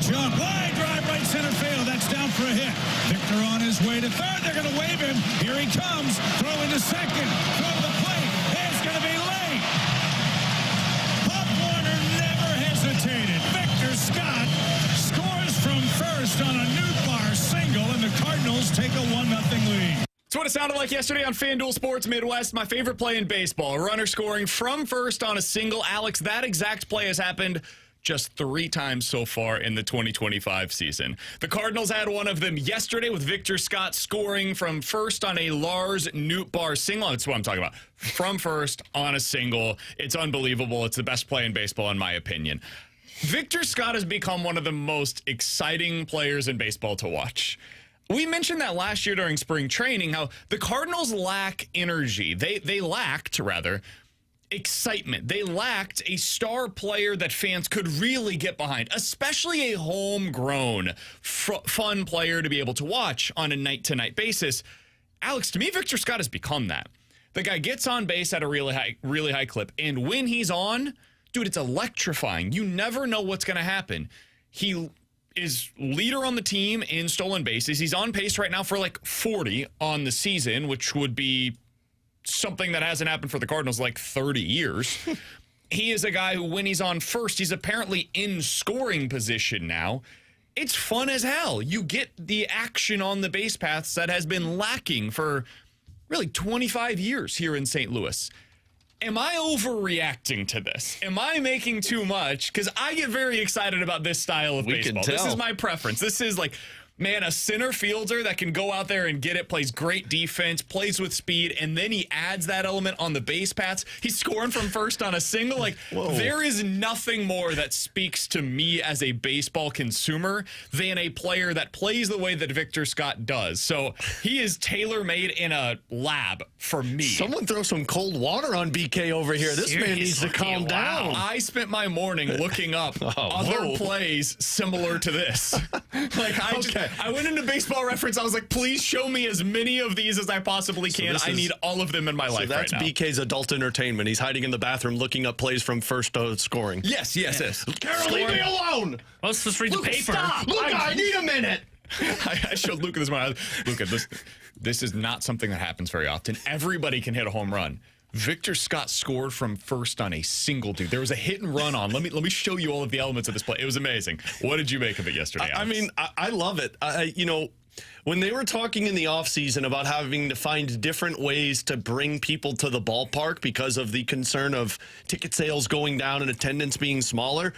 jump. Wide drive right center field. That's down for a hit. Victor on his way to third. They're going to wave him. Here he comes. Throwing to second. Throw to the plate. It's going to be late. Pop Warner never hesitated. Victor Scott scores from first on a Newbar single, and the Cardinals take a 1-0 lead. That's what it sounded like yesterday on FanDuel Sports Midwest. My favorite play in baseball. A runner scoring from first on a single. Alex, that exact play has happened just 3 times so far in the 2025 season. The Cardinals had one of them yesterday with Victor Scott scoring from first on a Lars Nootbaar single. That's what I'm talking about. From first on a single. It's unbelievable. It's the best play in baseball, in my opinion. Victor Scott has become one of the most exciting players in baseball to watch. We mentioned that last year during spring training, how the Cardinals lack energy. They lacked, rather, excitement. They lacked a star player that fans could really get behind, especially a homegrown, fun player to be able to watch on a night-to-night basis. Alex, to me, Victor Scott has become that. The guy gets on base at a really high clip, and when he's on, dude, it's electrifying. You never know what's going to happen. He is leader on the team in stolen bases. He's on pace right now for like 40 on the season, which would be something that hasn't happened for the Cardinals in like 30 years. He is a guy who, when he's on first, he's apparently in scoring position now. It's fun as hell. You get the action on the base paths that has been lacking for really 25 years here in St. Louis. Am I overreacting to this? Am I making too much? Because I get very excited about this style of baseball. This is my preference. This is like, man, a center fielder that can go out there and get it, plays great defense, plays with speed, and then he adds that element on the base paths. He's scoring from first on a single. Like, there is nothing more that speaks to me as a baseball consumer than a player that plays the way that Victor Scott does. So he is tailor-made in a lab for me. Someone throw some cold water on BK over here. This man needs to calm down. I spent my morning looking up other plays similar to this. I went into Baseball Reference. I was like, please show me as many of these as I possibly can. I need all of them in my life right now. That's BK's adult entertainment. He's hiding in the bathroom looking up plays from first to scoring. Yes. Carol, leave me alone. Let's just read the paper. Stop. Luca, I need a minute. I showed Luca this morning. Luca, this is not something that happens very often. Everybody can hit a home run. Victor Scott scored from first on a single, dude. There was a hit and run on. Let me show you all of the elements of this play. It was amazing. What did you make of it yesterday, Alex? I mean, I love it. When they were talking in the offseason about having to find different ways to bring people to the ballpark because of the concern of ticket sales going down and attendance being smaller,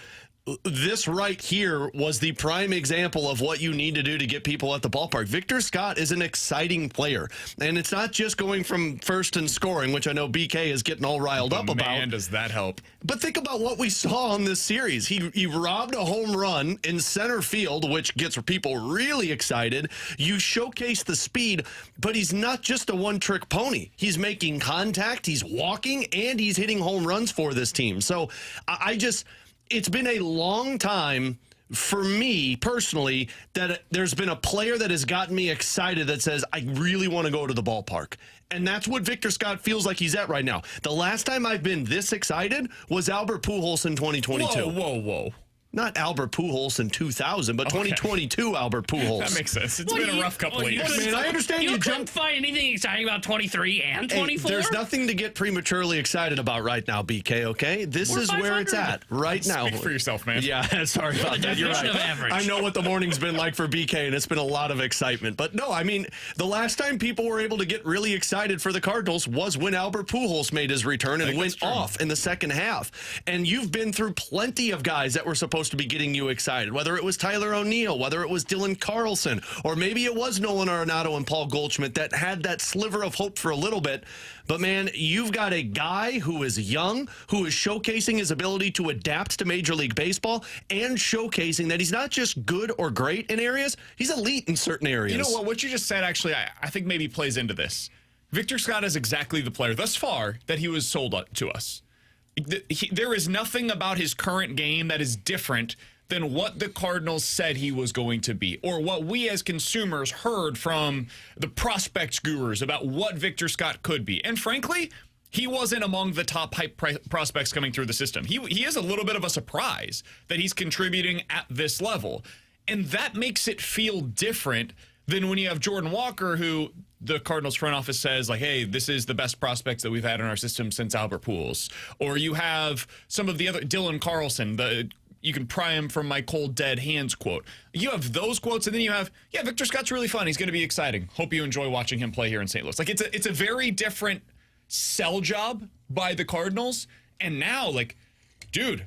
this right here was the prime example of what you need to do to get people at the ballpark. Victor Scott is an exciting player, and it's not just going from first and scoring, which I know BK is getting all riled up about. Man, does that help. But think about what we saw on this series. He robbed a home run in center field, which gets people really excited. You showcase the speed, but he's not just a one-trick pony. He's making contact, he's walking, and he's hitting home runs for this team. So it's been a long time for me personally that there's been a player that has gotten me excited that says, I really want to go to the ballpark. And that's what Victor Scott feels like he's at right now. The last time I've been this excited was Albert Pujols in 2022. Whoa. Not Albert Pujols in 2000, but 2022 Albert Pujols. That makes sense. It's been a rough couple of years. Man, I understand you couldn't find anything exciting about 23 and 24. There's nothing to get prematurely excited about right now, BK, okay? This is where it's at right now. Speak for yourself, man. Yeah, sorry about that. You're right. I know what the morning's been like for BK, and it's been a lot of excitement. But no, I mean, the last time people were able to get really excited for the Cardinals was when Albert Pujols made his return and went off in the second half. And you've been through plenty of guys that were supposed to be getting you excited, whether it was Tyler O'Neill, whether it was Dylan Carlson, or maybe it was Nolan Arenado and Paul Goldschmidt that had that sliver of hope for a little bit. But, man, you've got a guy who is young, who is showcasing his ability to adapt to Major League Baseball and showcasing that he's not just good or great in areas, he's elite in certain areas. You know what? What you just said, actually, I think maybe plays into this. Victor Scott is exactly the player thus far that he was sold to us. There is nothing about his current game that is different than what the Cardinals said he was going to be, or what we as consumers heard from the prospects gurus about what Victor Scott could be. And frankly, he wasn't among the top hype prospects coming through the system. He is a little bit of a surprise that he's contributing at this level. And that makes it feel different than when you have Jordan Walker, who the Cardinals front office says, like, hey, this is the best prospects that we've had in our system since Albert Pujols. Or you have some of the other, Dylan Carlson, you can pry him from my cold dead hands quote. You have those quotes, and then you have, yeah, Victor Scott's really fun. He's going to be exciting. Hope you enjoy watching him play here in St. Louis. Like, it's a very different sell job by the Cardinals. And now, like, dude,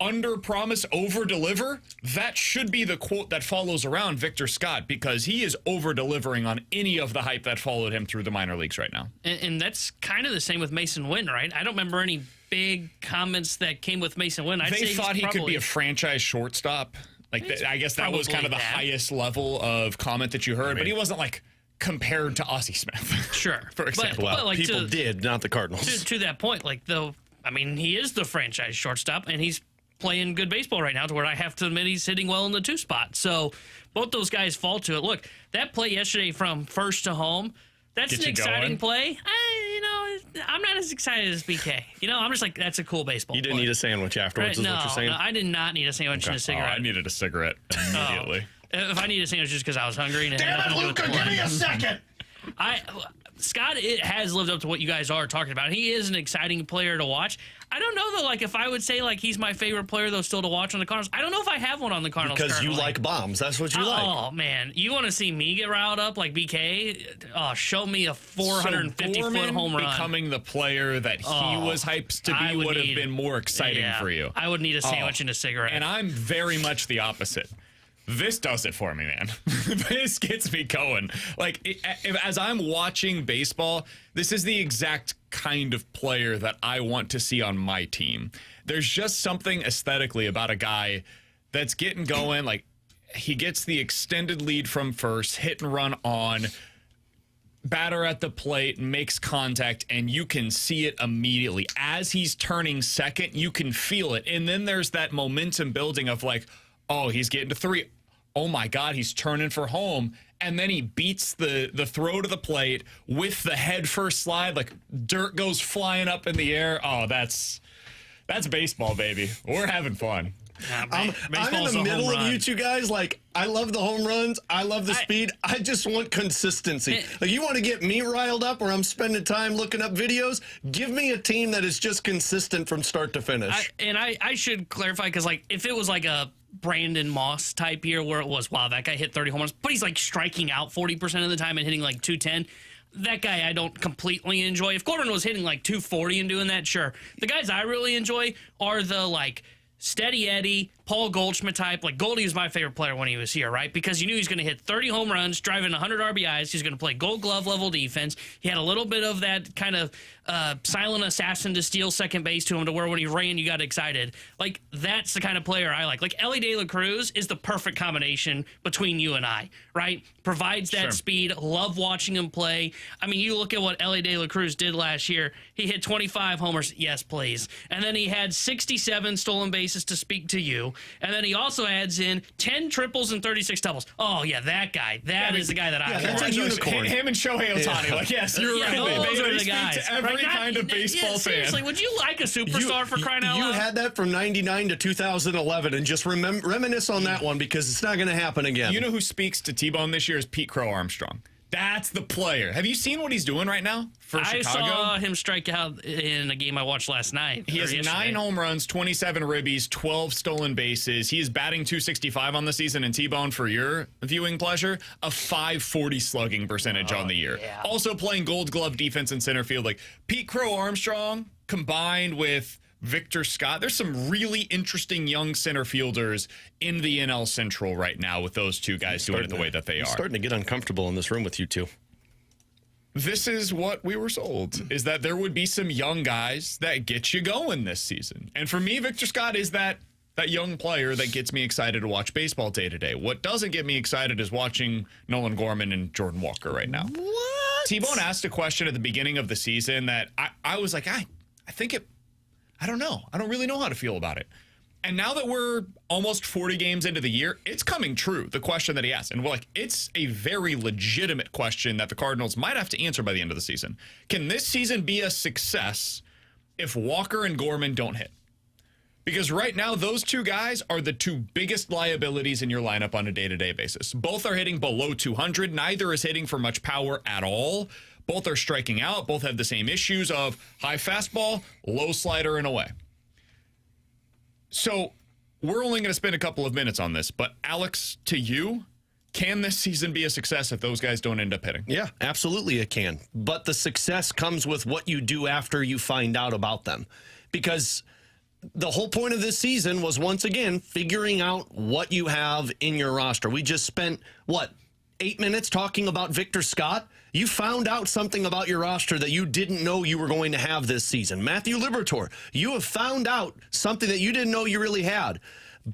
under promise, over deliver. That should be the quote that follows around Victor Scott, because he is over delivering on any of the hype that followed him through the minor leagues right now. And that's kind of the same with Mason Wynn, right? I don't remember any big comments that came with Mason Wynn. They thought he could be a franchise shortstop. Like, I guess that was kind of the highest level of comment that you heard, but he wasn't like compared to Ozzie Smith. Sure. For example. Well, like people did, not the Cardinals. To that point, like, though, I mean, he is the franchise shortstop, and he's playing good baseball right now to where I have to admit he's hitting well in the 2 spot. So both those guys fall to it. Look, that play yesterday from first to home, that's an exciting play. I'm not as excited as BK. I'm just like, that's a cool baseball You didn't play. Need a sandwich afterwards, is what you're saying? No, I did not need a sandwich and a cigarette. I needed a cigarette immediately. If I need a sandwich just because I was hungry. And Damn it, Luca, give me a second! Scott has lived up to what you guys are talking about. He is an exciting player to watch. I don't know, though, like, if I would say, like, he's my favorite player, though, still to watch on the Cardinals. I don't know if I have one on the Cardinals Because currently. you like bombs. That's what you like. Oh, man. You want to see me get riled up like BK? Oh, show me a 450-foot home run. Becoming the player that he was hyped to be would have been more exciting for you. I would need a sandwich and a cigarette. And I'm very much the opposite. This does it for me, man. This gets me going. Like, as I'm watching baseball, this is the exact kind of player that I want to see on my team. There's just something aesthetically about a guy that's getting going. Like, he gets the extended lead from first, hit and run on, batter at the plate, makes contact, and you can see it immediately. As he's turning second, you can feel it. And then there's that momentum building of like, oh, he's getting to 3. Oh my God, he's turning for home. And then he beats the throw to the plate with the head first slide, like dirt goes flying up in the air. Oh, that's baseball, baby. We're having fun. I'm in the middle of you two guys. Like, I love the home runs. I love the speed. I just want consistency. Like, you want to get me riled up where I'm spending time looking up videos? Give me a team that is just consistent from start to finish. I should clarify, because, like, if it was like a Brandon Moss type year where it was, wow, that guy hit 30 home runs, but he's like striking out 40% of the time and hitting like 210. That guy I don't completely enjoy. If Gorman was hitting like 240 and doing that, sure. The guys I really enjoy are the like Steady Eddie, Paul Goldschmidt type. Like, Goldie was my favorite player when he was here, right? Because you knew he was going to hit 30 home runs, driving 100 RBIs. He's going to play Gold Glove level defense. He had a little bit of that kind of silent assassin to steal second base to him, to where when he ran, you got excited. Like, that's the kind of player I like. Like, Ellie De La Cruz is the perfect combination between you and I, right? Provides that speed. Love watching him play. I mean, you look at what Ellie De La Cruz did last year. He hit 25 homers. Yes, please. And then he had 67 stolen bases to speak to you. And then he also adds in 10 triples and 36 doubles. Oh, yeah, that guy. That is the guy that I want. That's a unicorn. Him and Shohei Ohtani. Yeah. Like, yes, you're right. Those are the speak guys. to every kind of baseball fan. Seriously, would you like a superstar for crying out loud? You had that from 99 to 2011, and just reminisce on that one, because it's not going to happen again. You know who speaks to T-Bone this year is Pete Crow Armstrong. That's the player. Have you seen what he's doing right now for Chicago? I saw him strike out in a game I watched last night. He has 9 home runs, 27 ribbies, 12 stolen bases. He is batting .265 on the season, and T-Bone, for your viewing pleasure, a .540 slugging percentage on the year. Yeah. Also playing Gold Glove defense in center field. Like, Pete Crow Armstrong combined with Victor Scott. There's some really interesting young center fielders in the NL Central right now with those two guys doing it the way that they are. I'm starting to get uncomfortable in this room with you two. This is what we were sold, is that there would be some young guys that get you going this season. And for me, Victor Scott is that young player that gets me excited to watch baseball day to day. What doesn't get me excited is watching Nolan Gorman and Jordan Walker right now. What? T-Bone asked a question at the beginning of the season that I was like, I think it, I don't know. I don't really know how to feel about it. And now that we're almost 40 games into the year, it's coming true, the question that he asked. And we're like, it's a very legitimate question that the Cardinals might have to answer by the end of the season. Can this season be a success if Walker and Gorman don't hit? Because right now, those two guys are the two biggest liabilities in your lineup on a day-to-day basis. Both are hitting below 200. Neither is hitting for much power at all. Both are striking out. Both have the same issues of high fastball, low slider, and away. So we're only going to spend a couple of minutes on this, but Alex, to you, can this season be a success if those guys don't end up hitting? Yeah, absolutely it can. But the success comes with what you do after you find out about them. Because the whole point of this season was, once again, figuring out what you have in your roster. We just spent, 8 minutes talking about Victor Scott? You found out something about your roster that you didn't know you were going to have this season. Matthew Liberatore, you have found out something that you didn't know you really had.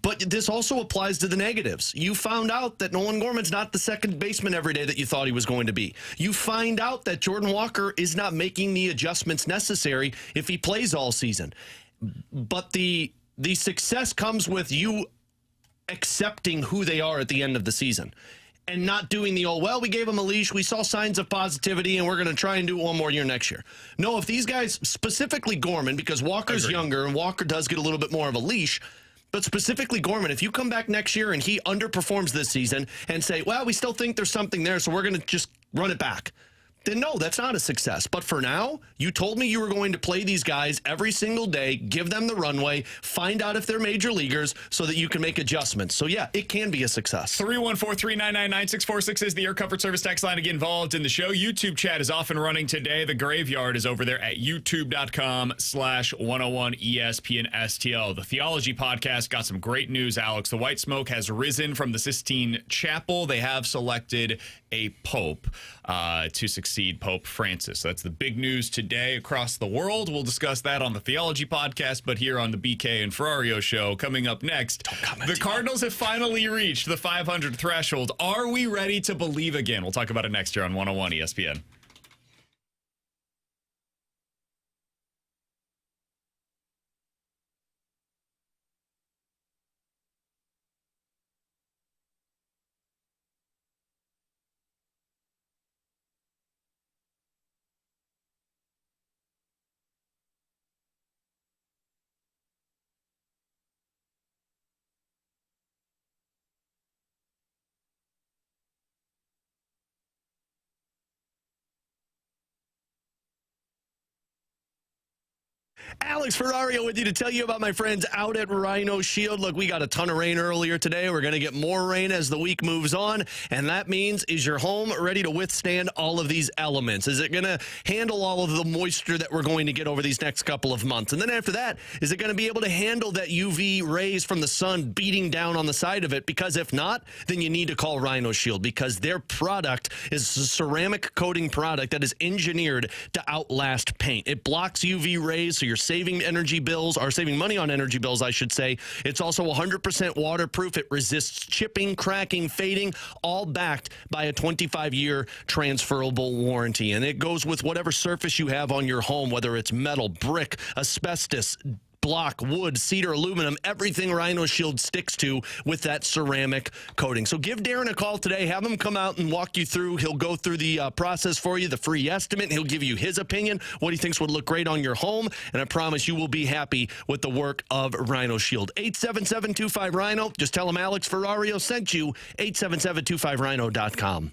But this also applies to the negatives. You found out that Nolan Gorman's not the second baseman every day that you thought he was going to be. You find out that Jordan Walker is not making the adjustments necessary if he plays all season. But the success comes with you accepting who they are at the end of the season. And not doing we gave them a leash, we saw signs of positivity, and we're going to try and do it one more year next year. No, if these guys, specifically Gorman, because Walker's younger and Walker does get a little bit more of a leash, but specifically Gorman, if you come back next year and he underperforms this season and say, we still think there's something there, so we're going to just run it back, then no, that's not a success. But for now, you told me you were going to play these guys every single day, give them the runway, find out if they're major leaguers so that you can make adjustments. So, yeah, it can be a success. 314-399-9646 is the Air Comfort Service text line to get involved in the show. YouTube chat is off and running today. The Graveyard is over there at youtube.com/101ESPN STL. The Theology Podcast got some great news, Alex. The white smoke has risen from the Sistine Chapel. They have selected a pope to succeed Pope Francis. That's the big news today across the world. We'll discuss that on the Theology Podcast, but here on the BK and Ferrario show, coming up next, the Cardinals have finally reached the 500 threshold. Are we ready to believe again? We'll talk about it next year on 101 ESPN. Alex Ferrario with you to tell you about my friends out at Rhino Shield. Look, we got a ton of rain earlier today. We're going to get more rain as the week moves on, and that means, is your home ready to withstand all of these elements? Is it going to handle all of the moisture that we're going to get over these next couple of months? And then after that, is it going to be able to handle that UV rays from the sun beating down on the side of it? Because if not, then you need to call Rhino Shield, because their product is a ceramic coating product that is engineered to outlast paint. It blocks UV rays, so you're saving energy bills, or saving money on energy bills, I should say. It's also 100% waterproof. It resists chipping, cracking, fading, all backed by a 25-year transferable warranty. And it goes with whatever surface you have on your home, whether it's metal, brick, asbestos, block, wood, cedar, aluminum, everything Rhino Shield sticks to with that ceramic coating. So give Darren a call today. Have him come out and walk you through. He'll go through the process for you, the free estimate. He'll give you his opinion, what he thinks would look great on your home. And I promise you will be happy with the work of Rhino Shield. 877-25-RHINO. Just tell him Alex Ferrario sent you. 877-25rhino.com.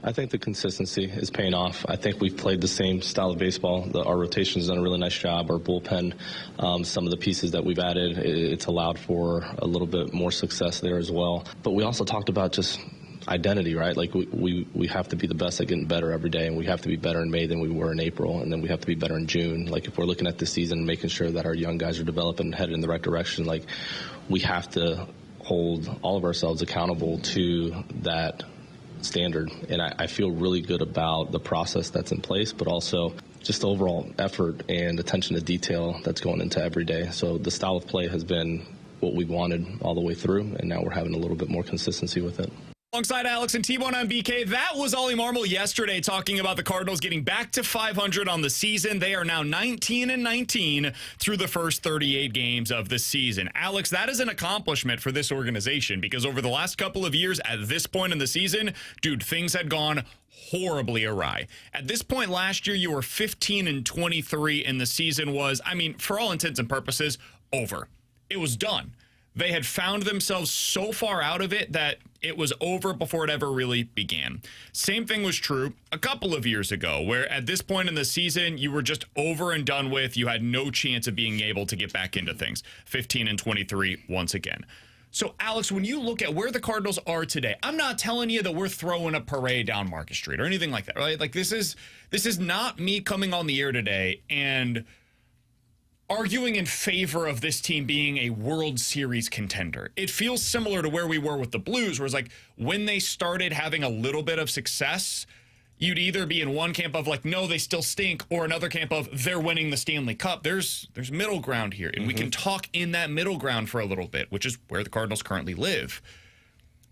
I think the consistency is paying off. I think we've played the same style of baseball. Our rotation's done a really nice job. Our bullpen, some of the pieces that we've added, it's allowed for a little bit more success there as well. But we also talked about just identity, right? Like we have to be the best at getting better every day, and we have to be better in May than we were in April, and then we have to be better in June. Like if we're looking at this season and making sure that our young guys are developing and headed in the right direction, like we have to hold all of ourselves accountable to that standard. And I feel really good about the process that's in place, but also just the overall effort and attention to detail that's going into every day. So the style of play has been what we wanted all the way through, and now we're having a little bit more consistency with it. Alongside Alex and T-Bone on BK, that was Ollie Marmol yesterday talking about the Cardinals getting back to 500 on the season. They are now 19-19 through the first 38 games of the season. Alex, that is an accomplishment for this organization because over the last couple of years at this point in the season, dude, things had gone horribly awry. At this point last year, you were 15-23 and the season was, I mean, for all intents and purposes, over. It was done. They had found themselves so far out of it that it was over before it ever really began. Same thing was true a couple of years ago, where at this point in the season, you were just over and done with. You had no chance of being able to get back into things. 15-23 once again. So, Alex, when you look at where the Cardinals are today, I'm not telling you that we're throwing a parade down Market Street or anything like that, right? Like this is not me coming on the air today and arguing in favor of this team being a World Series contender. It feels similar to where we were with the Blues, where it's like when they started having a little bit of success, you'd either be in one camp of like, no, they still stink, or another camp of they're winning the Stanley Cup. There's middle ground here, and we can talk in that middle ground for a little bit, which is where the Cardinals currently live.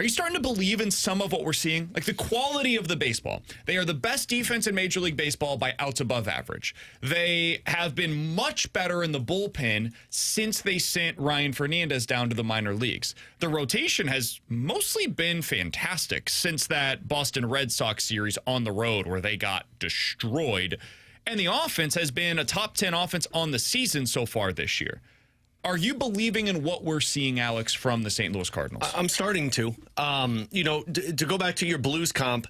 Are you starting to believe in some of what we're seeing? Like the quality of the baseball. They are the best defense in Major League Baseball by outs above average. They have been much better in the bullpen since they sent Ryan Fernandez down to the minor leagues. The rotation has mostly been fantastic since that Boston Red Sox series on the road where they got destroyed. And the offense has been a top 10 offense on the season so far this year. Are you believing in what we're seeing, Alex, from the St. Louis Cardinals? I'm starting to. To go back to your Blues comp,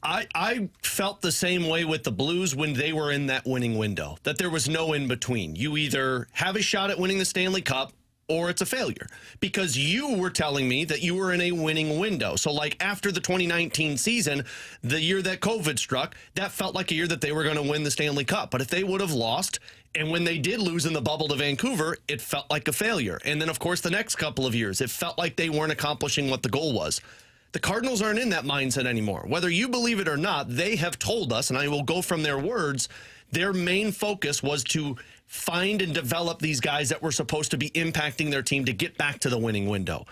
I felt the same way with the Blues when they were in that winning window, that there was no in between. You either have a shot at winning the Stanley Cup or it's a failure, because you were telling me that you were in a winning window. So like after the 2019 season, the year that COVID struck, that felt like a year that they were going to win the Stanley Cup. But if they would have lost, and when they did lose in the bubble to Vancouver, it felt like a failure. And then, of course, the next couple of years, it felt like they weren't accomplishing what the goal was. The Cardinals aren't in that mindset anymore. Whether you believe it or not, they have told us, and I will go from their words, their main focus was to find and develop these guys that were supposed to be impacting their team to get back to the winning window.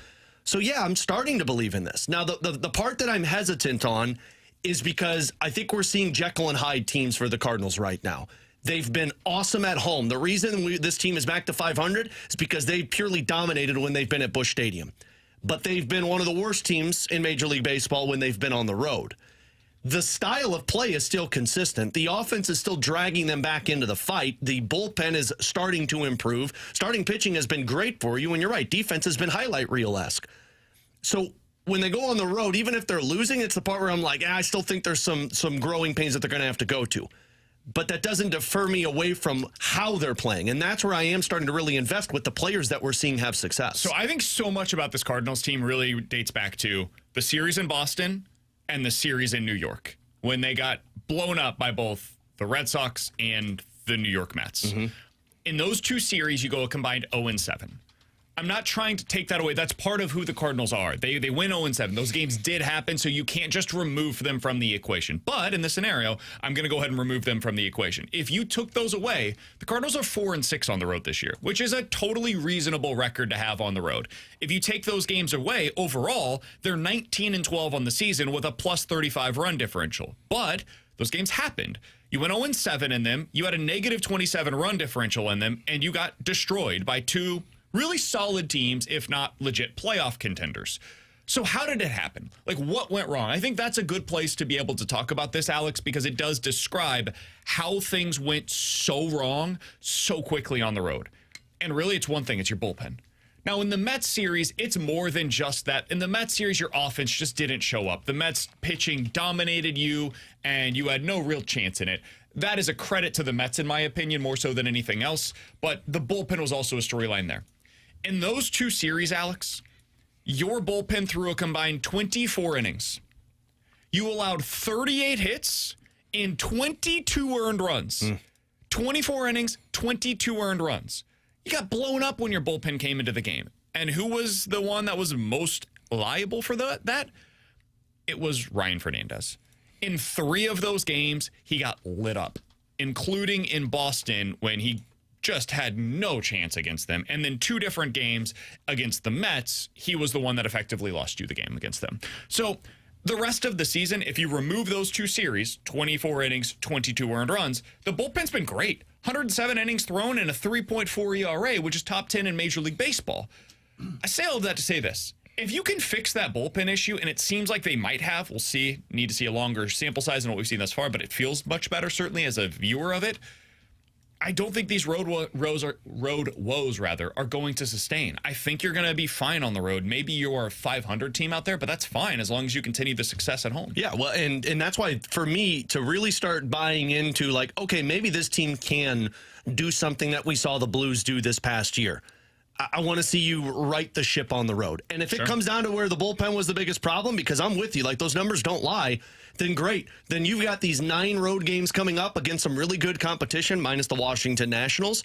So, yeah, I'm starting to believe in this. Now, the part that I'm hesitant on is because I think we're seeing Jekyll and Hyde teams for the Cardinals right now. They've been awesome at home. The reason this team is back to 500 is because they purely dominated when they've been at Busch Stadium. But they've been one of the worst teams in Major League Baseball when they've been on the road. The style of play is still consistent. The offense is still dragging them back into the fight. The bullpen is starting to improve. Starting pitching has been great for you, and you're right, defense has been highlight reel-esque. So when they go on the road, even if they're losing, it's the part where I'm like, I still think there's some growing pains that they're going to have to go to. But that doesn't defer me away from how they're playing. And that's where I am starting to really invest with the players that we're seeing have success. So I think so much about this Cardinals team really dates back to the series in Boston and the series in New York when they got blown up by both the Red Sox and the New York Mets. In those two series, you go a combined 0-7. I'm not trying to take that away. That's part of who the Cardinals are. They win 0-7. Those games did happen, so you can't just remove them from the equation. But in this scenario, I'm going to go ahead and remove them from the equation. If you took those away, the Cardinals are 4-6 on the road this year, which is a totally reasonable record to have on the road. If you take those games away, overall, they're 19-12 on the season with a plus 35 run differential. But those games happened. You went 0-7 in them, you had a negative 27 run differential in them, and you got destroyed by two really solid teams, if not legit playoff contenders. So how did it happen? Like, what went wrong? I think that's a good place to be able to talk about this, Alex, because it does describe how things went so wrong so quickly on the road. And really, it's one thing. It's your bullpen. Now, in the Mets series, it's more than just that. In the Mets series, your offense just didn't show up. The Mets pitching dominated you, and you had no real chance in it. That is a credit to the Mets, in my opinion, more so than anything else. But the bullpen was also a storyline there. In those two series, Alex, your bullpen threw a combined 24 innings. You allowed 38 hits and 22 earned runs. 24 innings, 22 earned runs. You got blown up when your bullpen came into the game. And who was the one that was most liable for that? It was Ryan Fernandez. In 3 of those games, he got lit up, including in Boston when he just had no chance against them. And then 2 different games against the Mets, he was the one that effectively lost you the game against them. So the rest of the season, if you remove those 2 series, 24 innings, 22 earned runs, the bullpen's been great. 107 innings thrown and a 3.4 ERA, which is top 10 in Major League Baseball. I say all of that to say this. If you can fix that bullpen issue, and it seems like they might have, we'll see, need to see a longer sample size than what we've seen thus far, but it feels much better, certainly as a viewer of it. I don't think these road woes are going to sustain. I think you're going to be fine on the road. Maybe you're a 500 team out there, but that's fine as long as you continue the success at home. Yeah, well, and that's why for me to really start buying into like, okay, maybe this team can do something that we saw the Blues do this past year. I want to see you right the ship on the road. And if it comes down to where the bullpen was the biggest problem, because I'm with you, like those numbers don't lie, then great. Then you've got these 9 road games coming up against some really good competition, minus the Washington Nationals.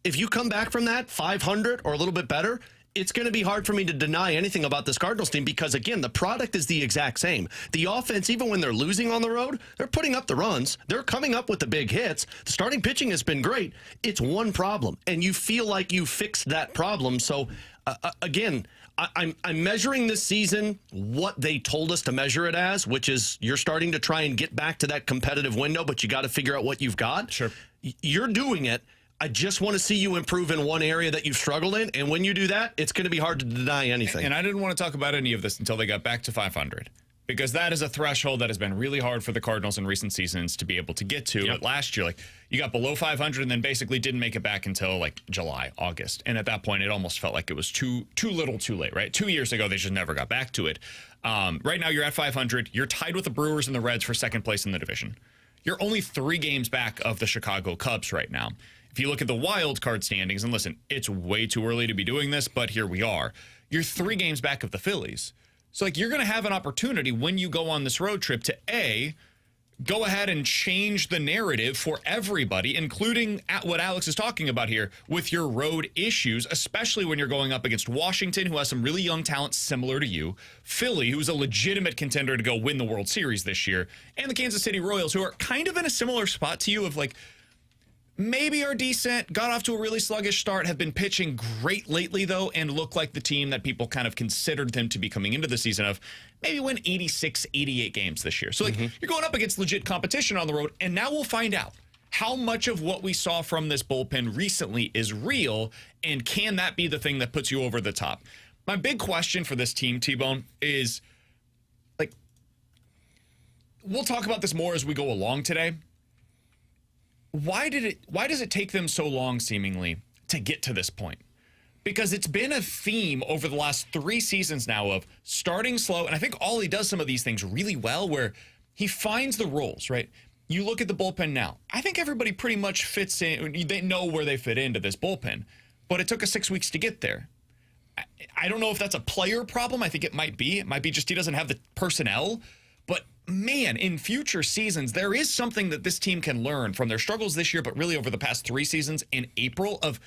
If you come back from that 500 or a little bit better, it's going to be hard for me to deny anything about this Cardinals team because, again, the product is the exact same. The offense, even when they're losing on the road, they're putting up the runs. They're coming up with the big hits. The starting pitching has been great. It's one problem, and you feel like you fixed that problem. So, again, I'm measuring this season what they told us to measure it as, which is you're starting to try and get back to that competitive window, but you got to figure out what you've got. Sure. You're doing it. I just want to see you improve in one area that you've struggled in. And when you do that, it's going to be hard to deny anything. And I didn't want to talk about any of this until they got back to 500, because that is a threshold that has been really hard for the Cardinals in recent seasons to be able to get to. But last year, like, you got below 500 and then basically didn't make it back until like July, August. And at that point, it almost felt like it was too little too late, right? 2 years ago, they just never got back to it. Right now, you're at 500. You're tied with the Brewers and the Reds for second place in the division. You're only 3 games back of the Chicago Cubs right now. If you look at the wild card standings, and listen, it's way too early to be doing this, but here we are. You're 3 games back of the Phillies. So, like, you're going to have an opportunity when you go on this road trip to, A, go ahead and change the narrative for everybody, including what Alex is talking about here with your road issues, especially when you're going up against Washington, who has some really young talent similar to you, Philly, who's a legitimate contender to go win the World Series this year, and the Kansas City Royals, who are kind of in a similar spot to you of, like, maybe are decent, got off to a really sluggish start, have been pitching great lately, though, and look like the team that people kind of considered them to be coming into the season of maybe win 86, 88 games this year. So, like, you're going up against legit competition on the road, and now we'll find out how much of what we saw from this bullpen recently is real, and can that be the thing that puts you over the top? My big question for this team, T-Bone, is, like, we'll talk about this more as we go along today. Why does it take them so long, seemingly, to get to this point? Because it's been a theme over the last 3 seasons now of starting slow, and I think Ollie does some of these things really well, where he finds the roles, right? You look at the bullpen now. I think everybody pretty much fits in. They know where they fit into this bullpen, but it took us 6 weeks to get there. I don't know if that's a player problem. I think it might be. It might be just he doesn't have the personnel. But, man, in future seasons, there is something that this team can learn from their struggles this year, but really over the past 3 seasons in April of,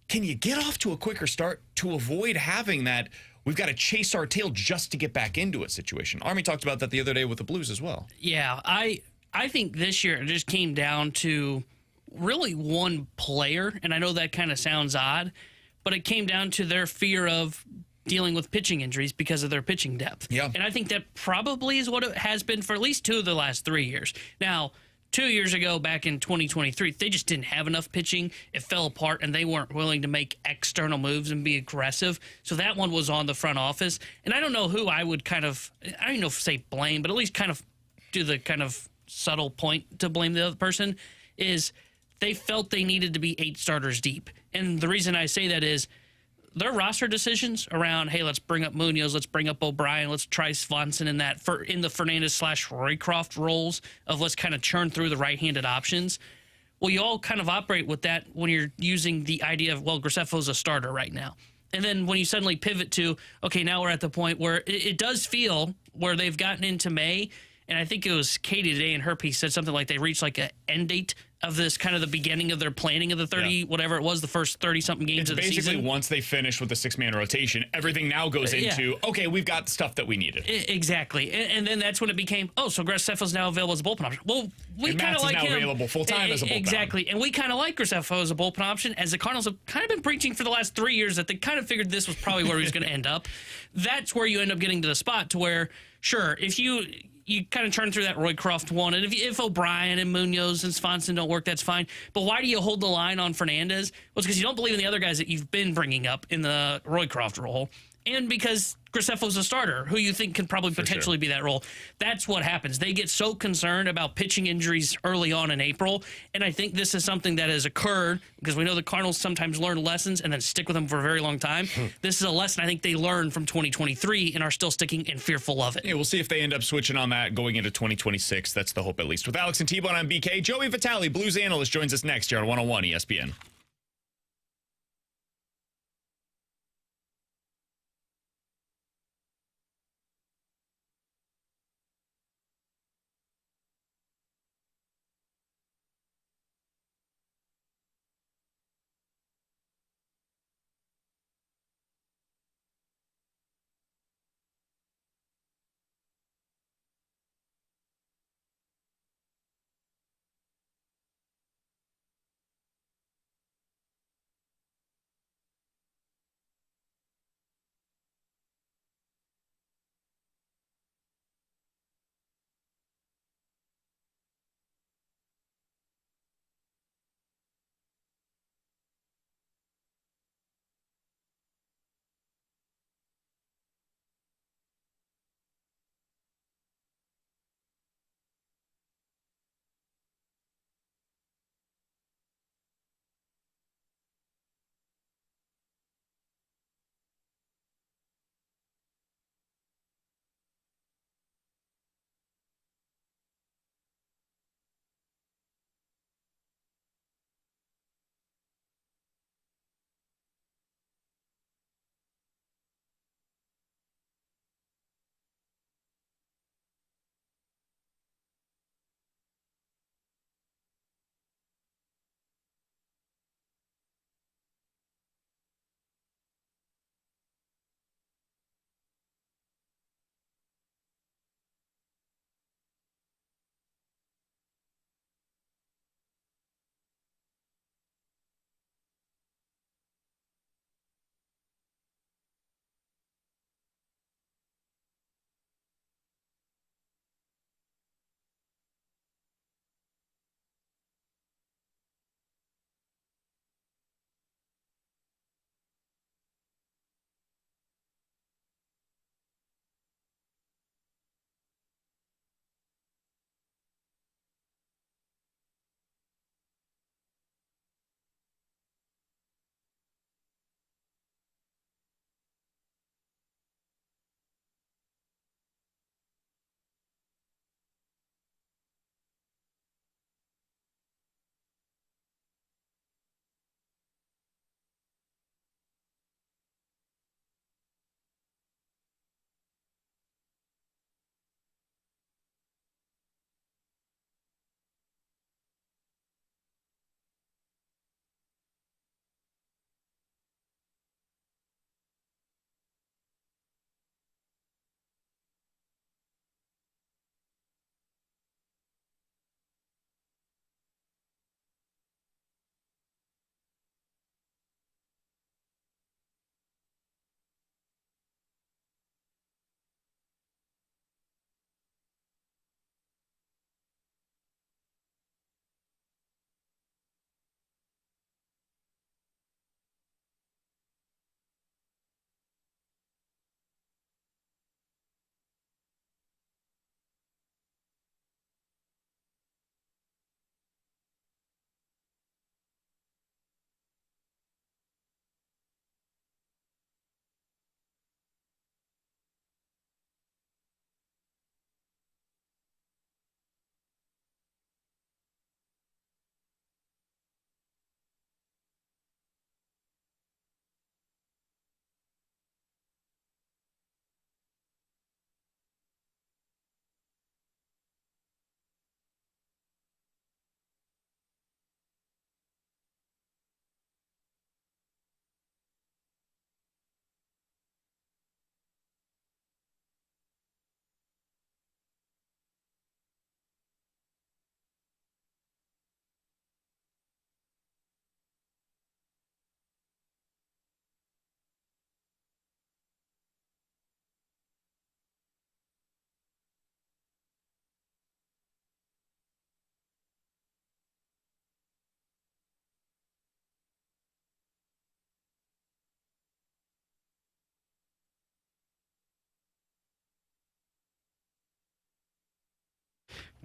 can you get off to a quicker start to avoid having that we've got to chase our tail just to get back into it situation? Army talked about that the other day with the Blues as well. Yeah, I think this year it just came down to really one player, and I know that kind of sounds odd, but it came down to their fear of dealing with pitching injuries because of their pitching depth. Yeah. And I think that probably is what it has been for at least 2 of the last 3 years. Now, 2 years ago, back in 2023, they just didn't have enough pitching. It fell apart, and they weren't willing to make external moves and be aggressive. So that one was on the front office. And I don't know who I would kind of, I don't know if say blame, but at least kind of do the kind of subtle point to blame the other person, is they felt they needed to be 8 starters deep. And the reason I say that is, their roster decisions around, hey, let's bring up Munoz, let's bring up O'Brien, let's try Swanson in the Fernandez/Roycroft roles of let's kind of churn through the right-handed options. Well, you all kind of operate with that when you're using the idea of, well, Graceffo's a starter right now. And then when you suddenly pivot to, okay, now we're at the point where it does feel where they've gotten into May, and I think it was Katie today in her piece said something like they reached like an end date of this kind of the beginning of their planning of the 30, whatever it was, the first 30-something games of the season. Basically, once they finish with the 6-man rotation, everything now goes into, okay, we've got the stuff that we needed. Exactly. And then that's when it became, so Graceffo's now available as a bullpen option. Well, we kind of like him. Available full-time as a bullpen. Exactly. And we kind of like Graceffo as a bullpen option, as the Cardinals have kind of been preaching for the last 3 years that they kind of figured this was probably where he was going to end up. That's where you end up getting to the spot to where, sure, if you kind of turn through that Roycroft one, and if O'Brien and Munoz and Swanson don't work, that's fine. But why do you hold the line on Fernandez? Well, it's because you don't believe in the other guys that you've been bringing up in the Roycroft role, and because Graceffo's a starter who you think can probably potentially be that role. That's what happens. They get so concerned about pitching injuries early on in April, and I think this is something that has occurred because we know the Cardinals sometimes learn lessons and then stick with them for a very long time. This is a lesson I think they learned from 2023 and are still sticking and fearful of it. Yeah, we'll see if they end up switching on that going into 2026. That's the hope, at least. With Alex and T-Bone, I'm BK. Joey Vitale, Blues analyst, joins us next here on 101 ESPN.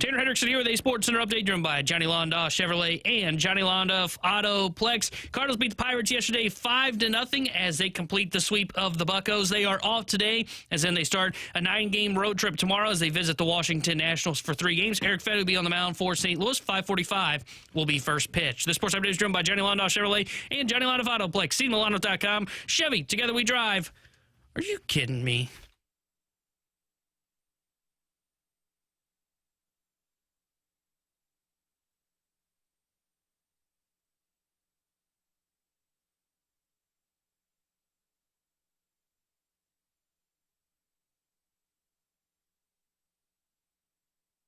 Tanner Hendrickson here with a Sports Center update driven by Johnny Londa Chevrolet and Johnny Londa Autoplex. Cardinals beat the Pirates yesterday 5-0 as they complete the sweep of the Buccos. They are off today, as then they start a 9-game road trip tomorrow as they visit the Washington Nationals for 3 games. Eric Fed will be on the mound for St. Louis. 5:45 will be first pitch. The Sports Update is driven by Johnny Londa Chevrolet and Johnny Londa Autoplex. See Milano.com. Chevy, together we drive. Are you kidding me?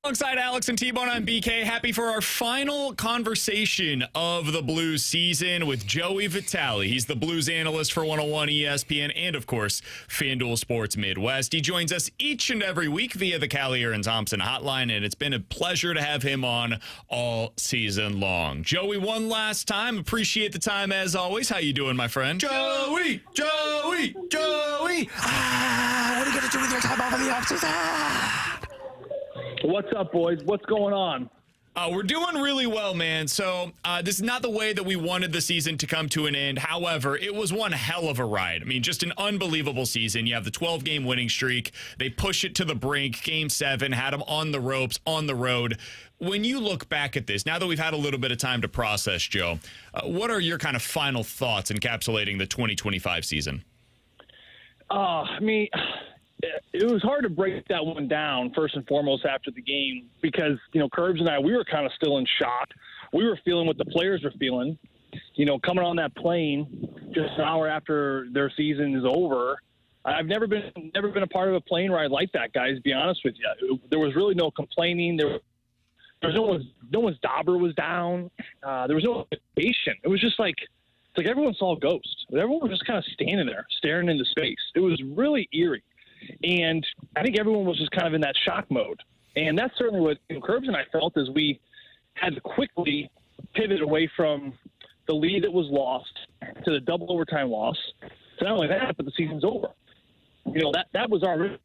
Alongside Alex and T-Bone, I'm BK. Happy for our final conversation of the Blues season with Joey Vitale. He's the Blues analyst for 101 ESPN and, of course, FanDuel Sports Midwest. He joins us each and every week via the Callier and Thompson hotline, and it's been a pleasure to have him on all season long. Joey, one last time. Appreciate the time as always. How you doing, my friend? Joey! What are you going to do with your time off of the offseason? What's up, boys? What's going on? We're doing really well, man. So this is not the way that we wanted the season to come to an end. However, it was one hell of a ride. I mean, just an unbelievable season. You have the 12-game winning streak. They push it to the brink. Game 7 had them on the ropes, on the road. When you look back at this, now that we've had a little bit of time to process, Joe, what are your kind of final thoughts encapsulating the 2025 season? It was hard to break that one down, first and foremost, after the game because, Curbs and I, we were kind of still in shock. We were feeling what the players were feeling. Coming on that plane just an hour after their season is over. I've never been a part of a plane ride like that, guys, to be honest with you. There was really no complaining. There was no one's dauber was down. There was no motivation. It was just like everyone saw a ghost. Everyone was just kind of standing there, staring into space. It was really eerie. And I think everyone was just kind of in that shock mode. And that's certainly what Curbs and I felt as we had to quickly pivot away from the lead that was lost to the double overtime loss. So not only that, but the season's over. That was our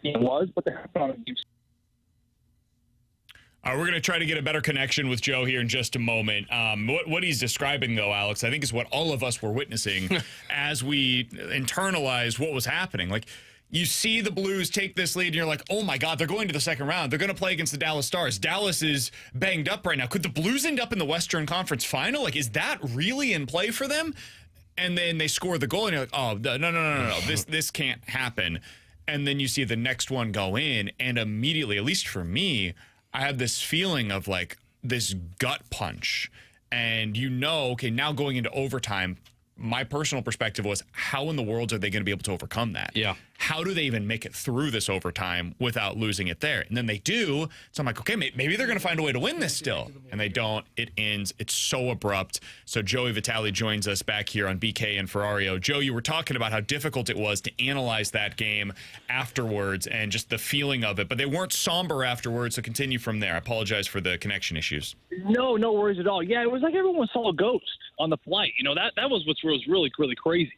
game was, but they happened on the game. We're going to try to get a better connection with Joe here in just a moment. What he's describing, though, Alex, I think is what all of us were witnessing as we internalized what was happening. Like, you see the Blues take this lead, and you're like, oh, my God, they're going to the second round. They're going to play against the Dallas Stars. Dallas is banged up right now. Could the Blues end up in the Western Conference Final? Like, is that really in play for them? And then they score the goal, and you're like, oh, no. This can't happen. And then you see the next one go in, and immediately, at least for me, I had this feeling of, like, this gut punch. And okay, now going into overtime, my personal perspective was, how in the world are they going to be able to overcome that? Yeah. How do they even make it through this overtime without losing it there? And then they do. So I'm like, okay, maybe they're going to find a way to win this still. And they don't. It ends. It's so abrupt. So Joey Vitale joins us back here on BK and Ferrario. Joe, you were talking about how difficult it was to analyze that game afterwards and just the feeling of it. But they weren't somber afterwards, so continue from there. I apologize for the connection issues. No worries at all. Yeah, it was like everyone saw a ghost on the flight. That was what was really, really crazy.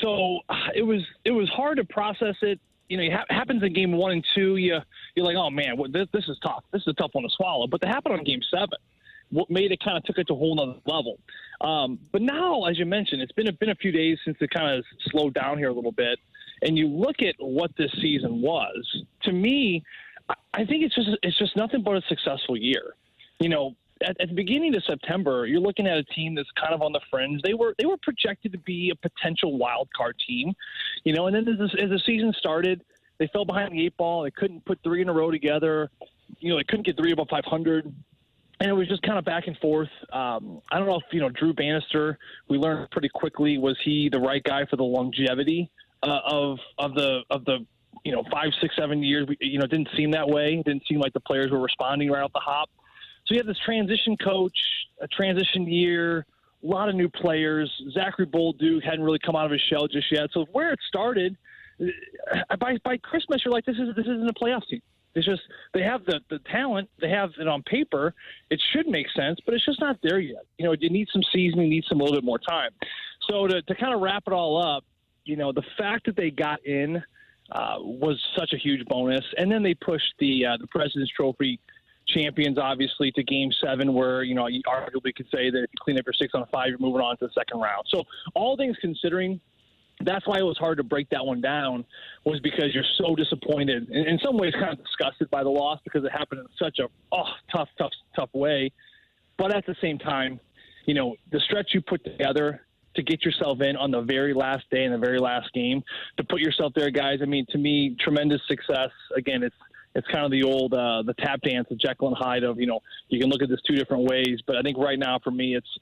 So it was hard to process it. It happens in game 1 and 2. You're like, oh man, this is tough. This is a tough one to swallow. But they happened on game 7. What made it kind of took it to a whole nother level. But now, as you mentioned, it's been a few days since it kind of slowed down here a little bit. And you look at what this season was. To me, I think it's just nothing but a successful year. At the beginning of September, you're looking at a team that's kind of on the fringe. They were projected to be a potential wild card team, and then as the season started, they fell behind the 8 ball. They couldn't put 3 in a row together. They couldn't get 3 above 500, and it was just kind of back and forth. I don't know if Drew Bannister. We learned pretty quickly, was he the right guy for the longevity of the 5, 6, 7 years? It didn't seem that way. It didn't seem like the players were responding right off the hop. So you have this transition coach, a transition year, a lot of new players. Zachary Bolduc hadn't really come out of his shell just yet. So where it started, by Christmas, you're like, this isn't a playoff team. It's just they have the talent. They have it on paper. It should make sense, but it's just not there yet. You need some seasoning, need some a little bit more time. So to kind of wrap it all up, the fact that they got in was such a huge bonus. And then they pushed the President's Trophy champions, obviously, to Game 7, where, you arguably could say that if you clean up your 6 on 5, you're moving on to the second round. So all things considering, that's why it was hard to break that one down, was because you're so disappointed, in some ways kind of disgusted by the loss because it happened in such a tough way. But at the same time, the stretch you put together to get yourself in on the very last day in the very last game, to put yourself there, guys, I mean, to me, tremendous success. Again, it's kind of the old the tap dance of Jekyll and Hyde of, you can look at this two different ways. But I think right now for me it's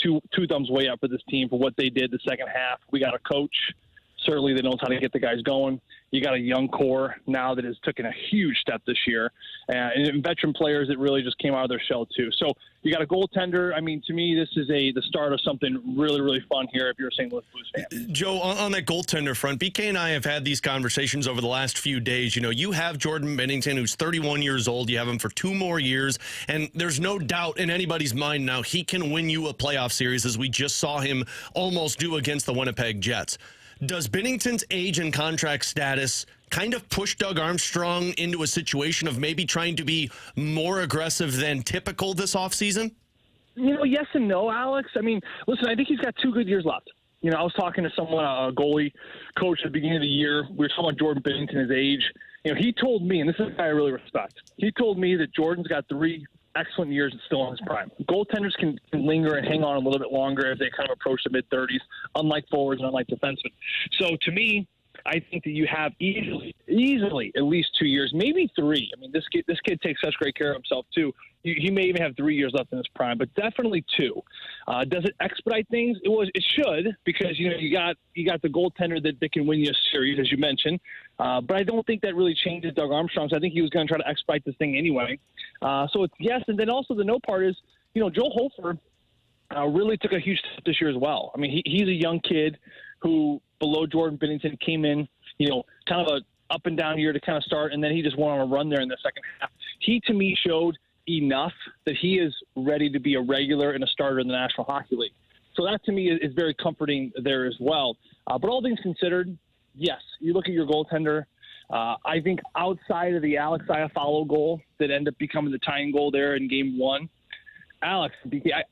two thumbs way up for this team for what they did the second half. We got a coach, certainly, that knows how to get the guys going. You got a young core now that has taken a huge step this year, and veteran players that really just came out of their shell too. So you got a goaltender. I mean, to me, this is the start of something really, really fun here if you're a St. Louis Blues fan. Joe, on that goaltender front, BK and I have had these conversations over the last few days. You have Jordan Binnington, who's 31 years old. You have him for 2 more years, and there's no doubt in anybody's mind now he can win you a playoff series, as we just saw him almost do against the Winnipeg Jets. Does Binnington's age and contract status kind of push Doug Armstrong into a situation of maybe trying to be more aggressive than typical this offseason? Yes and no, Alex. I mean, listen, I think he's got 2 good years left. I was talking to someone, a goalie coach at the beginning of the year. We were talking about Jordan Binnington, his age. He told me, and this is a guy I really respect, he told me that Jordan's got 3 excellent years and still in his prime. Goaltenders can linger and hang on a little bit longer as they kind of approach the mid-30s, unlike forwards and unlike defensemen. So to me, I think that you have easily at least 2 years, maybe 3. I mean, this kid takes such great care of himself too. He may even have 3 years left in his prime, but definitely 2. Does it expedite things? It should, because you got the goaltender that can win you a series, as you mentioned. But I don't think that really changes Doug Armstrong. So I think he was going to try to expedite this thing anyway. So it's yes, and then also the no part is, Joe Hofer really took a huge step this year as well. I mean, he's a young kid who, below Jordan Binnington, came in, kind of a up and down year to kind of start, and then he just went on a run there in the second half. He, to me, showed enough that he is ready to be a regular and a starter in the National Hockey League. So that, to me, is very comforting there as well. But all things considered, yes, you look at your goaltender. I think outside of the Alex Iafallo goal that ended up becoming the tying goal there in Game 1, Alex,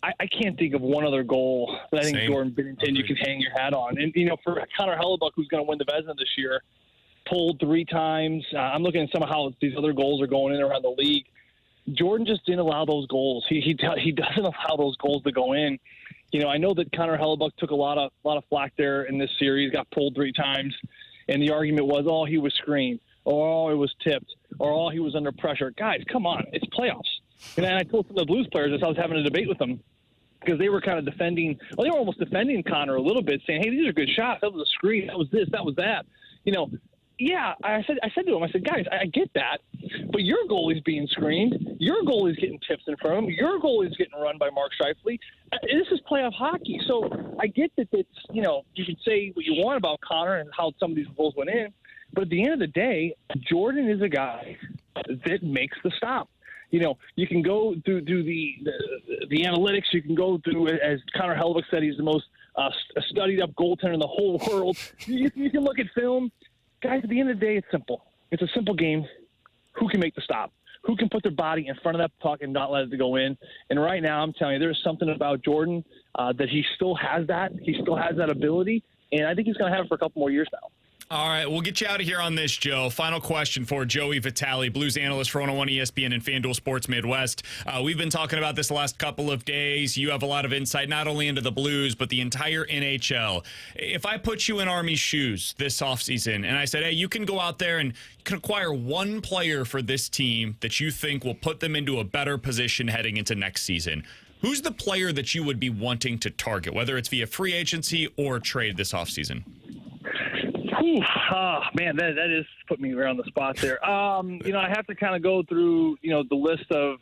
I can't think of one other goal that I think Jordan Binnington you can hang your hat on. And, for Connor Hellebuyck, who's going to win the Vezina this year, pulled 3 times. I'm looking at somehow these other goals are going in around the league. Jordan just didn't allow those goals. He doesn't allow those goals to go in. I know that Connor Hellebuyck took a lot of flack there in this series, got pulled 3 times, and the argument was, oh, he was screened, or oh, it was tipped, or oh, he was under pressure. Guys, come on, it's playoffs. And I told some of the Blues players as I was having a debate with them, because they were kind of defending Connor a little bit, saying, hey, these are good shots. That was a screen. That was this. That was that. Yeah, I said to him, guys, I get that, but your goalie's being screened. Your goalie's getting tips in front of him. Your goalie's getting run by Mark Scheifele. This is playoff hockey. So I get that it's, you can say what you want about Connor and how some of these goals went in, but at the end of the day, Jordan is a guy that makes the stop. You can go through the analytics. You can go through, as Connor Hellebuyck said, he's the most studied-up goaltender in the whole world. You can look at film. Guys, at the end of the day, it's simple. It's a simple game. Who can make the stop? Who can put their body in front of that puck and not let it go in? And right now, I'm telling you, there's something about Jordan that he still has that. He still has that ability, and I think he's going to have it for a couple more years now. All right, we'll get you out of here on this, Joe. Final question for Joey Vitale, Blues analyst for 101 ESPN and FanDuel Sports Midwest. We've been talking about this the last couple of days. You have a lot of insight not only into the Blues, but the entire NHL. If I put you in Army's shoes this offseason and I said, hey, you can go out there and you can acquire one player for this team that you think will put them into a better position heading into next season, who's the player that you would be wanting to target, whether it's via free agency or trade this offseason? Oh, man, that is put me right on the spot there. I have to kind of go through, the list of,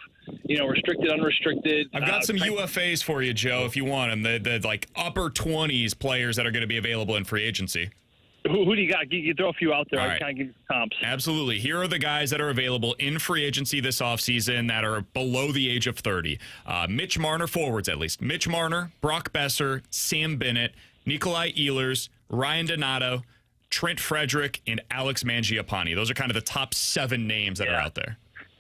restricted, unrestricted. I've got some UFAs for you, Joe, if you want them. The like upper 20s players that are going to be available in free agency. Who do you got? You throw a few out there. All I right. kind of give you some comps. Absolutely. Here are the guys that are available in free agency this offseason that are below the age of 30. Mitch Marner, forwards at least. Mitch Marner, Brock Besser, Sam Bennett, Nikolai Ehlers, Ryan Donato, Trent Frederick, and Alex Mangiapane. Those are kind of the top 7 names that are out there.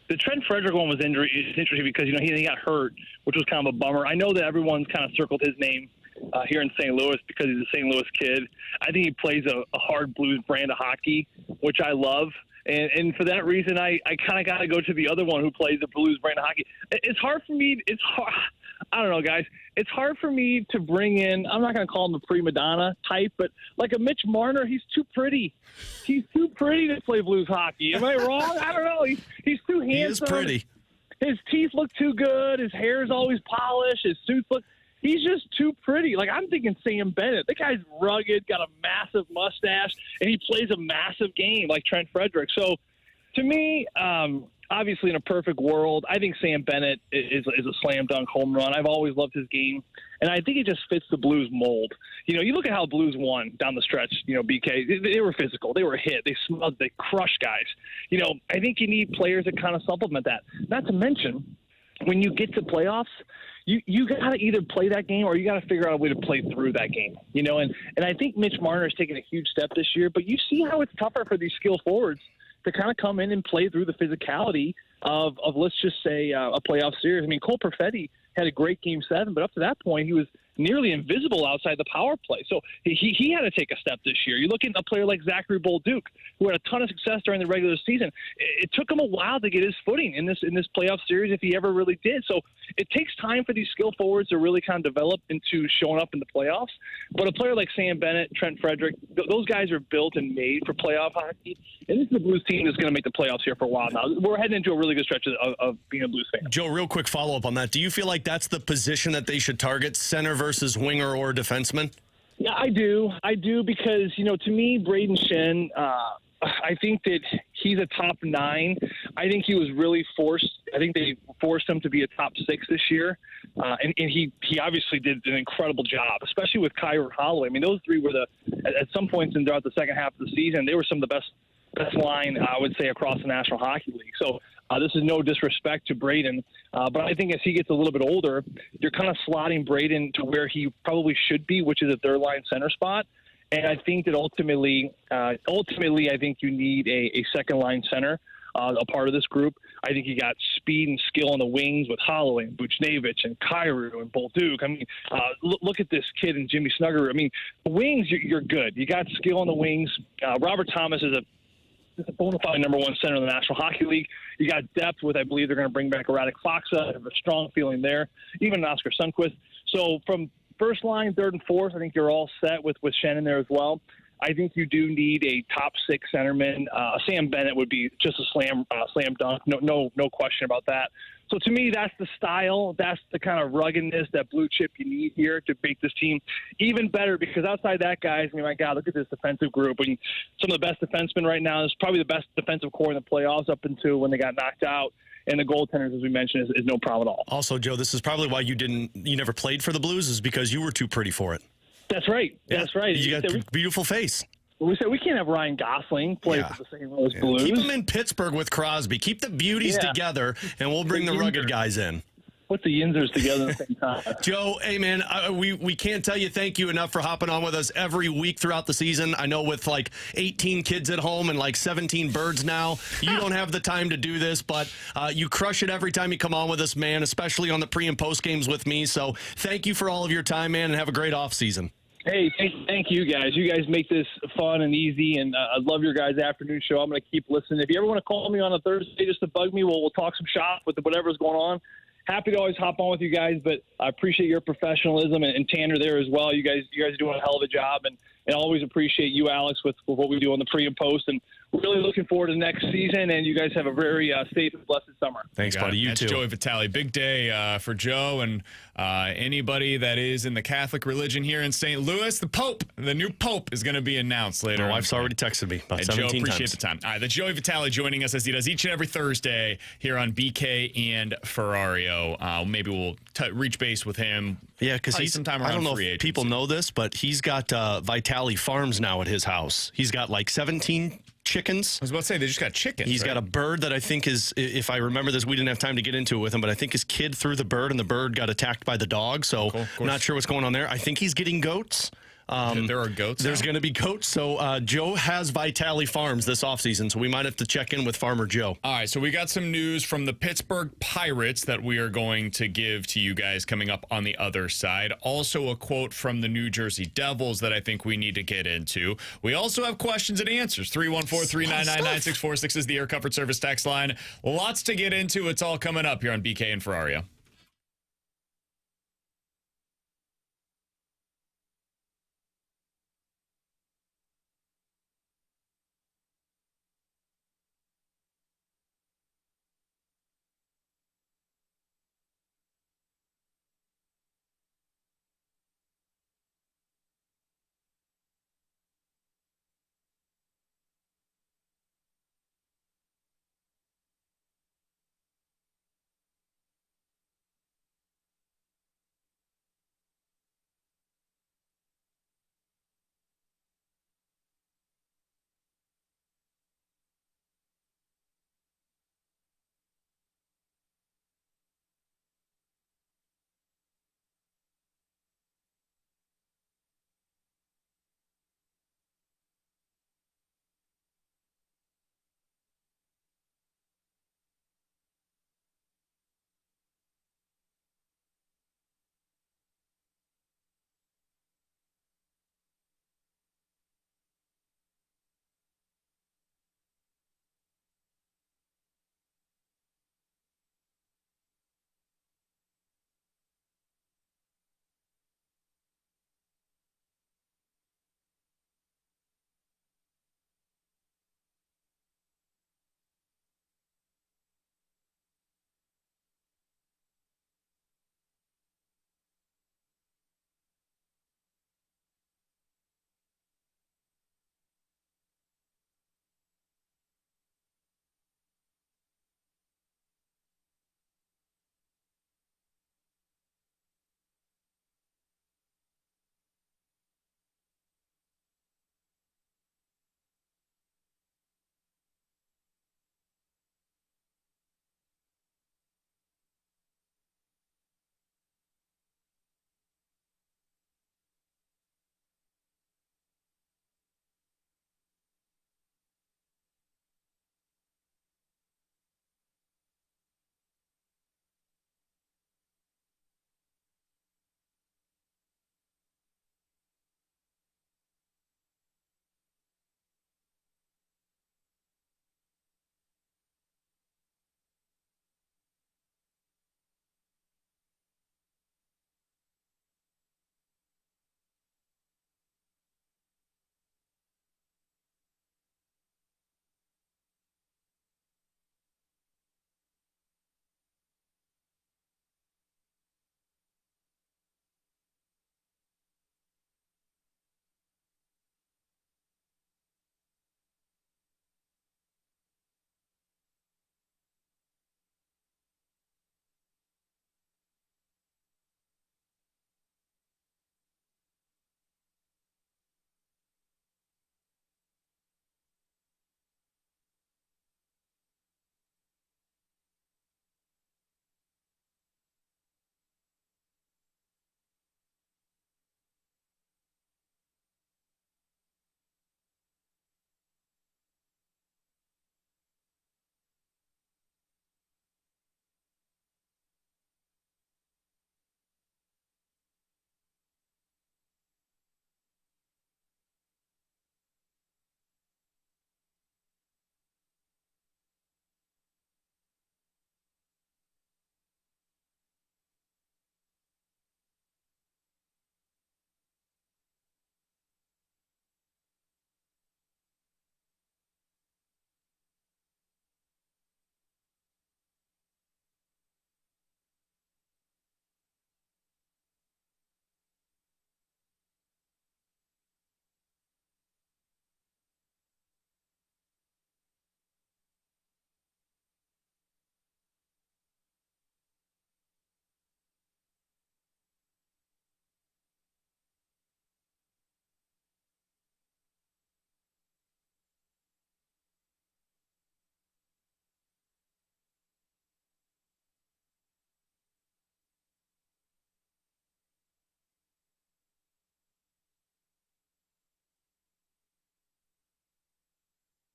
The Trent Frederick one was interesting because, he got hurt, which was kind of a bummer. I know that everyone's kind of circled his name here in St. Louis because he's a St. Louis kid. I think he plays a hard Blues brand of hockey, which I love. And for that reason, I kind of got to go to the other one who plays the Blues brand of hockey. It's hard for me. I don't know, guys. It's hard for me to bring in, I'm not going to call him a prima donna type, but like a Mitch Marner, he's too pretty. He's too pretty to play Blues hockey. Am I wrong? I don't know. He's too handsome. He is pretty. His teeth look too good. His hair is always polished. His suits look. He's just too pretty. Like, I'm thinking Sam Bennett. The guy's rugged, got a massive mustache, and he plays a massive game like Trent Frederick. So, to me, obviously in a perfect world, I think Sam Bennett is a slam dunk home run. I've always loved his game, and I think it just fits the Blues mold. You look at how Blues won down the stretch, BK. They were physical. They were hit. They smelled. They crushed guys. I think you need players that kind of supplement that. Not to mention, when you get to playoffs, you got to either play that game or you got to figure out a way to play through that game, and I think Mitch Marner has taken a huge step this year, but you see how it's tougher for these skill forwards to kind of come in and play through the physicality of let's just say, a playoff series. I mean, Cole Perfetti had a great Game 7, but up to that point, he was nearly invisible outside the power play. So he had to take a step this year. You look at a player like Zachary Bolduc, who had a ton of success during the regular season. It took him a while to get his footing in this playoff series, if he ever really did. So it takes time for these skill forwards to really kind of develop into showing up in the playoffs. But a player like Sam Bennett, Trent Frederick, those guys are built and made for playoff hockey. And this is the Blues team that's going to make the playoffs here for a while now. We're heading into a really good stretch of being a Blues fan. Joe, real quick follow-up on that. Do you feel like that's the position that they should target, center versus winger or defenseman? Yeah, I do because, to me, Braden Shen, I think that he's a top 9. I think he was really forced. I think they forced him to be a top 6 this year. And he obviously did an incredible job, especially with Kyrou and Holloway. I mean, those three were at some points throughout the second half of the season, they were some of the best line, I would say, across the National Hockey League. So this is no disrespect to Braden, but I think as he gets a little bit older, you're kind of slotting Braden to where he probably should be, which is a third-line center spot. And I think that ultimately, I think you need a second-line center, a part of this group. I think you got speed and skill on the wings with Holloway and Buchnevich and Kyrou and Bolduc. I mean, look at this kid and Jimmy Snuggerud. I mean, the wings, you're good. You got skill on the wings. Robert Thomas is a bona fide number 1 center in the National Hockey League. You got depth with, I believe they're going to bring back Radek Faksa. I have a strong feeling there. Even Oscar Sundqvist. So from first line, third and fourth, I think you're all set with Shannon there as well. I think you do need a top 6 centerman. Sam Bennett would be just a slam dunk. No question about that. So to me, that's the style. That's the kind of ruggedness, that blue chip you need here to make this team even better. Because outside that, guys, I mean, my God, look at this defensive group. I mean, some of the best defensemen right now. Is probably the best defensive core in the playoffs up until when they got knocked out. And the goaltenders, as we mentioned, is no problem at all. Also, Joe, this is probably why you never played for the Blues, is because you were too pretty for it. That's right. Yeah. That's right. You got a beautiful face. We said we can't have Ryan Gosling play for the St. Louis Blues. Keep him in Pittsburgh with Crosby. Keep the beauties together, and we'll bring the rugged guys in. Put the Yinzers together at the same time. Joe, hey, man, we can't tell you thank you enough for hopping on with us every week throughout the season. I know with like 18 kids at home and like 17 birds now, you don't have the time to do this, but you crush it every time you come on with us, man, especially on the pre- and post games with me. So thank you for all of your time, man, and have a great offseason. Hey, thank you guys. You guys make this fun and easy, and I love your guys' afternoon show. I'm going to keep listening. If you ever want to call me on a Thursday just to bug me, we'll talk some shop with whatever's going on. Happy to always hop on with you guys, but I appreciate your professionalism and Tanner there as well. You guys are doing a hell of a job, and always appreciate you, Alex, with what we do on the pre and post. And we're really looking forward to next season, and you guys have a very safe and blessed summer. Thanks, buddy. You That's too. Joey Vitale. Big day for Joe and anybody that is in the Catholic religion here in St. Louis. The new Pope is going to be announced later. My wife's already texted me about 17 Joe, appreciate times. the time. All right, that's Joey Vitale joining us as he does each and every Thursday here on BK and Ferrario. Maybe we'll reach base with him. Yeah, because he's sometime around I don't know free if agency. people know this, but he's got Vitale Farms now at his house. He's got like 17 chickens. I was about to say, they just got chickens. He's got a bird that I think is, if I remember this, we didn't have time to get into it with him, but I think his kid threw the bird and the bird got attacked by the dog. So I'm not sure what's going on there. I think he's getting goats. There are goats. There's going to be goats. So Joe has Vitale Farms this offseason, so we might have to check in with Farmer Joe. All right, so we got some news from the Pittsburgh Pirates that we are going to give to you guys coming up on the other side. Also a quote from the New Jersey Devils that I think we need to get into. We also have questions and answers. 314-399-9646 is the Air Comfort Service text line. Lots to get into. It's all coming up here on BK and Ferrario.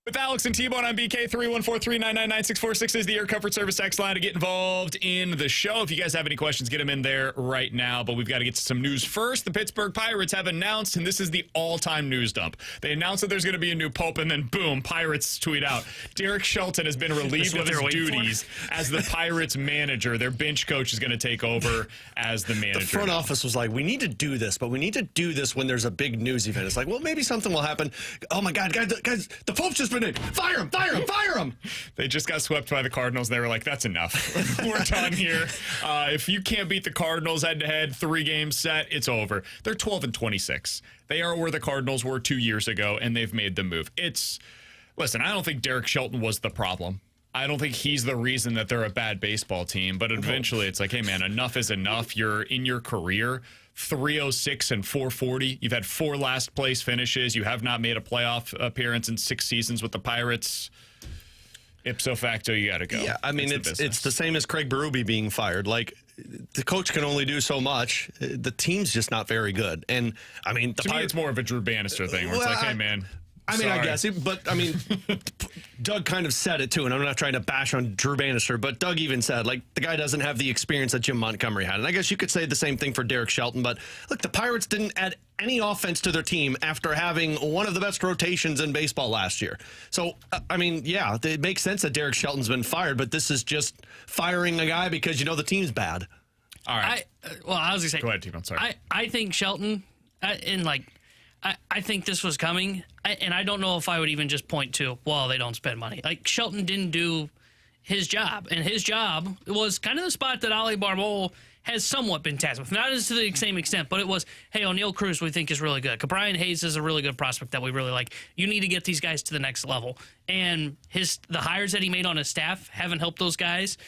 With Alex and T-Bone on BK, 314-399-9646 is the Air Comfort Service text line to get involved in the show. If you guys have any questions, get them in there right now. But we've got to get to some news first. The Pittsburgh Pirates have announced, and this is the all-time news dump. They announced that there's going to be a new pope, and then boom, Pirates tweet out. Derek Shelton has been relieved of his duties as the Pirates manager. Their bench coach is going to take over as the manager. The front office was like, we need to do this, but we need to do this when there's a big news event. It's like, well, maybe something will happen. Oh, my God, guys, the pope's just been in. Fire him, fire him, fire him. They just got swept by the Cardinals. They were like, that's enough. We're done here. If you can't beat the Cardinals head-to-head, 3-game set, it's over. They're 12-26. They are where the Cardinals were 2 years ago, and they've made the move. Listen, I don't think Derek Shelton was the problem. I don't think he's the reason that they're a bad baseball team, but eventually it's like, hey, man, enough is enough. You're in your career. 306 and 440. You've had 4 last place finishes. You have not made a playoff appearance in 6 seasons with the Pirates. Ipso facto, you got to go. Yeah, I mean, it's the same as Craig Berube being fired. Like, the coach can only do so much. The team's just not very good. And, I mean, to me, it's more of a Drew Bannister thing where it's like, hey, man. I guess, but I mean, Doug kind of said it too, and I'm not trying to bash on Drew Bannister, but Doug even said, like, the guy doesn't have the experience that Jim Montgomery had. And I guess you could say the same thing for Derek Shelton, but look, the Pirates didn't add any offense to their team after having one of the best rotations in baseball last year. So, I mean, yeah, it makes sense that Derek Shelton's been fired, but this is just firing a guy because, the team's bad. All right. I was going to say, go ahead, Tim. I'm sorry. I think Shelton, I think this was coming, and I don't know if I would even just point to, well, they don't spend money. Like, Shelton didn't do his job, and his job was kind of the spot that Ali Barbeau has somewhat been tasked with. Not as to the same extent, but it was, hey, O'Neal Cruz we think is really good. Brian Hayes is a really good prospect that we really like. You need to get these guys to the next level. And the hires that he made on his staff haven't helped those guys.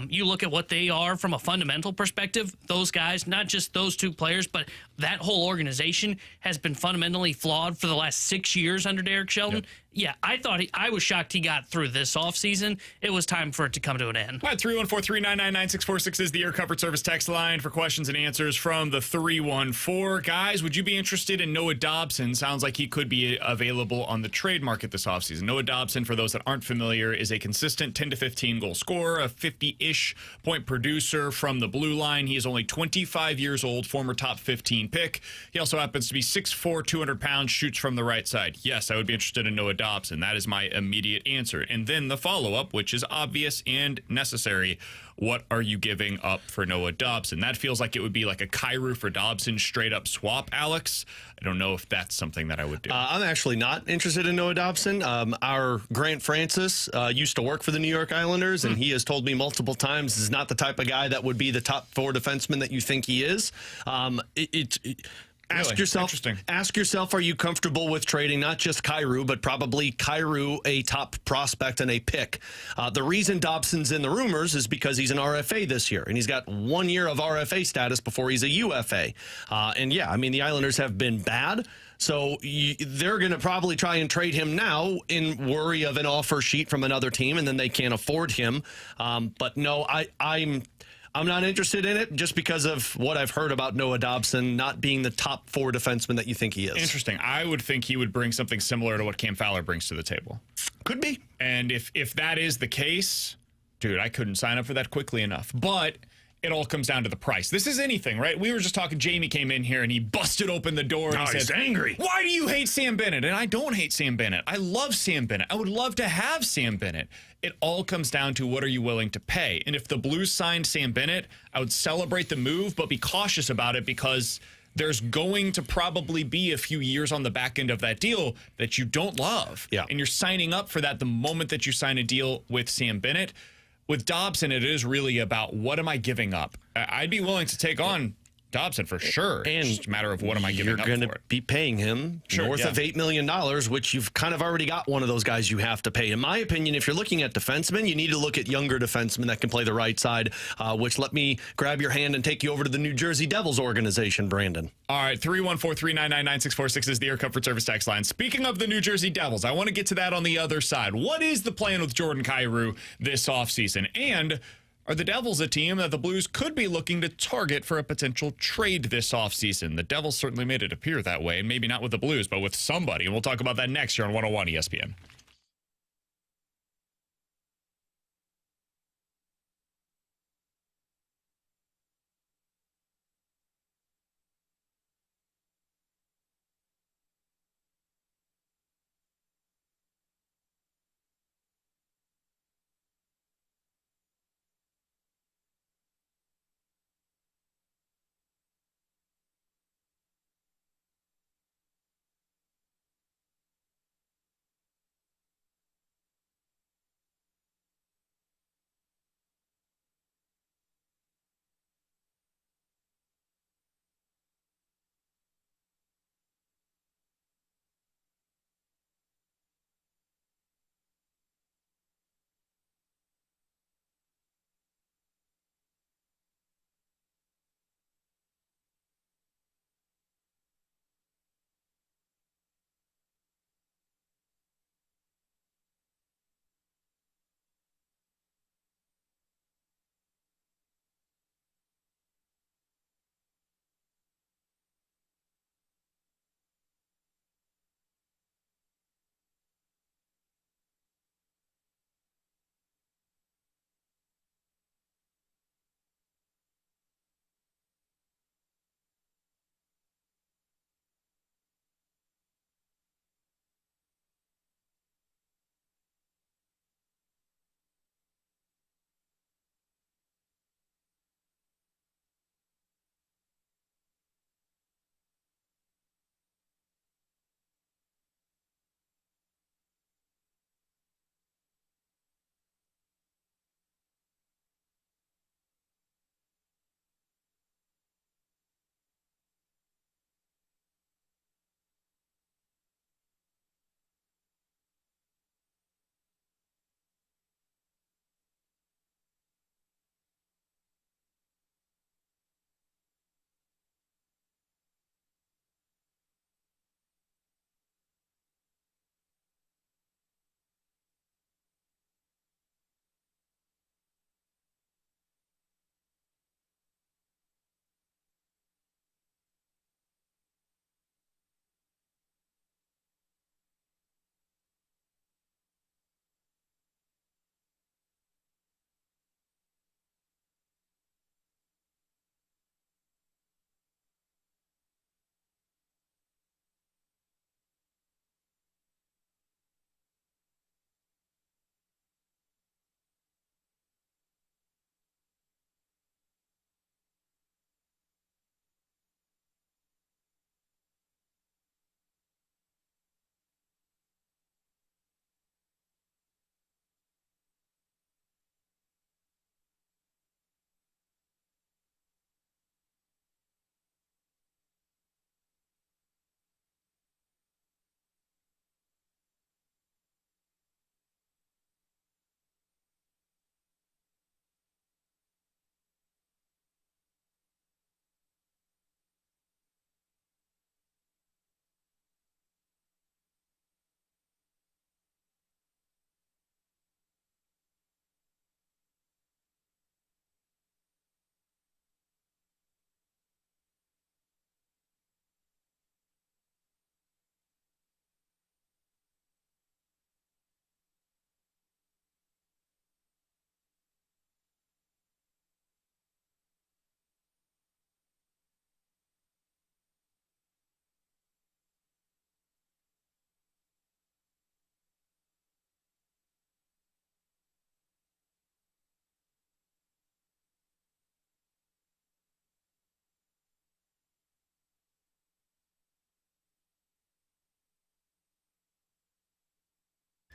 You look at what they are from a fundamental perspective, those guys, not just those 2 players, but that whole organization has been fundamentally flawed for the last 6 years under Derek Shelton. Yep. Yeah, I was shocked he got through this offseason. It was time for it to come to an end. All right, 314-399-9646 is the Air Comfort Service text line for questions and answers from the 314. Guys, would you be interested in Noah Dobson? Sounds like he could be available on the trade market this offseason. Noah Dobson, for those that aren't familiar, is a consistent 10 to 15 goal scorer, a 50-ish point producer from the blue line. He is only 25 years old, former top 15 pick. He also happens to be 6'4", 200 pounds, shoots from the right side. Yes, I would be interested in Noah Dobson. That is my immediate answer. And then the follow-up, which is obvious and necessary. What are you giving up for Noah Dobson? That feels like it would be like a Kyrou for Dobson straight-up swap, Alex. I don't know if that's something that I would do. I'm actually not interested in Noah Dobson. Our Grant Francis used to work for the New York Islanders, and he has told me multiple times he's not the type of guy that would be the top 4 defenseman that you think he is. Ask yourself, are you comfortable with trading not just Kyrou, but probably Kyrou, a top prospect and a pick? The reason Dobson's in the rumors is because he's an RFA this year, and he's got 1 year of RFA status before he's a UFA. The Islanders have been bad. So they're going to probably try and trade him now in worry of an offer sheet from another team, and then they can't afford him. But no, I'm not interested in it just because of what I've heard about Noah Dobson not being the top 4 defenseman that you think he is. Interesting. I would think he would bring something similar to what Cam Fowler brings to the table. Could be. And if that is the case, dude, I couldn't sign up for that quickly enough. But it all comes down to the price. This is anything, right? We were just talking, Jamie came in here and he busted open the door and he he's said, angry. Why do you hate Sam Bennett? And I don't hate Sam Bennett. I love Sam Bennett. I would love to have Sam Bennett. It all comes down to what are you willing to pay? And if the Blues signed Sam Bennett, I would celebrate the move, but be cautious about it because there's going to probably be a few years on the back end of that deal that you don't love. Yeah. And you're signing up for that the moment that you sign a deal with Sam Bennett. With Dobson, it is really about what am I giving up? I'd be willing to take on Dobson for sure. And it's just a matter of what am I giving up for it. You're going to be paying him north of $8 million, which you've kind of already got one of those guys you have to pay. In my opinion, if you're looking at defensemen, you need to look at younger defensemen that can play the right side, which let me grab your hand and take you over to the New Jersey Devils organization, Brandon. All right, 314-399-9646 is the Air Comfort Service text line. Speaking of the New Jersey Devils, I want to get to that on the other side. What is the plan with Jordan Kyrou this offseason? And are the Devils a team that the Blues could be looking to target for a potential trade this offseason? The Devils certainly made it appear that way, and maybe not with the Blues, but with somebody. And we'll talk about that next year on 101 ESPN.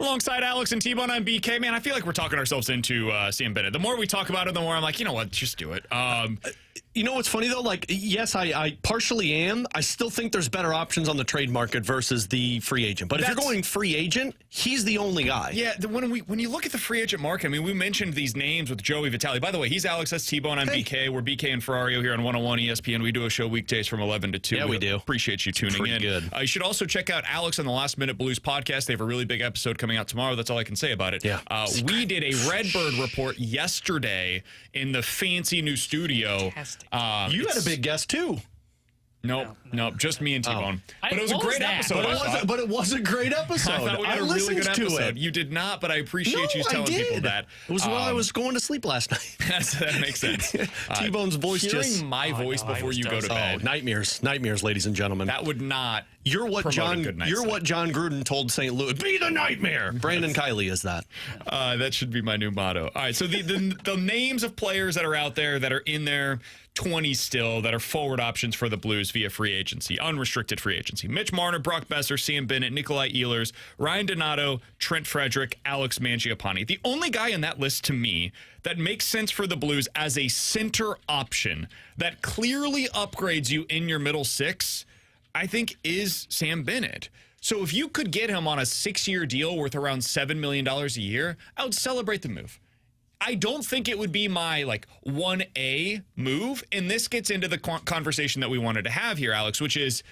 Alongside Alex and T-Bone, I'm BK. Man, I feel like we're talking ourselves into Sam Bennett. The more we talk about it, the more I'm like, you know what, just do it. You know what's funny, though? Like, yes, I partially am. I still think there's better options on the trade market versus the free agent. But if you're going free agent, he's the only guy. Yeah, when you look at the free agent market, I mean, we mentioned these names with Joey Vitale. By the way, he's Alex, that's T-Bone, I'm BK. We're BK and Ferrario here on 101 ESPN. We do a show weekdays from 11 to 2. Yeah, we do. Appreciate you tuning in. Good. You should also check out Alex on the Last Minute Blues podcast. They have a really big episode coming out tomorrow. That's all I can say about it. Yeah. We did a Redbird report yesterday in the fancy new studio. You had a big guest, too. Nope, just me and T-Bone. But it was a great episode. But it was a great episode. I thought we had a really good episode. It. You did not, but I appreciate you telling people that. It was while I was going to sleep last night. That makes sense. T-Bone's voice hearing my voice before you go to bed. Nightmares, ladies and gentlemen. That would not. You're what John Gruden told St. Louis. Be the nightmare. Brandon Kiley is that. That should be my new motto. All right. So the names of players that are out there that are in their 20s still that are forward options for the Blues via free agency, unrestricted free agency: Mitch Marner, Brock Besser, Sam Bennett, Nikolai Ehlers, Ryan Donato, Trent Frederick, Alex Mangiapane. The only guy in that list to me that makes sense for the Blues as a center option that clearly upgrades you in your middle six, I think, is Sam Bennett. So if you could get him on a 6-year deal worth around $7 million a year, I would celebrate the move. I don't think it would be my 1A move. And this gets into the conversation that we wanted to have here, Alex, which is,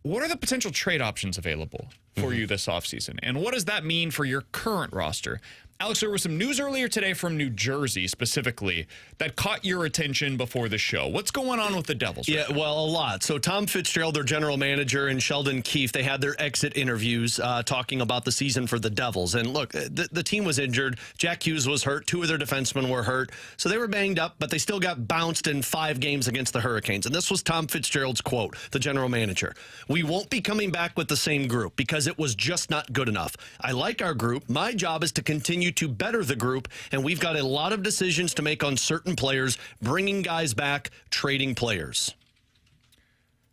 what are the potential trade options available for you this offseason? And what does that mean for your current roster? Alex, there was some news earlier today from New Jersey specifically that caught your attention before the show. What's going on with the Devils? Yeah, well, a lot. So Tom Fitzgerald, their general manager, and Sheldon Keefe, they had their exit interviews talking about the season for the Devils. And look, the team was injured. Jack Hughes was hurt. 2 of their defensemen were hurt. So they were banged up, but they still got bounced in 5 games against the Hurricanes. And this was Tom Fitzgerald's quote, the general manager. "We won't be coming back with the same group because it was just not good enough. I like our group. My job is to continue to better the group, and we've got a lot of decisions to make on certain players, bringing guys back, trading players."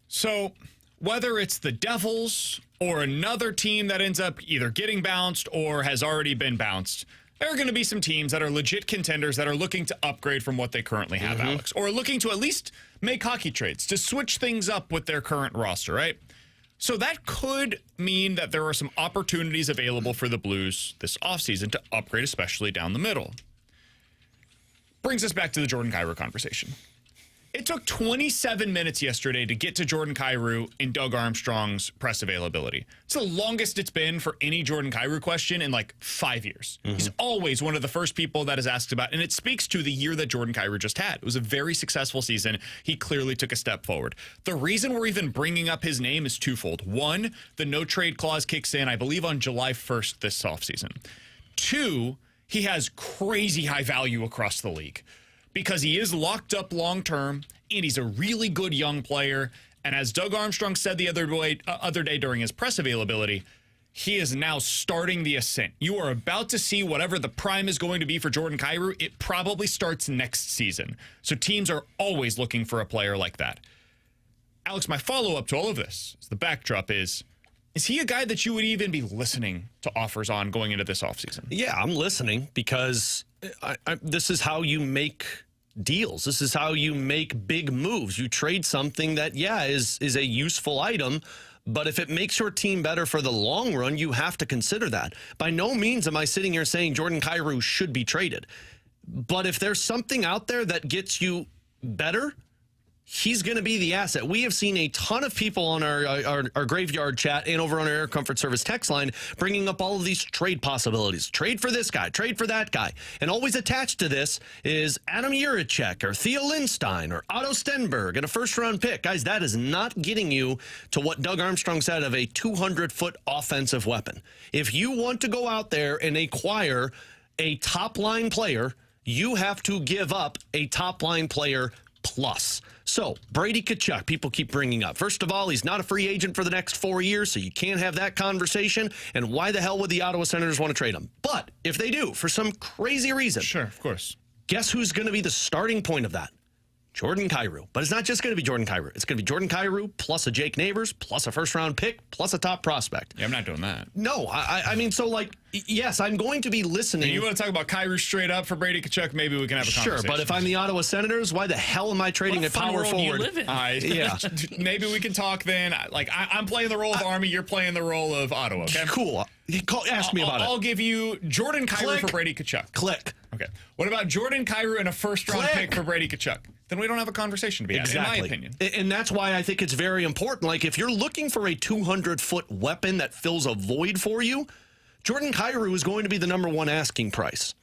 So whether it's the Devils or another team that ends up either getting bounced or has already been bounced, there are going to be some teams that are legit contenders that are looking to upgrade from what they currently have, Alex, or looking to at least make hockey trades to switch things up with their current roster, right? So that could mean that there are some opportunities available for the Blues this offseason to upgrade, especially down the middle. Brings us back to the Jordan Kyrou conversation. It took 27 minutes yesterday to get to Jordan Kyrou in Doug Armstrong's press availability. It's the longest it's been for any Jordan Kyrou question in 5 years. He's always one of the first people that is asked about, and it speaks to the year that Jordan Kyrou just had. It was a very successful season. He clearly took a step forward. The reason we're even bringing up his name is twofold. 1, the no-trade clause kicks in, I believe, on July 1st this offseason. 2, he has crazy high value across the league, because he is locked up long-term, and he's a really good young player. And as Doug Armstrong said the other day during his press availability, he is now starting the ascent. You are about to see whatever the prime is going to be for Jordan Kyrou. It probably starts next season. So teams are always looking for a player like that. Alex, my follow-up to all of this, the backdrop is he a guy that you would even be listening to offers on going into this offseason? Yeah, I'm listening because this is how you make deals. This is how you make big moves. You trade something that, is a useful item, but if it makes your team better for the long run, you have to consider that. By no means am I sitting here saying Jordan Kyrou should be traded. But if there's something out there that gets you better, he's going to be the asset. We have seen a ton of people on our graveyard chat and over on our Air Comfort Service text line bringing up all of these trade possibilities. Trade for this guy, trade for that guy. And always attached to this is Adam Urachek or Theo Lindstein or Otto Stenberg and a first-round pick. Guys, that is not getting you to what Doug Armstrong said of a 200-foot offensive weapon. If you want to go out there and acquire a top-line player, you have to give up a top-line player plus. So, Brady Tkachuk, people keep bringing up. First of all, he's not a free agent for the next 4 years, so you can't have that conversation. And why the hell would the Ottawa Senators want to trade him? But if they do, for some crazy reason, sure, of course, guess who's going to be the starting point of that? Jordan Kyrou. But it's not just going to be Jordan Kyrou. It's going to be Jordan Kyrou plus a Jake Neighbors plus a first-round pick plus a top prospect. Yeah, I'm not doing that. No, I mean, so, like, yes, I'm going to be listening. And you want to talk about Kyrou straight up for Brady Tkachuk? Maybe we can have a conversation. Sure, but if I'm the Ottawa Senators, why the hell am I trading a power forward? Yeah. Maybe we can talk then. Like, I'm playing the role of Army. You're playing the role of Ottawa. Okay? Cool. Ask me about it. I'll give you Jordan Kyrou for Brady Tkachuk. Click. Okay. What about Jordan Kyrou and a first-round pick for Brady Tkachuk? Then we don't have a conversation to be had, in my opinion. And that's why I think it's very important. Like, if you're looking for a 200-foot weapon that fills a void for you, Jordan Kyrou is going to be the number one asking price.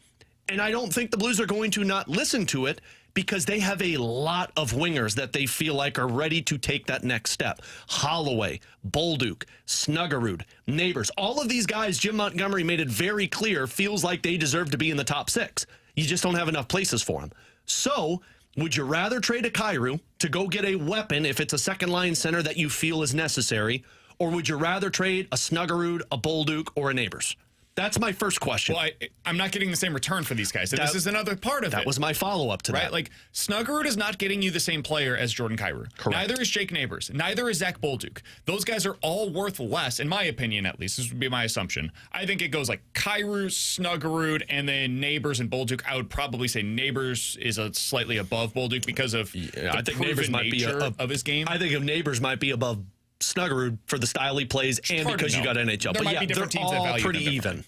And I don't think the Blues are going to not listen to it because they have a lot of wingers that they feel like are ready to take that next step. Holloway, Bolduc, Snuggerud, Neighbors. All of these guys, Jim Montgomery made it very clear, feels like they deserve to be in the top 6. You just don't have enough places for them. So, would you rather trade a Kyrou to go get a weapon if it's a second-line center that you feel is necessary, or would you rather trade a Snuggerud, a Bolduc, or a Neighbors? That's my first question. Well, I'm not getting the same return for these guys. This is another part of it. That was my follow-up to that. Right? Like, Snuggerud is not getting you the same player as Jordan Kyrou. Correct. Neither is Jake Neighbors. Neither is Zach Bolduc. Those guys are all worth less, in my opinion, at least. This would be my assumption. I think it goes like Kyrou, Snuggerud, and then Neighbors and Bolduc. I would probably say Neighbors is a slightly above Bolduc because of I think Neighbors might be of his game. I think if Neighbors might be above Snuggerud for the style he plays and because you got NHL. There but might be different teams that all value pretty them even.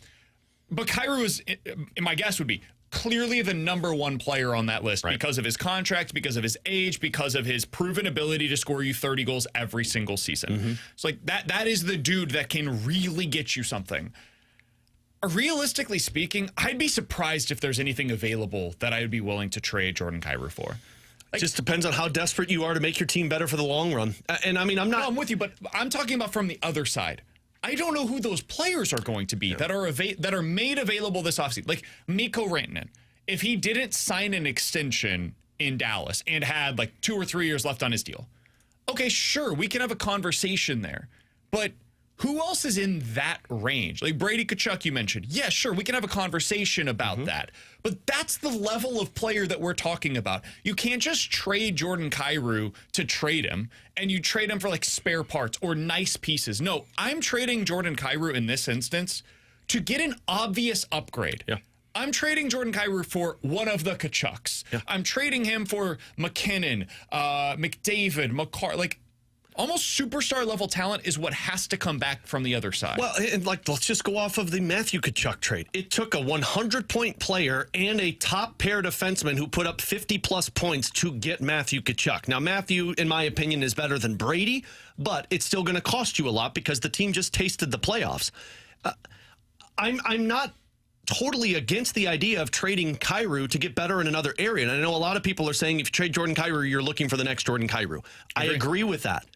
But Kyrou is, my guess would be, clearly the number one player on that list because of his contract, because of his age, because of his proven ability to score you 30 goals every single season. It's like that is the dude that can really get you something. Realistically speaking, I'd be surprised if there's anything available that I would be willing to trade Jordan Kyrou for. Like, just depends on how desperate you are to make your team better for the long run. And I mean, I'm not. No, I'm with you, but I'm talking about from the other side. I don't know who those players are going to be that are made available this offseason. Like Mikko Rantanen, if he didn't sign an extension in Dallas and had like 2 or 3 years left on his deal, okay, sure, we can have a conversation there. But who else is in that range? Like Brady Tkachuk, you mentioned. Yeah, sure, we can have a conversation about that. But that's the level of player that we're talking about. You can't just trade Jordan Kyrou to trade him, and you trade him for like spare parts or nice pieces. No, I'm trading Jordan Kyrou in this instance to get an obvious upgrade. Yeah. I'm trading Jordan Kyrou for one of the Tkachuks. Yeah. I'm trading him for McKinnon, McDavid, McCarr. Like, almost superstar level talent is what has to come back from the other side. Well, and like, let's just go off of the Matthew Tkachuk trade. It took a 100-point player and a top pair defenseman who put up 50-plus points to get Matthew Tkachuk. Now, Matthew, in my opinion, is better than Brady, but it's still going to cost you a lot because the team just tasted the playoffs. I'm not totally against the idea of trading Kyrou to get better in another area. And I know a lot of people are saying if you trade Jordan Kyrou, you're looking for the next Jordan Kyrou. I agree with that.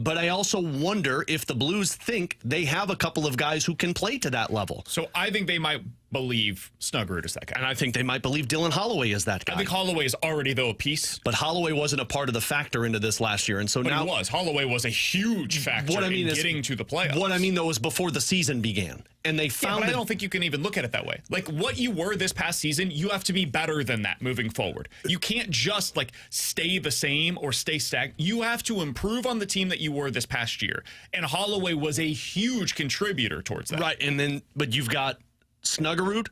But I also wonder if the Blues think they have a couple of guys who can play to that level. So I think they might believe Snuggerud is that guy. And I think they might believe Dylan Holloway is that guy. I think Holloway is already, though, a piece. But Holloway wasn't a part of the factor into this last year. And so but now he was. Holloway was a huge factor in getting to the playoffs. What I mean, though, is before the season began. And they found but I don't think you can even look at it that way. Like, what you were this past season, you have to be better than that moving forward. You can't just, like, stay the same or stay stagnant. You have to improve on the team that you were this past year. And Holloway was a huge contributor towards that. Right, and then, but you've got Snuggerud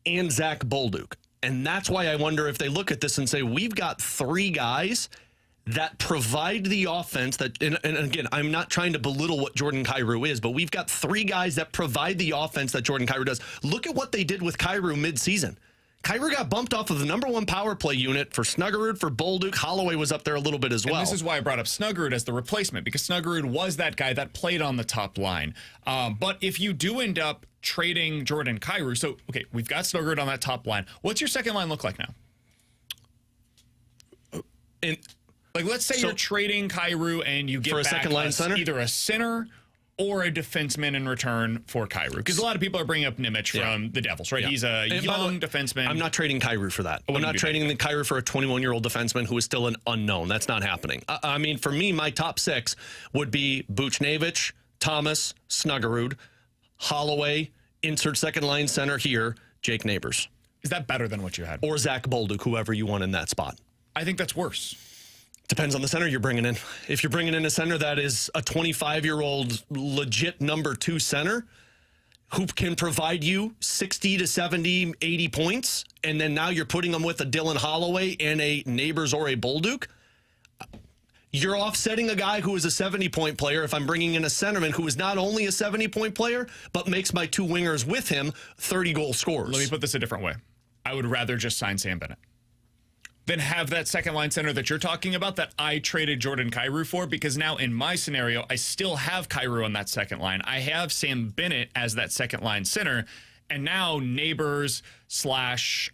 and Zach Bolduc. And that's why I wonder if they look at this and say, we've got 3 guys that provide the offense that, and again, I'm not trying to belittle what Jordan Kyrou is, but we've got 3 guys that provide the offense that Jordan Kyrou does. Look at what they did with Kyrou midseason. Kyrou got bumped off of the number 1 power play unit for Snuggerud, for Bolduc. Holloway was up there a little bit as well. And this is why I brought up Snuggerud as the replacement, because Snuggerud was that guy that played on the top line. But if you do end up trading Jordan Kyrou, so, okay, we've got Snuggerud on that top line. What's your second line look like now? Like, let's say you're trading Kyrou and you get for a back second line center? Either a center or a defenseman in return for Kyrou. Because a lot of people are bringing up Nemec from the Devils, right? Yeah. He's a young defenseman. I'm not trading Kyrou for that. I'm not trading the Kyrou for a 21-year-old defenseman who is still an unknown. That's not happening. I mean, for me, my top 6 would be Buchnevich, Thomas, Snuggerud, Holloway, insert second line center here, Jake Neighbors. Is that better than what you had? Or Zach Bolduc, whoever you want in that spot. I think that's worse. Depends on the center you're bringing in. If you're bringing in a center that is a 25-year-old legit number 2 center who can provide you 60 to 70, 80 points, and then now you're putting them with a Dylan Holloway and a Neighbors or a Bolduc, you're offsetting a guy who is a 70-point player if I'm bringing in a centerman who is not only a 70-point player, but makes my 2 wingers with him 30-goal scorers. Let me put this a different way. I would rather just sign Sam Bennett than have that second-line center that you're talking about that I traded Jordan Kyrou for, because now in my scenario, I still have Kyrou on that second line. I have Sam Bennett as that second-line center, and now Neighbors / Snuggerud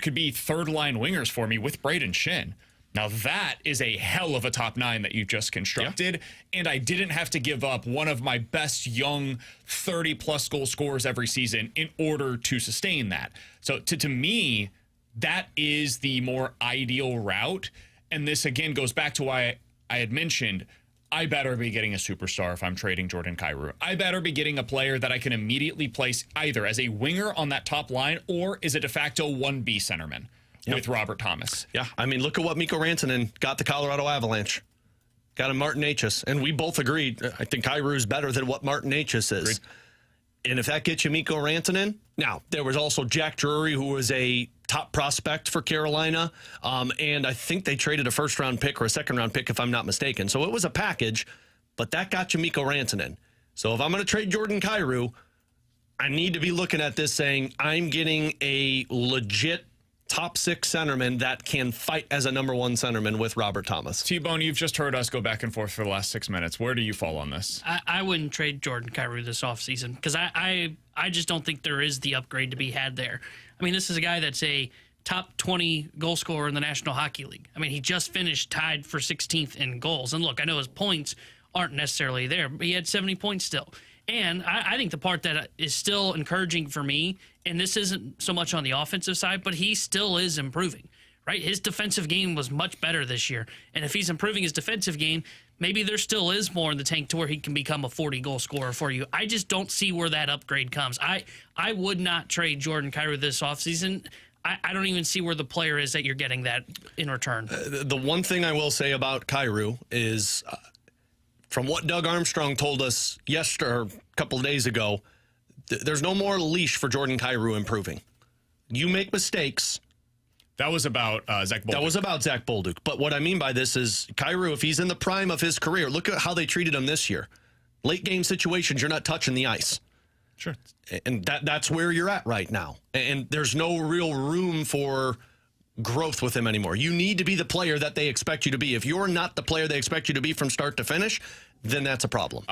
could be third-line wingers for me with Braden Shin. Now that is a hell of a top 9 that you've just constructed, and I didn't have to give up one of my best young 30-plus goal scorers every season in order to sustain that. So to me, that is the more ideal route. And this, again, goes back to why I had mentioned I better be getting a superstar if I'm trading Jordan Kyrou. I better be getting a player that I can immediately place either as a winger on that top line or is a de facto 1B centerman with Robert Thomas. Yeah, I mean, look at what Mikko Rantanen got the Colorado Avalanche. Got him Martin Necas. And we both agreed, I think Kyrou is better than what Martin Necas is. Agreed. And if that gets you Mikko Rantanen, now, there was also Jack Drury, who was a top prospect for Carolina, and I think they traded a first-round pick or a second-round pick, if I'm not mistaken. So it was a package, but that got you Mikko Rantanen. So if I'm going to trade Jordan Kyrou, I need to be looking at this saying, I'm getting a legit top 6 centerman that can fight as a number 1 centerman with Robert Thomas. T-Bone, you've just heard us go back and forth for the last 6 minutes. Where do you fall on this? I wouldn't trade Jordan Kyrou this offseason because I just don't think there is the upgrade to be had there. I mean, this is a guy that's a top 20 goal scorer in the National Hockey League. I mean, he just finished tied for 16th in goals. And look, I know his points aren't necessarily there, but he had 70 points still. And I think the part that is still encouraging for me, and this isn't so much on the offensive side, but he still is improving, right? His defensive game was much better this year. And if he's improving his defensive game, maybe there still is more in the tank to where he can become a 40-goal scorer for you. I just don't see where that upgrade comes. I would not trade Jordan Kyrou this offseason. I don't even see where the player is that you're getting that in return. The one thing I will say about Kyrou is... from what Doug Armstrong told us yesterday, or a couple of days ago, there's no more leash for Jordan Kyrou improving. You make mistakes. That was about Zach Bolduc. That was about Zach Bolduc. But what I mean by this is Kyrou, if he's in the prime of his career, look at how they treated him this year. Late game situations, you're not touching the ice. Sure. And that's where you're at right now. And there's no real room for growth with him anymore. You need to be the player that they expect you to be. If you're not the player they expect you to be from start to finish, then that's a problem.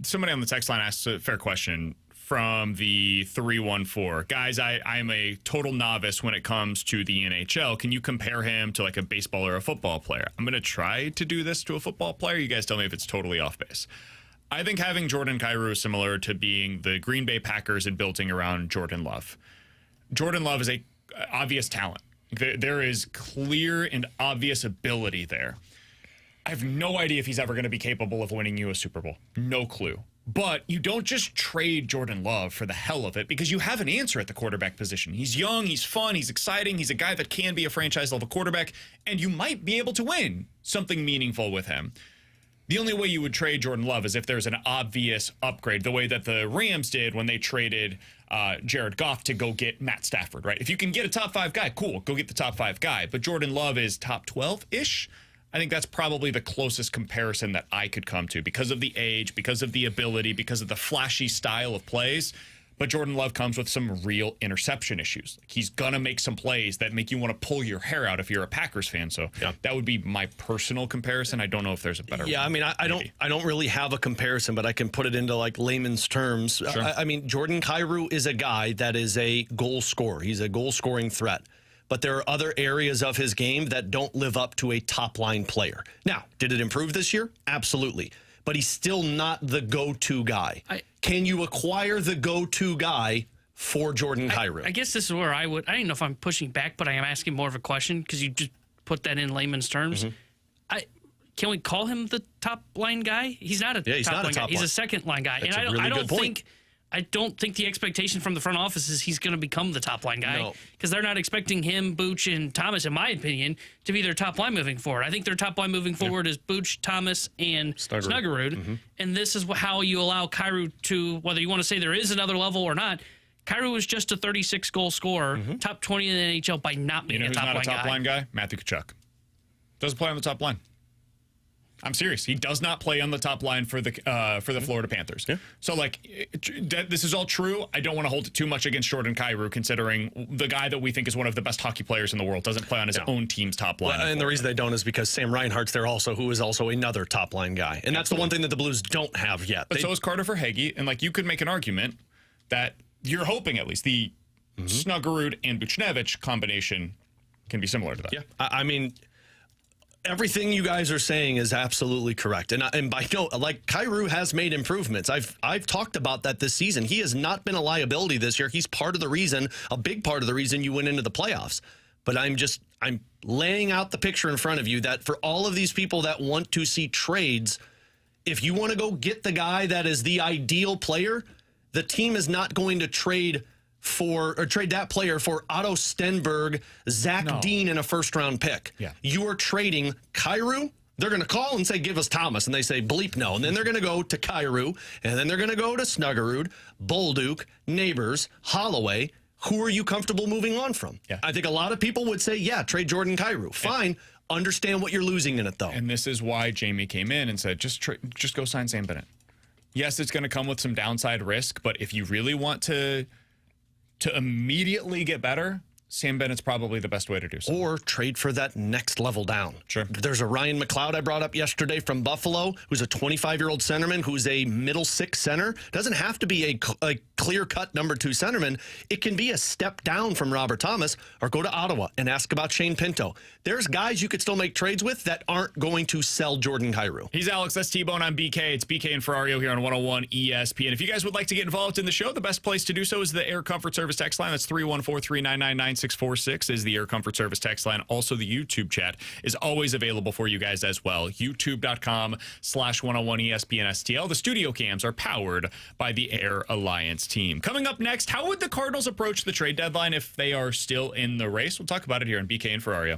Somebody on the text line asked a fair question from the 314. Guys, I'm a total novice when it comes to the NHL. Can you compare him to like a baseball or a football player? I'm going to try to do this to a football player. You guys tell me if it's totally off base. I think having Jordan Kyrou is similar to being the Green Bay Packers and building around Jordan Love. Jordan Love is a obvious talent. There is clear and obvious ability there. I have no idea if he's ever going to be capable of winning you a Super Bowl. No clue. But you don't just trade Jordan Love for the hell of it because you have an answer at the quarterback position. He's young, he's fun, he's exciting, he's a guy that can be a franchise-level quarterback, and you might be able to win something meaningful with him. The only way you would trade Jordan Love is if there's an obvious upgrade, the way that the Rams did when they traded Jared Goff to go get Matt Stafford, right? If you can get a top 5 guy, cool, go get the top 5 guy. But Jordan Love is top 12-ish. I think that's probably the closest comparison that I could come to because of the age, because of the ability, because of the flashy style of plays. But Jordan Love comes with some real interception issues. He's going to make some plays that make you want to pull your hair out if you're a Packers fan. So that would be my personal comparison. I don't know if there's a better one. I mean, I don't really have a comparison, but I can put it into like layman's terms. Sure. I mean, Jordan Kyrou is a guy that is a goal scorer. He's a goal-scoring threat. But there are other areas of his game that don't live up to a top-line player. Now, did it improve this year? Absolutely. But he's still not the go-to guy. Can you acquire the go-to guy for Jordan Kyrou? I guess this is where I don't know if I'm pushing back, but I am asking more of a question because you just put that in layman's terms. Mm-hmm. Can we call him the top-line guy? He's not a top-line guy. He's a second-line guy. That's and I don't think I don't think the expectation from the front office is he's going to become the top line guy because they're not expecting him, Booch, and Thomas, in my opinion, to be their top line moving forward. I think their top line moving forward is Booch, Thomas, and Snuggerud. And this is how you allow Kyrou to, whether you want to say there is another level or not, Kyrou was just a 36-goal scorer, top 20 in the NHL by not being a top line guy. Who's not a top line guy? Matthew Tkachuk. Doesn't play on the top line. I'm serious. He does not play on the top line for the Florida Panthers. Yeah. So, this is all true. I don't want to hold it too much against Jordan Kyrou, considering the guy that we think is one of the best hockey players in the world doesn't play on his own team's top line. Well, and the reason they don't is because Sam Reinhart's there also, who is also another top line guy. And that's the one thing that the Blues don't have yet. But so is Carter Verhaeghe. And, you could make an argument that you're hoping at least the Snuggerud and Buchnevich combination can be similar to that. Yeah. I mean, everything you guys are saying is absolutely correct. And by no, Kyrou has made improvements. I've talked about that this season. He has not been a liability this year. He's part of the reason, a big part of the reason you went into the playoffs. But I'm laying out the picture in front of you that for all of these people that want to see trades, if you want to go get the guy that is the ideal player, the team is not going to trade that player for Otto Stenberg, Zach Dean, and a first-round pick. Yeah. You are trading Kyrou. They're going to call and say, give us Thomas. And they say, bleep no. And then they're going to go to Kyrou. And then they're going to go to Snuggerud, Bolduc, Neighbors, Holloway. Who are you comfortable moving on from? Yeah. I think a lot of people would say, yeah, trade Jordan Kyrou. Fine. Understand what you're losing in it, though. And this is why Jamie came in and said, just go sign Sam Bennett. Yes, it's going to come with some downside risk, but if you really want to immediately get better, Sam Bennett's probably the best way to do so. Or trade for that next level down. Sure. There's a Ryan McLeod I brought up yesterday from Buffalo, who's a 25-year-old centerman, who's a middle six center. Doesn't have to be a clear-cut number 2 centerman. It can be a step down from Robert Thomas, or go to Ottawa and ask about Shane Pinto. There's guys you could still make trades with that aren't going to sell Jordan Kyrou. He's Alex, that's T-Bone, I'm BK. It's BK and Ferrario here on 101 ESPN. If you guys would like to get involved in the show, the best place to do so is the Air Comfort Service text line. That's 314-399-9646 is the Air Comfort Service text line. Also, the YouTube chat is always available for you guys as well. YouTube.com/101 ESPN STL. The studio cams are powered by the Air Alliance team. Coming up next, how would the Cardinals approach the trade deadline if they are still in the race? We'll talk about it here on BK and Ferrario.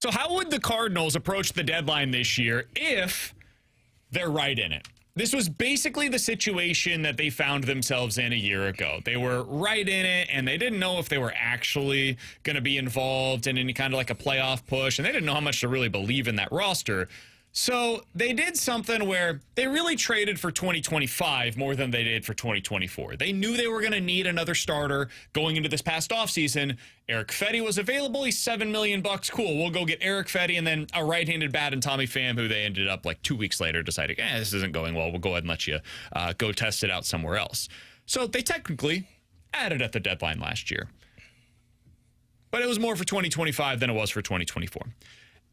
So how would the Cardinals approach the deadline this year if they're right in it? This was basically the situation that they found themselves in a year ago. They were right in it, and they didn't know if they were actually going to be involved in any kind of like a playoff push, and they didn't know how much to really believe in that roster. So they did something where they really traded for 2025 more than they did for 2024. They knew they were going to need another starter going into this past offseason. Eric Fetty was available. He's $7 million. Cool. We'll go get Eric Fetty and then a right-handed bat and Tommy Pham, who they ended up like 2 weeks later deciding, this isn't going well. We'll go ahead and let you go test it out somewhere else. So they technically added at the deadline last year. But it was more for 2025 than it was for 2024.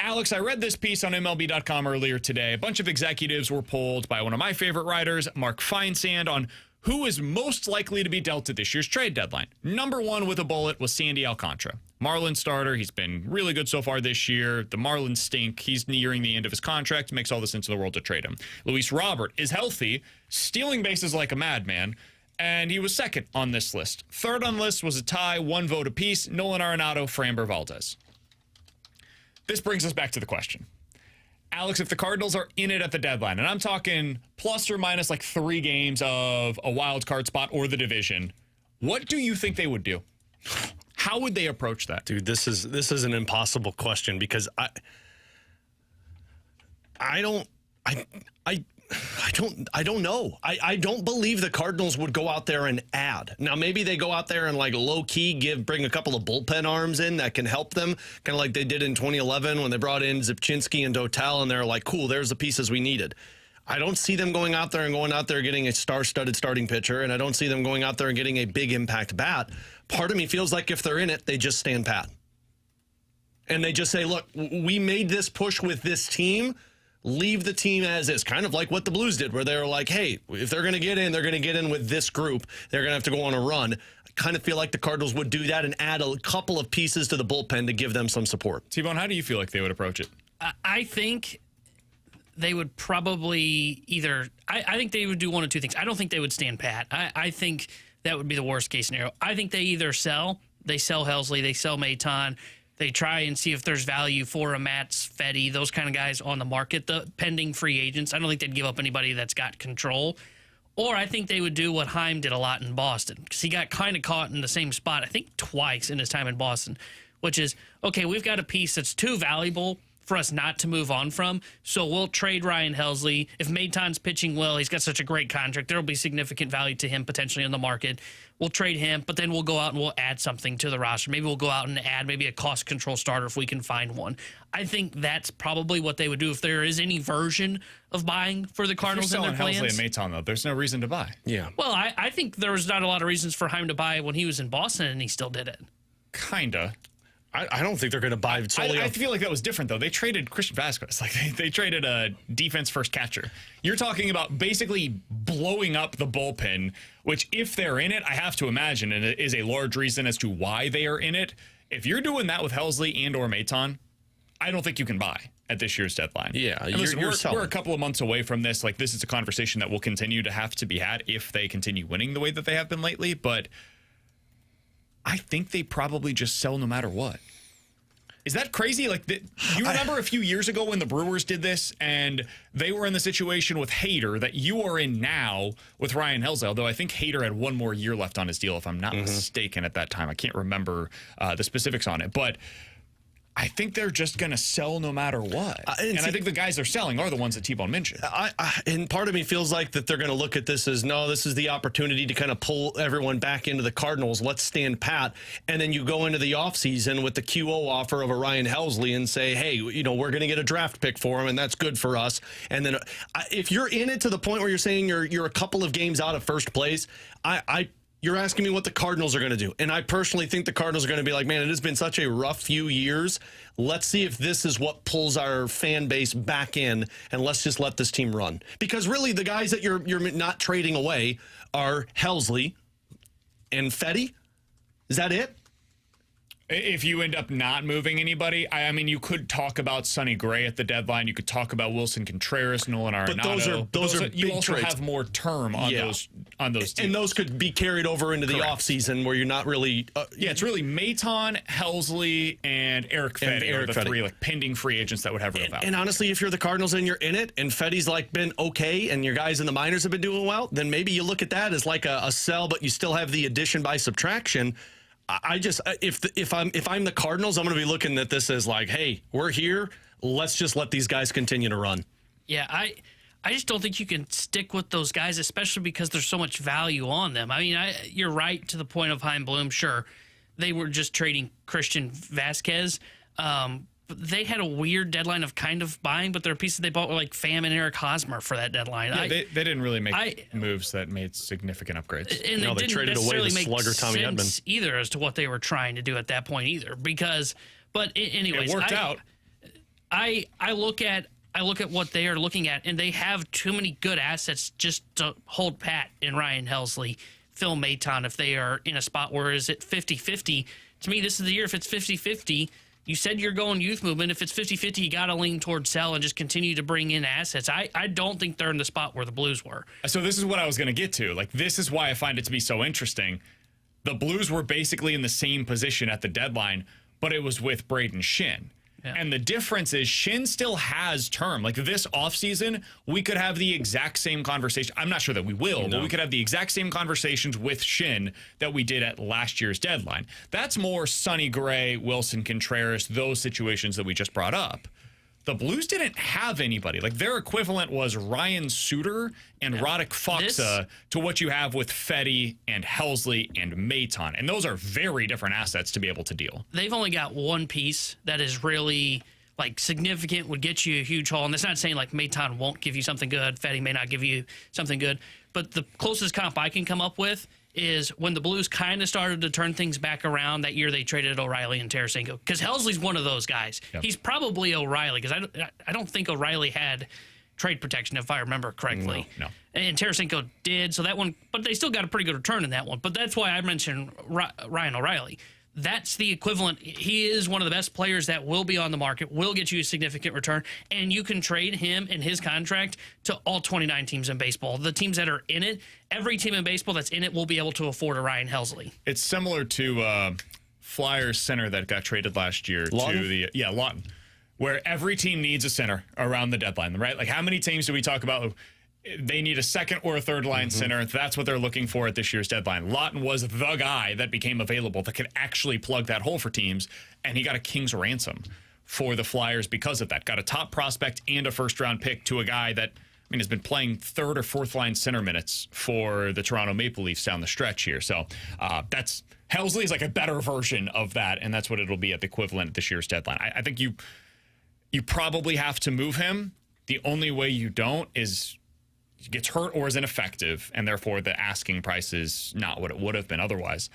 Alex, I read this piece on MLB.com earlier today. A bunch of executives were polled by one of my favorite writers, Mark Feinsand, on who is most likely to be dealt at this year's trade deadline. Number one with a bullet was Sandy Alcantara. Marlins starter. He's been really good so far this year. The Marlins stink. He's nearing the end of his contract. Makes all the sense in the world to trade him. Luis Robert is healthy, stealing bases like a madman, and he was second on this list. Third on the list was a tie, 1 vote apiece, Nolan Arenado, Framber Valdez. This brings us back to the question. Alex, if the Cardinals are in it at the deadline, and I'm talking plus or minus like 3 games of a wild card spot or the division, what do you think they would do? How would they approach that? Dude, this is an impossible question because I don't know. I don't believe the Cardinals would go out there and add. Now, maybe they go out there and like low key bring a couple of bullpen arms in that can help them, kind of like they did in 2011 when they brought in Zipchinski and Vitale, and they're like, cool, there's the pieces we needed. I don't see them going out there getting a star-studded starting pitcher, and I don't see them going out there and getting a big impact bat. Part of me feels like if they're in it, they just stand pat. And they just say, look, we made this push with this team. Leave the team as is, kind of like what the Blues did, where they were like, hey, if they're going to get in, they're going to get in with this group. They're going to have to go on a run. I kind of feel like the Cardinals would do that and add a couple of pieces to the bullpen to give them some support. T-Bone, how do you feel like they would approach it? I think they would probably I think they would do one of two things. I don't think they would stand pat. I think that would be the worst case scenario. I think they either sell Helsley, they sell Maton. They try and see if there's value for a Matz, Fetty, those kind of guys on the market, the pending free agents. I don't think they'd give up anybody that's got control. Or I think they would do what Heim did a lot in Boston, because he got kind of caught in the same spot, I think twice in his time in Boston, which is, okay, we've got a piece that's too valuable for us not to move on from, so we'll trade Ryan Helsley. If Maton's pitching well, he's got such a great contract, there will be significant value to him potentially in the market. We'll trade him, but then we'll go out and we'll add something to the roster. Maybe we'll go out and add maybe a cost control starter if we can find one. I think that's probably what they would do if there is any version of buying for the Cardinals in their plans. Helsley and Maton, though, there's no reason to buy. Yeah. Well, I think there was not a lot of reasons for Heim to buy when he was in Boston, and he still did it. Kinda. I don't think they're going to buy solely. I feel like that was different, though. They traded Christian Vasquez. Like they traded a defense-first catcher. You're talking about basically blowing up the bullpen, which, if they're in it, I have to imagine, and it is a large reason as to why they are in it. If you're doing that with Helsley and or Maton, I don't think you can buy at this year's deadline. Yeah, we're a couple of months away from this. Like, this is a conversation that will continue to have to be had if they continue winning the way that they have been lately, but I think they probably just sell no matter what. Is that crazy? Like, you remember a few years ago when the Brewers did this and they were in the situation with Hader that you are in now with Ryan Helsley, although I think Hader had 1 more year left on his deal, if I'm not mistaken at that time. I can't remember the specifics on it, but I think they're just going to sell no matter what. And I think the guys they're selling are the ones that T-Bone mentioned. And part of me feels like that they're going to look at this as, no, this is the opportunity to kind of pull everyone back into the Cardinals. Let's stand pat. And then you go into the offseason with the QO offer of a Ryan Helsley and say, hey, we're going to get a draft pick for him, and that's good for us. And then if you're in it to the point where you're saying you're a couple of games out of first place, you're asking me what the Cardinals are going to do. And I personally think the Cardinals are going to be like, man, it has been such a rough few years. Let's see if this is what pulls our fan base back in, and let's just let this team run. Because really, the guys that you're not trading away are Helsley and Fetty. Is that it? If you end up not moving anybody, I mean, you could talk about Sonny Gray at the deadline. You could talk about Wilson Contreras, Nolan Arenado. But those are you big also trades. have more term on those deals. And those could be carried over into the offseason where you're not really. It's really Maton, Helsley, and Eric Fetty are the three pending free agents that would have real value. And honestly, if you're the Cardinals and you're in it, and Fetty's been okay, and your guys in the minors have been doing well, then maybe you look at that as like a sell, but you still have the addition by subtraction. I just if I'm the Cardinals, I'm going to be looking at this as like, hey, we're here. Let's just let these guys continue to run. Yeah, I just don't think you can stick with those guys, especially because there's so much value on them. I mean, you're right to the point of Chaim Bloom. Sure, they were just trading Christian Vasquez. They had a weird deadline of kind of buying, but their pieces they bought were like Pham and Eric Hosmer for that deadline. Yeah, they didn't really make moves that made significant upgrades. And they traded away the slugger Tommy Edman either as to what they were trying to do at that point either. But anyways, it worked out. I look at what they are looking at, and they have too many good assets just to hold pat in Ryan Helsley, Phil Maton, if they are in a spot where is it 50-50. To me, this is the year if it's 50-50. You said you're going youth movement. If it's 50-50, you got to lean towards sell and just continue to bring in assets. I don't think they're in the spot where the Blues were. So this is what I was going to get to. This is why I find it to be so interesting. The Blues were basically in the same position at the deadline, but it was with Braden Shin. Yeah. And the difference is Shin still has term. This offseason, we could have the exact same conversation. I'm not sure that we will, but we could have the exact same conversations with Shin that we did at last year's deadline. That's more Sonny Gray, Wilson Contreras, those situations that we just brought up. The Blues didn't have anybody. Their equivalent was Ryan Suter and Radek Faksa to what you have with Fetty and Helsley and Maton. And those are very different assets to be able to deal. They've only got one piece that is really significant, would get you a huge haul. And that's not saying Maton won't give you something good. Fetty may not give you something good. But the closest comp I can come up with is when the Blues kind of started to turn things back around that year they traded O'Reilly and Tarasenko. Because Helsley's one of those guys. Yep. He's probably O'Reilly because I don't think O'Reilly had trade protection, if I remember correctly. No. And Tarasenko did, so that one, but they still got a pretty good return in that one. But that's why I mentioned Ryan O'Reilly. That's the equivalent. He is one of the best players that will be on the market, will get you a significant return, and you can trade him and his contract to all 29 teams in baseball. The teams that are in it, every team in baseball that's in it will be able to afford a Ryan Helsley. It's similar to Flyers center that got traded last year Lawton? Lawton, where every team needs a center around the deadline, right? How many teams do we talk about? They need a second or a third line center. That's what they're looking for at this year's deadline. Lawton was the guy that became available that could actually plug that hole for teams, and he got a king's ransom for the Flyers because of that. Got a top prospect and a first-round pick to a guy that has been playing third or fourth line center minutes for the Toronto Maple Leafs down the stretch here. So that's Helsley is a better version of that, and that's what it'll be at the equivalent at this year's deadline. I think you probably have to move him. The only way you don't is he gets hurt or is ineffective, and therefore the asking price is not what it would have been otherwise.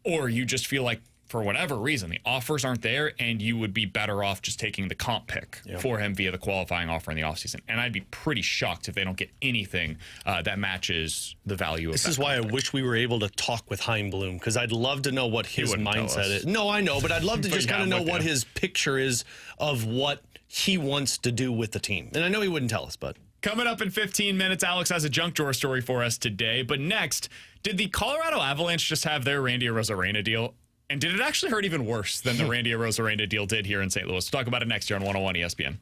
Or you just feel like, for whatever reason, the offers aren't there, and you would be better off just taking the comp pick for him via the qualifying offer in the offseason. And I'd be pretty shocked if they don't get anything that matches the value of that. This is why I wish we were able to talk with Chaim Bloom, because I'd love to know what his mindset is. No, I know, but I'd love to just kind of know what his picture is of what he wants to do with the team. And I know he wouldn't tell us, but... Coming up in 15 minutes, Alex has a junk drawer story for us today. But next, did the Colorado Avalanche just have their Randy Arozarena deal? And did it actually hurt even worse than the Randy Arozarena deal did here in St. Louis? We'll talk about it next year on 101 ESPN.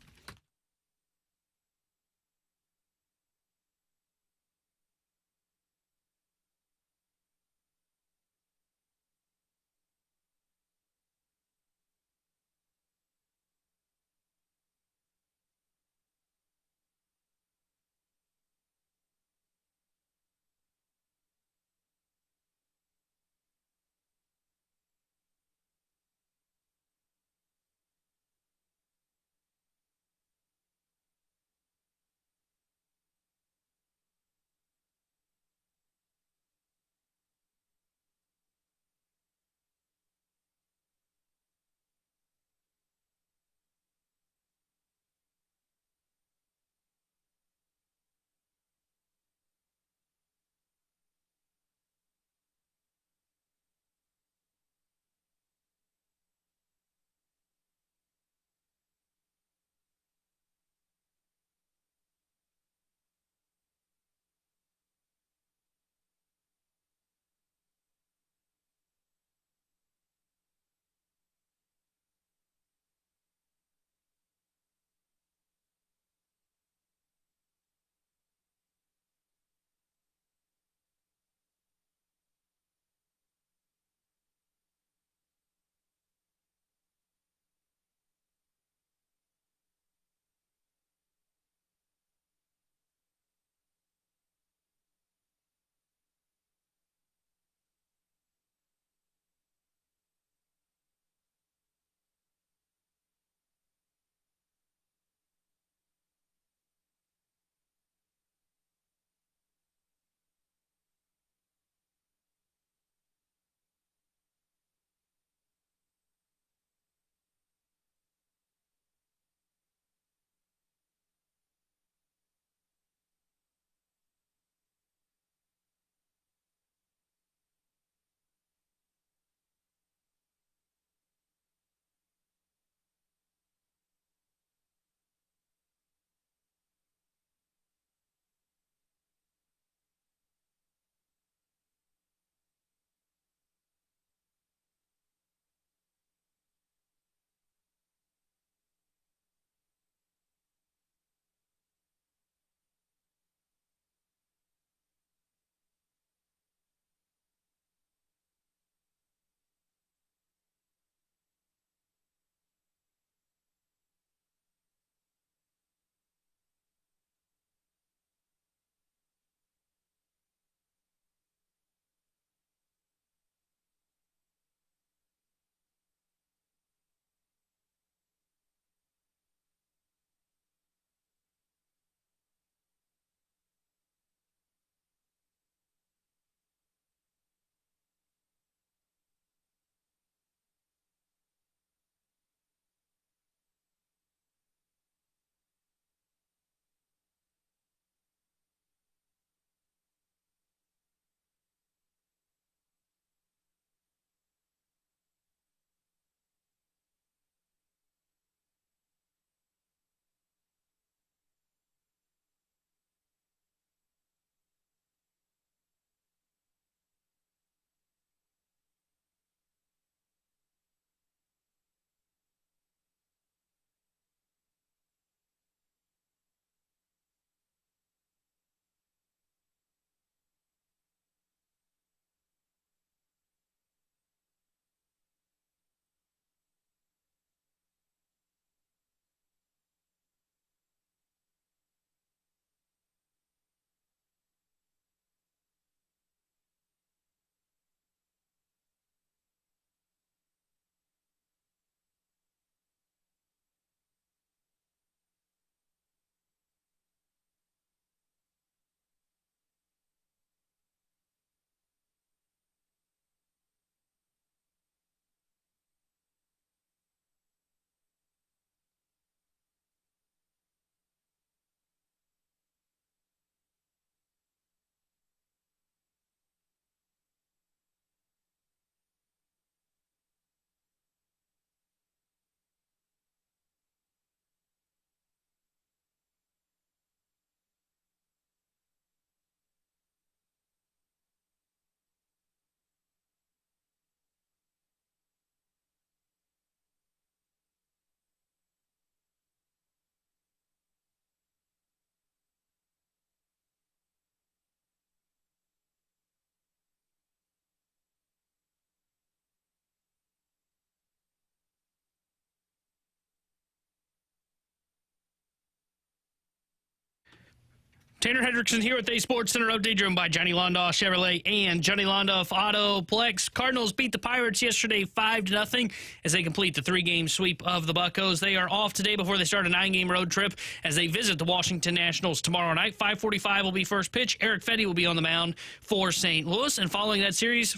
Tanner Hendrickson here with a Sports Center update driven by Johnny Londoff Chevrolet and Johnny Londoff Autoplex. Cardinals beat the Pirates yesterday 5-0 as they complete the 3-game sweep of the Buccos. They are off today before they start a 9-game road trip as they visit the Washington Nationals tomorrow night. 5:45 will be first pitch. Eric Fedde will be on the mound for St. Louis. And following that series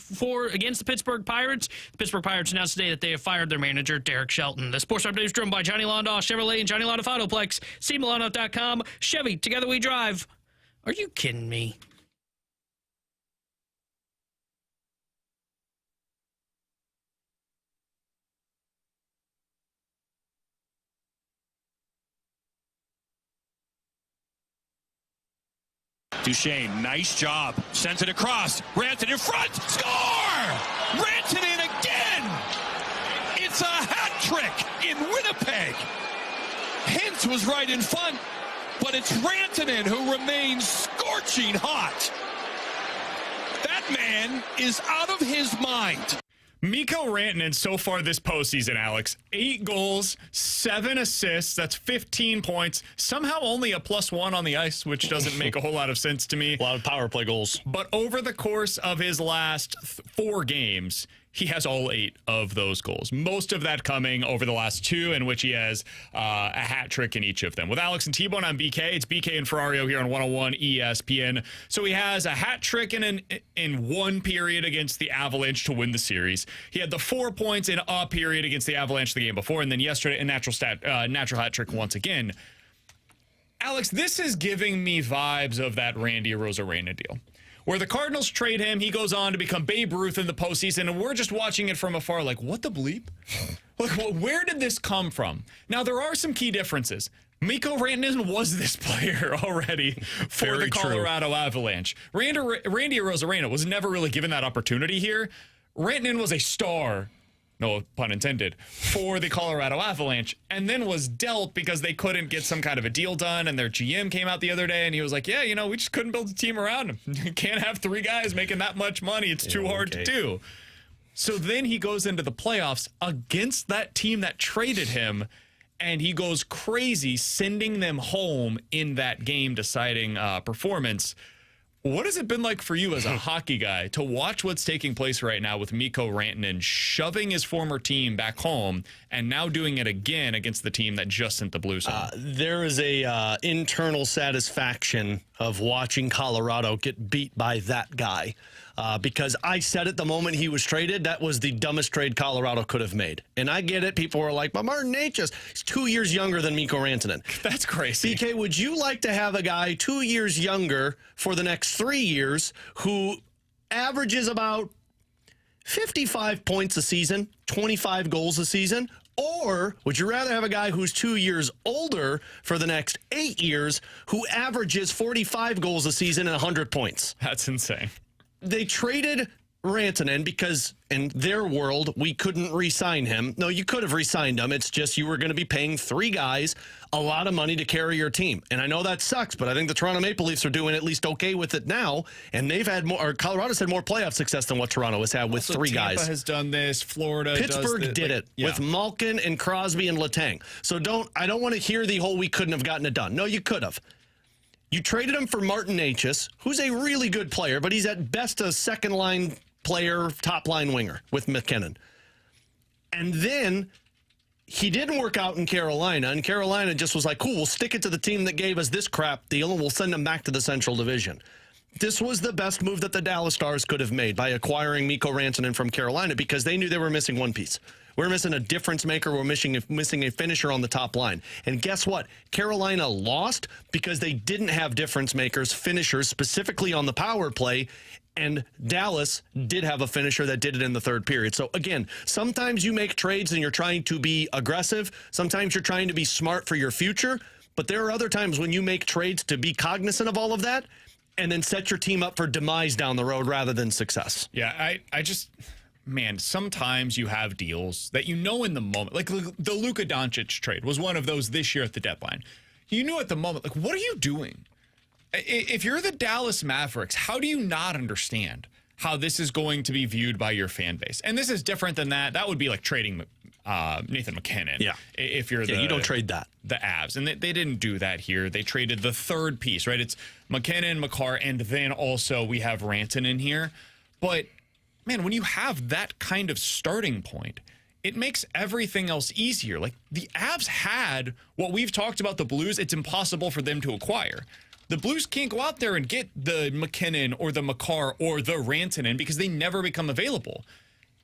against the Pittsburgh Pirates announced today that they have fired their manager, Derek Shelton. The Sports Update is driven by Johnny Londoff Chevrolet and Johnny Londoff Autoplex. See Londoff.com. Chevy, together we drive. Are you kidding me? Duchesne, nice job. Sends it across. Rantanen in front. Score! Rantanen again! It's a hat trick in Winnipeg. Hintz was right in front, but it's Rantanen who remains scorching hot. That man is out of his mind. Mikko Rantanen so far this postseason, Alex, 8 goals, 7 assists. That's 15 points. Somehow only a +1 on the ice, which doesn't make a whole lot of sense to me. A lot of power play goals. But over the course of his last 4 games, he has all 8 of those goals. Most of that coming over the last 2, in which he has a hat trick in each of them. With Alex and T-Bone on BK, it's BK and Ferrario here on 101 ESPN. So he has a hat trick in one period against the Avalanche to win the series. He had the 4 points in a period against the Avalanche the game before, and then yesterday a natural hat trick once again. Alex, this is giving me vibes of that Randy Arozarena deal, where the Cardinals trade him, he goes on to become Babe Ruth in the postseason, and we're just watching it from afar like, what the bleep? Like, where did this come from? Now, there are some key differences. Mikko Rantanen was this player already for the Colorado Avalanche. Randy Arozarena was never really given that opportunity here. Rantanen was a star, no pun intended, for the Colorado Avalanche, and then was dealt because they couldn't get some kind of a deal done, and their GM came out the other day, and he was like, yeah, we just couldn't build a team around him. You can't have 3 guys making that much money. It's too hard to do. So then he goes into the playoffs against that team that traded him, and he goes crazy, sending them home in that game-deciding performance. What has it been like for you as a hockey guy to watch what's taking place right now with Mikko Rantanen shoving his former team back home and now doing it again against the team that just sent the Blues home? There is a internal satisfaction of watching Colorado get beat by that guy. Because I said it the moment he was traded, that was the dumbest trade Colorado could have made. And I get it. People were like, but Martin Necas, he's 2 years younger than Mikko Rantanen. That's crazy. BK, would you like to have a guy 2 years younger for the next 3 years who averages about 55 points a season, 25 goals a season? Or would you rather have a guy who's 2 years older for the next 8 years who averages 45 goals a season and 100 points? That's insane. They traded Rantanen because in their world, we couldn't re-sign him. No, you could have re-signed him. It's just you were going to be paying 3 guys a lot of money to carry your team. And I know that sucks, but I think the Toronto Maple Leafs are doing at least okay with it now. And they've had more, or Colorado's had more playoff success than what Toronto has had with also 3 guys. Tampa has done this. Florida Pittsburgh did it with Malkin and Crosby and Letang. So I don't want to hear the whole we couldn't have gotten it done. No, you could have. You traded him for Martin Necas, who's a really good player, but he's at best a second-line player, top-line winger with McKinnon. And then he didn't work out in Carolina, and Carolina just was like, cool, we'll stick it to the team that gave us this crap deal, and we'll send him back to the Central Division. This was the best move that the Dallas Stars could have made by acquiring Mikko Rantanen from Carolina because they knew they were missing one piece. We're missing a difference maker. We're missing a finisher on the top line. And guess what? Carolina lost because they didn't have difference makers, finishers, specifically on the power play. And Dallas did have a finisher that did it in the third period. So, again, sometimes you make trades and you're trying to be aggressive. Sometimes you're trying to be smart for your future. But there are other times when you make trades to be cognizant of all of that and then set your team up for demise down the road rather than success. Yeah, I just... Man, sometimes you have deals that in the moment, like the Luka Doncic trade was one of those this year at the deadline. You knew at the moment, like, what are you doing? If you're the Dallas Mavericks, how do you not understand how this is going to be viewed by your fan base? And this is different than that. That would be like trading Nathan McKinnon. Yeah. If you're you don't trade that. The Avs. And they didn't do that here. They traded the third piece, right? It's McKinnon, Makar, and then also we have Rantanen in here. But, man, when you have that kind of starting point, it makes everything else easier. Like, the Avs had what we've talked about the Blues. It's impossible for them to acquire. The Blues can't go out there and get the McKinnon or the Makar or the Rantanen because they never become available.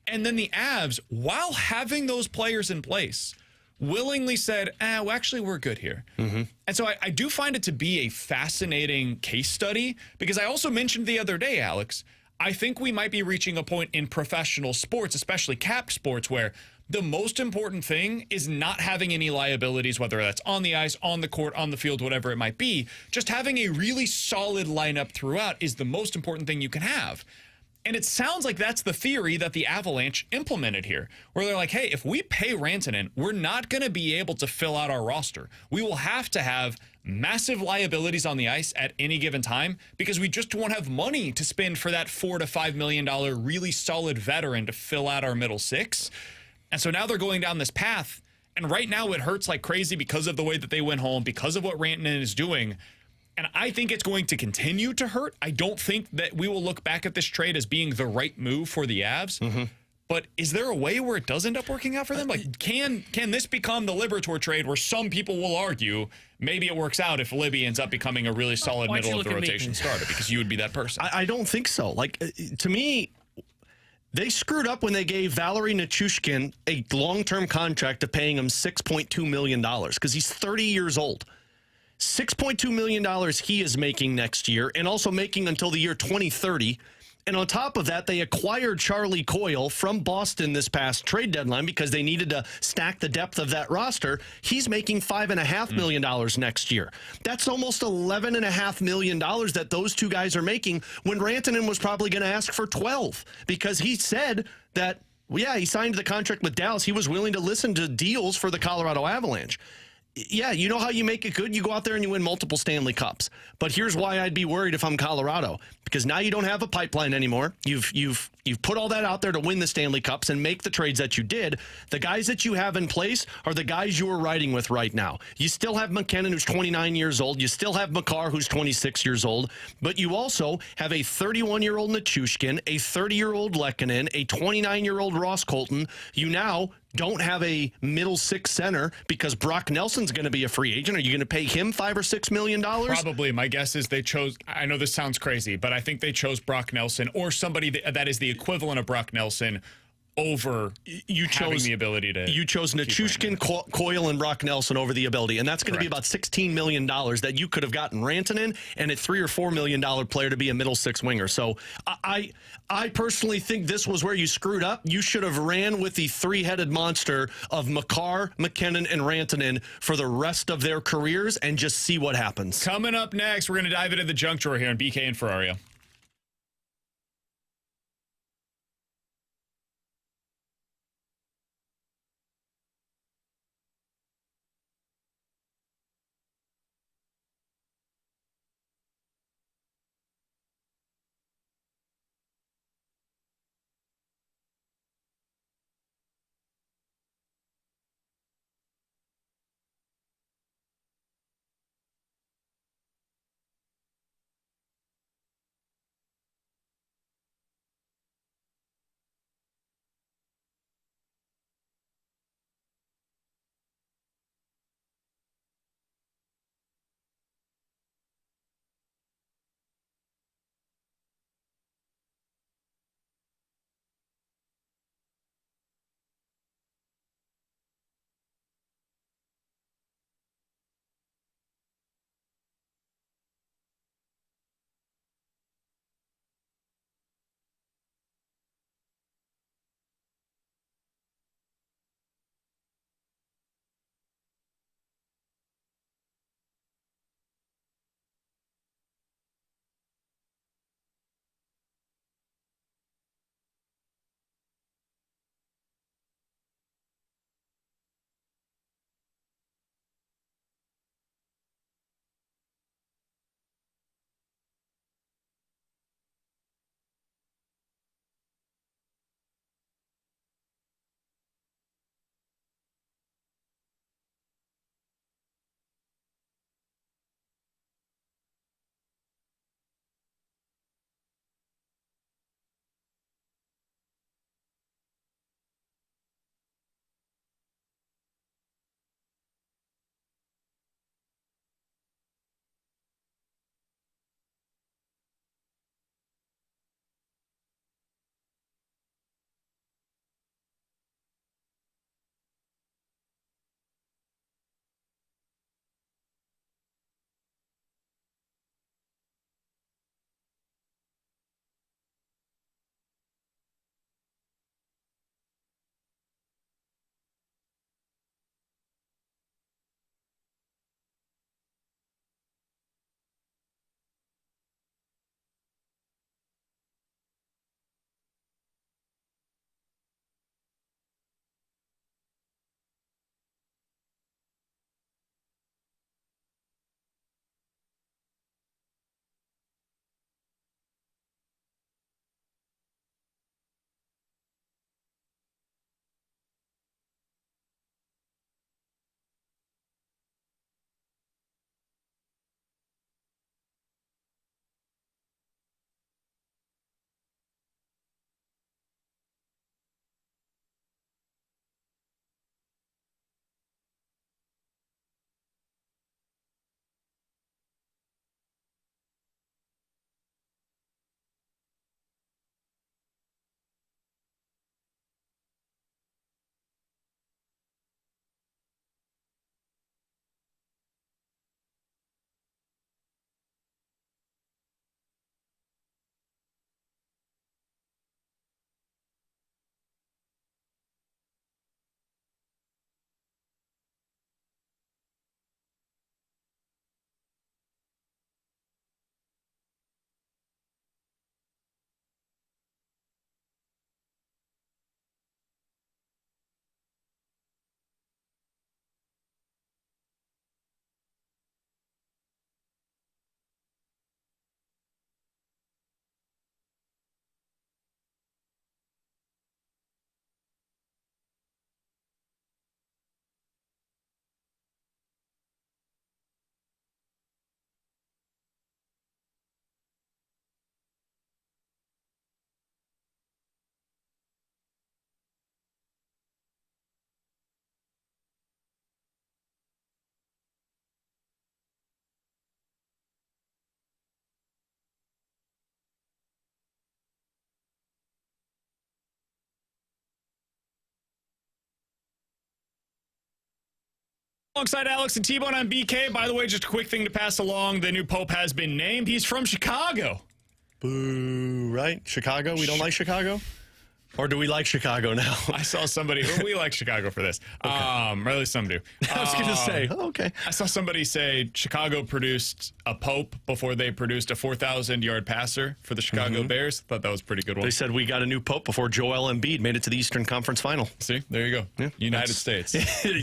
And then the Avs, while having those players in place, willingly said, well, actually, we're good here. Mm-hmm. And so I do find it to be a fascinating case study because I also mentioned the other day, Alex, I think we might be reaching a point in professional sports, especially cap sports, where the most important thing is not having any liabilities, whether that's on the ice, on the court, on the field, whatever it might be. Just having a really solid lineup throughout is the most important thing you can have. And it sounds like that's the theory that the Avalanche implemented here, where they're like, hey, if we pay Rantanen, we're not going to be able to fill out our roster. We will have to have massive liabilities on the ice at any given time because we just won't have money to spend for that $4 to $5 million really solid veteran to fill out our middle six. And so now they're going down this path. And right now it hurts like crazy because of the way that they went home, because of what Rantanen is doing. And I think it's going to continue to hurt. I don't think that we will look back at this trade as being the right move for the Avs. Mm-hmm. But is there a way where it does end up working out for them? Like, can this become the Liberatore trade where some people will argue maybe it works out if Libby ends up becoming a really solid middle of the rotation starter because you would be that person? I don't think so. Like, to me, they screwed up when they gave Valeri Nichushkin a long-term contract of paying him $6.2 million because he's 30 years old. $6.2 million he is making next year and also making until the year 2030. And on top of that, they acquired Charlie Coyle from Boston this past trade deadline because they needed to stack the depth of that roster. He's making $5.5 million next year. That's almost $11.5 million that those two guys are making when Rantanen was probably going to ask for 12 because he said that, well, yeah, he signed the contract with Dallas. He was willing to listen to deals for the Colorado Avalanche. Yeah, you know how you make it good? You go out there and you win multiple Stanley Cups. But here's why I'd be worried if I'm Colorado. Because now you don't have a pipeline anymore. You've put all that out there to win the Stanley Cups and make the trades that you did. The guys that you have in place are the guys you are riding with right now. You still have McKinnon, who's 29 years old. You still have Makar, who's 26 years old. But you also have a 31-year-old Nichushkin, a 30-year-old Lehkonen, a 29-year-old Ross Colton. You now don't have a middle six center because Brock Nelson's going to be a free agent. Are you going to pay him $5 or $6 million? Probably. My guess is they chose, I know this sounds crazy, but I think they chose Brock Nelson or somebody that is the equivalent of Brock Nelson over having the ability to. You chose Nichushkin, Coyle, and Brock Nelson over the ability, and that's going to be about $16 million that you could have gotten Rantanen and a $3 or $4 million player to be a middle six winger. So I personally think this was where you screwed up. You should have ran with the three-headed monster of Makar, McKinnon, and Rantanen for the rest of their careers and just see what happens. Coming up next, we're going to dive into the junk drawer here on BK and Ferrario. Alongside Alex and T-Bone on BK. By the way, just a quick thing to pass along. The new Pope has been named. He's from Chicago. Boo, right? Chicago? We don't like Chicago? Or do we like Chicago now? I saw somebody, we like Chicago for this. Okay. Or at least some do. I was going to say, okay. I saw somebody say Chicago produced a Pope before they produced a 4,000-yard passer for the Chicago Bears. Thought that was a pretty good one. They said we got a new Pope before Joel Embiid made it to the Eastern Conference Final. See, there you go. Yeah, United States.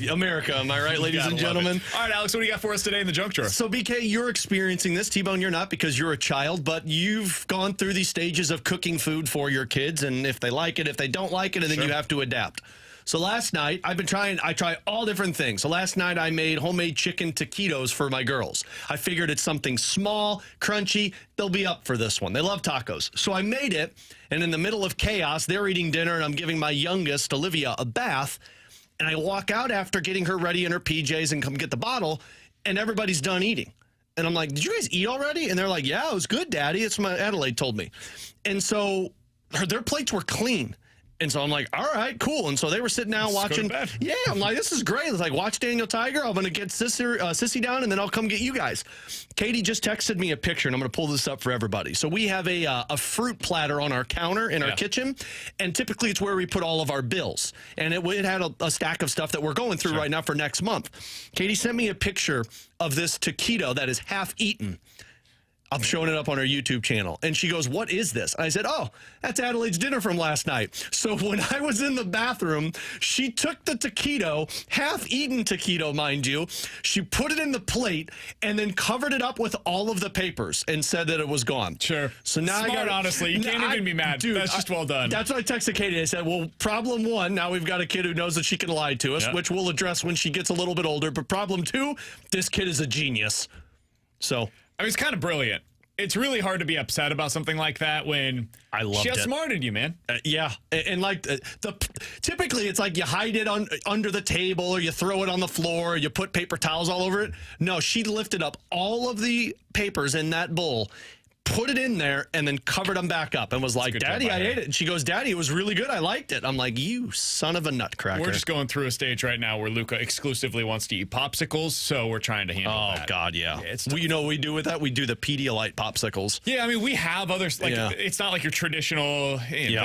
America, am I right, ladies and gentlemen? All right, Alex, what do you got for us today in the junk drawer? So, BK, you're experiencing this. T-Bone, you're not because you're a child, but you've gone through these stages of cooking food for your kids, and if they like it, if they don't like it, and then you have to adapt. So last night, I try all different things. So last night, I made homemade chicken taquitos for my girls. I figured it's something small, crunchy. They'll be up for this one. They love tacos. So I made it, and in the middle of chaos, they're eating dinner, and I'm giving my youngest, Olivia, a bath. And I walk out after getting her ready in her PJs and come get the bottle, and everybody's done eating. And I'm like, did you guys eat already? And they're like, yeah, it was good, Daddy. It's what Adelaide told me. And so their plates were clean. And so I'm like, all right, cool. And so they were sitting down watching. Yeah, I'm like, this is great. It's like, watch Daniel Tiger. I'm going to get Sissy down, and then I'll come get you guys. Katie just texted me a picture, and I'm going to pull this up for everybody. So we have a fruit platter on our counter in our kitchen, and typically it's where we put all of our bills. And it had a stack of stuff that we're going through right now for next month. Katie sent me a picture of this taquito that is half eaten. I'm showing it up on our YouTube channel. And she goes, what is this? I said, oh, that's Adelaide's dinner from last night. So when I was in the bathroom, she took the taquito, half-eaten taquito, mind you. She put it in the plate and then covered it up with all of the papers and said that it was gone. Sure. So now Smart, honestly. You can't even be mad. Dude, that's just well done. That's what I texted Katie. I said, well, problem one, now we've got a kid who knows that she can lie to us, which we'll address when she gets a little bit older. But problem two, this kid is a genius. So... I mean, it's kind of brilliant. It's really hard to be upset about something like that when she outsmarted you, man. Yeah, and like typically it's like you hide it under the table or you throw it on the floor or you put paper towels all over it. No, she lifted up all of the papers in that bowl, put it in there, and then covered them back up and was like, Daddy, I ate it. And she goes, Daddy, it was really good. I liked it. I'm like, you son of a nutcracker. We're just going through a stage right now where Luca exclusively wants to eat popsicles, so we're trying to handle that. Oh, God, yeah. You know what we do with that? We do the Pedialyte popsicles. Yeah, I mean, we have others. Like, it's not like your traditional,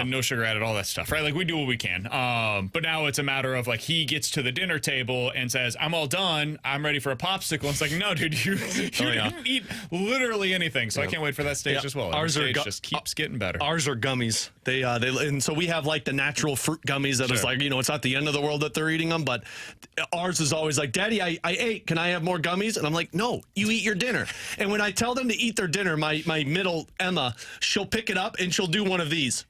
no sugar added, all that stuff, right? Like, we do what we can. But now it's a matter of, like, he gets to the dinner table and says, I'm all done. I'm ready for a popsicle. And it's like, no, dude, you didn't eat literally anything. So I can't wait for that stage as well. Ours just keeps getting better. Ours are gummies. They and so we have like the natural fruit gummies that is like, it's not the end of the world that they're eating them, but ours is always like, Daddy, I ate. Can I have more gummies? And I'm like, no, you eat your dinner. And when I tell them to eat their dinner, my middle Emma, she'll pick it up and she'll do one of these.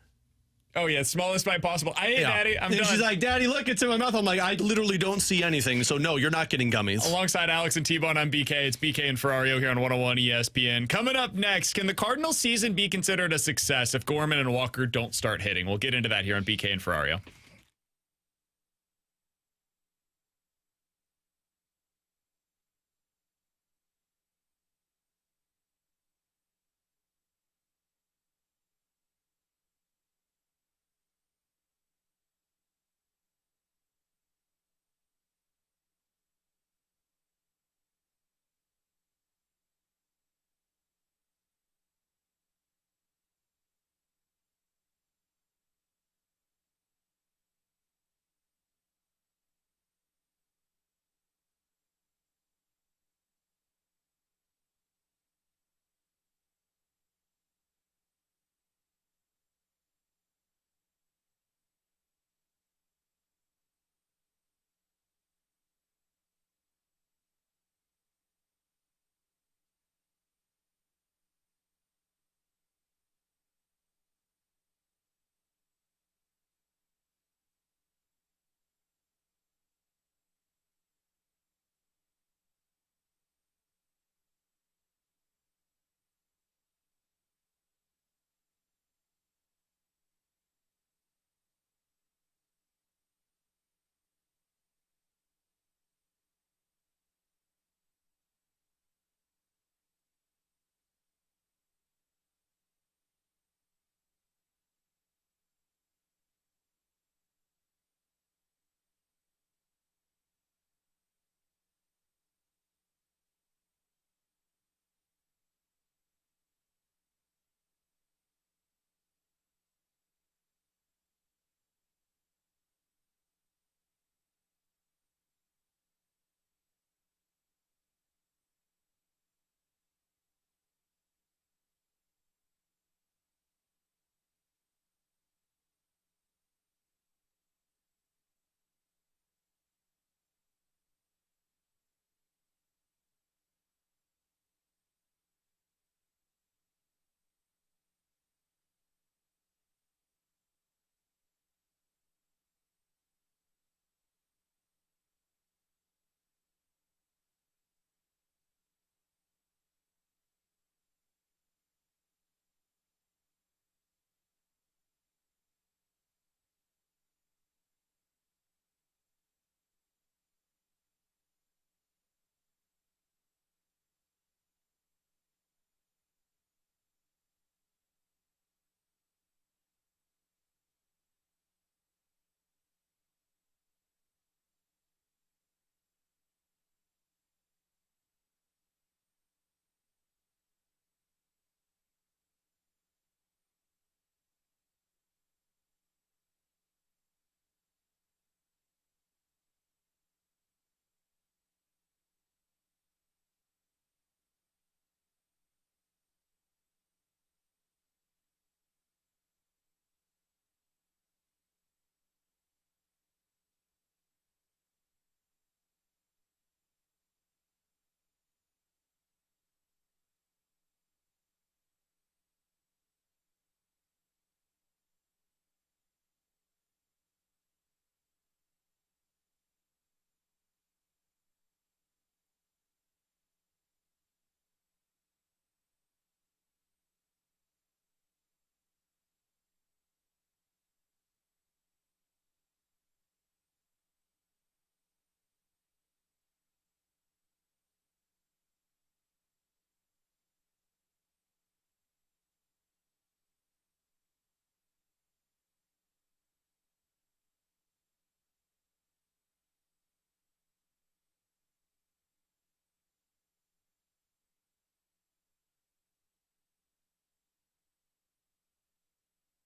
Oh, yeah, smallest bite possible. I ate, Daddy. I'm done. She's like, Daddy, look, it's in my mouth. I'm like, I literally don't see anything. So, no, you're not getting gummies. Alongside Alex and T-Bone, I'm BK. It's BK and Ferrario here on 101 ESPN. Coming up next, can the Cardinals season be considered a success if Gorman and Walker don't start hitting? We'll get into that here on BK and Ferrario.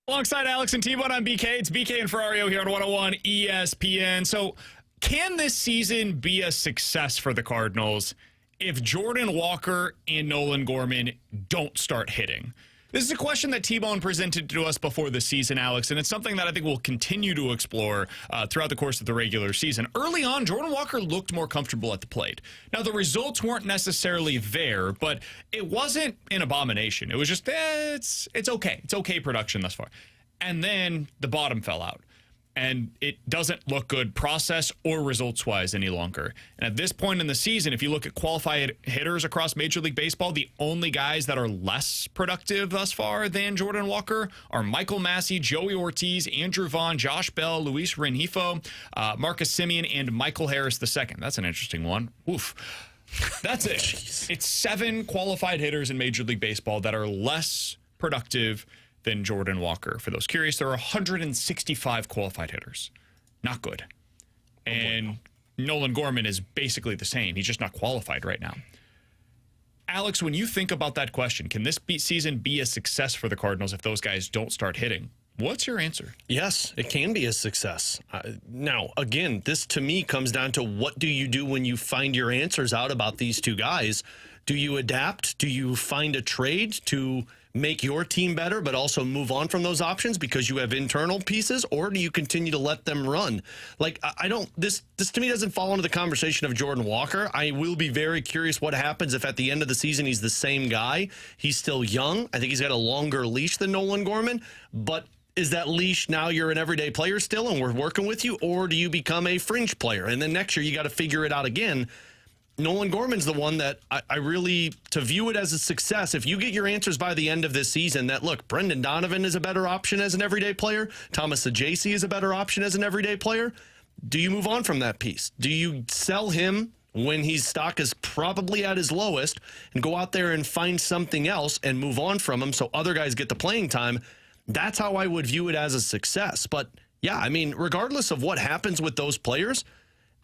Alongside Alex and T-Bone on BK, it's BK and Ferrario here on 101 ESPN. So, can this season be a success for the Cardinals if Jordan Walker and Nolan Gorman don't start hitting? This is a question that T-Bone presented to us before the season, Alex, and it's something that I think we'll continue to explore throughout the course of the regular season. Early on, Jordan Walker looked more comfortable at the plate. Now, the results weren't necessarily there, but it wasn't an abomination. It was just, it's okay. It's okay production thus far. And then the bottom fell out. And it doesn't look good process or results-wise any longer. And at this point in the season, if you look at qualified hitters across Major League Baseball, the only guys that are less productive thus far than Jordan Walker are Michael Massey, Joey Ortiz, Andrew Vaughn, Josh Bell, Luis Rengifo, Marcus Semien, and Michael Harris II. That's an interesting one. Oof. That's it. Jeez. It's 7 qualified hitters in Major League Baseball that are less productive than Jordan Walker. For those curious, there are 165 qualified hitters. Not good. And Nolan Gorman is basically the same. He's just not qualified right now. Alex, when you think about that question, can this season be a success for the Cardinals if those guys don't start hitting? What's your answer? Yes, it can be a success. Now, again, this to me comes down to what do you do when you find your answers out about these two guys? Do you adapt? Do you find a trade to make your team better, but also move on from those options because you have internal pieces, or do you continue to let them run? Like, I don't, this to me doesn't fall into the conversation of Jordan Walker. I will be very curious what happens if at the end of the season he's the same guy. He's still young. I think he's got a longer leash than Nolan Gorman, but is that leash now you're an everyday player still and we're working with you, or do you become a fringe player? And then next year you got to figure it out again. Nolan Gorman's the one that I really, to view it as a success, if you get your answers by the end of this season that, look, Brendan Donovan is a better option as an everyday player, Thomas Ajacey is a better option as an everyday player, do you move on from that piece? Do you sell him when his stock is probably at his lowest and go out there and find something else and move on from him so other guys get the playing time? That's how I would view it as a success. But, yeah, I mean, regardless of what happens with those players,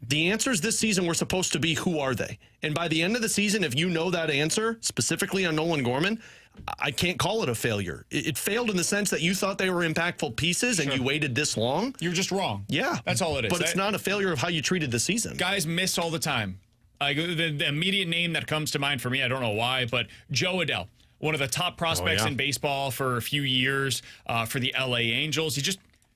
the answers this season were supposed to be, who are they? And by the end of the season, if you know that answer, specifically on Nolan Gorman, I can't call it a failure. It failed in the sense that you thought they were impactful pieces and you waited this long. You're just wrong. Yeah. That's all it is. But it's not a failure of how you treated the season. Guys miss all the time. Like, the immediate name that comes to mind for me, I don't know why, but Joe Adell, one of the top prospects in baseball for a few years for the LA Angels.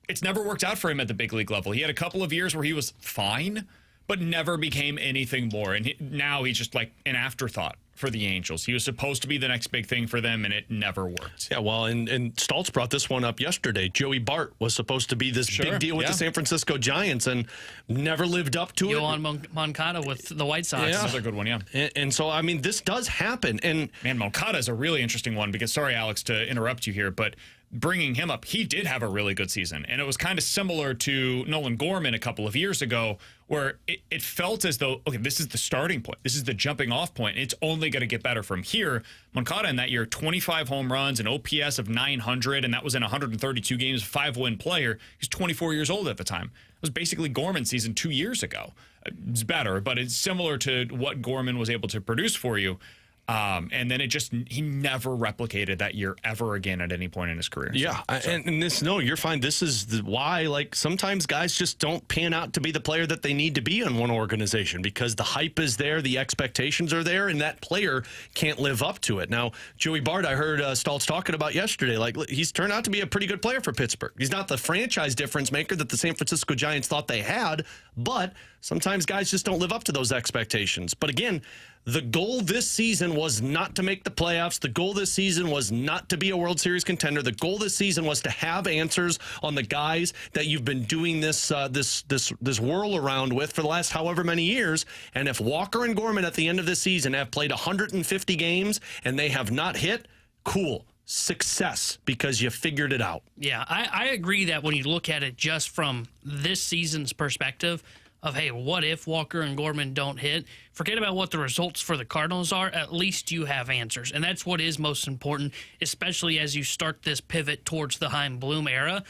It's never worked out for him at the big league level. He had a couple of years where he was fine, but never became anything more. And now he's just like an afterthought for the Angels. He was supposed to be the next big thing for them, and it never worked. Yeah, well, and Stoltz brought this one up yesterday. Joey Bart was supposed to be this big deal with the San Francisco Giants and never lived up to it. Yohan Moncada with the White Sox. Yeah. Another good one, yeah. And so, I mean, this does happen. And man, Moncada is a really interesting one because, sorry, Alex, to interrupt you here, but bringing him up, he did have a really good season. And it was kind of similar to Nolan Gorman a couple of years ago, where it felt as though, okay, this is the starting point. This is the jumping off point. It's only going to get better from here. Moncada in that year, 25 home runs, an OPS of 900, and that was in 132 games, 5-win player. He's 24 years old at the time. It was basically Gorman's season 2 years ago. It's better, but it's similar to what Gorman was able to produce for you. And then he never replicated that year ever again at any point in his career. Yeah. And this, no, you're fine. This is why, like, sometimes guys just don't pan out to be the player that they need to be in one organization because the hype is there, the expectations are there, and that player can't live up to it. Now, Joey Bart, I heard Stoltz talking about yesterday, like, he's turned out to be a pretty good player for Pittsburgh. He's not the franchise difference maker that the San Francisco Giants thought they had, but sometimes guys just don't live up to those expectations. But again, the goal this season was not to make the playoffs. The goal this season was not to be a World Series contender. The goal this season was to have answers on the guys that you've been doing this whirl around with for the last however many years. And if Walker and Gorman at the end of the season have played 150 games and they have not hit, cool. Success because you figured it out. Yeah, I agree that when you look at it just from this season's perspective of, hey, what if Walker and Gorman don't hit? Forget about what the results for the Cardinals are. At least you have answers. And that's what is most important, especially as you start this pivot towards the Chaim Bloom era.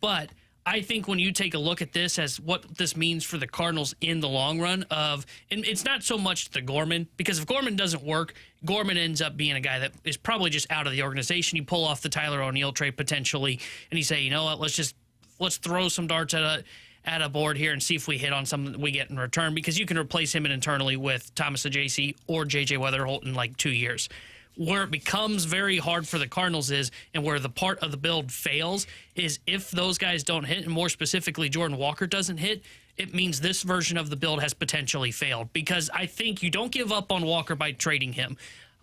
But I think when you take a look at this as what this means for the Cardinals in the long run and it's not so much the Gorman, because if Gorman doesn't work, Gorman ends up being a guy that is probably just out of the organization. You pull off the Tyler O'Neill trade potentially, and you say, you know what, let's throw some darts at a board here and see if we hit on something that we get in return, because you can replace him internally with Thomas Ajayci or J.J. Weatherholt in like 2 years. Where it becomes very hard for the Cardinals and where the part of the build fails is if those guys don't hit, and more specifically Jordan Walker doesn't hit, it means this version of the build has potentially failed, because I think you don't give up on Walker by trading him.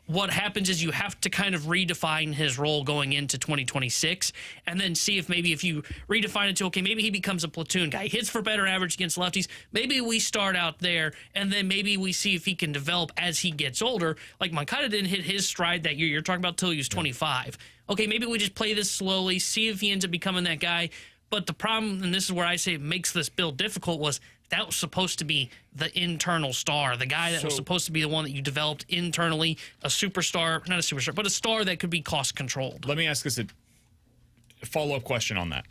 What happens is you have to kind of redefine his role going into 2026 and then see if you redefine it to, okay, maybe he becomes a platoon guy, hits for better average against lefties. Maybe we start out there and then maybe we see if he can develop as he gets older. Like Moncada didn't hit his stride that year. You're talking about till he was 25. Okay, maybe we just play this slowly, see if he ends up becoming that guy. But the problem, and this is where I say it makes this build difficult, was that was supposed to be the internal star, the guy that was supposed to be the one that you developed internally, a superstar, not a superstar, but a star that could be cost controlled. Let me ask this a follow-up question on that.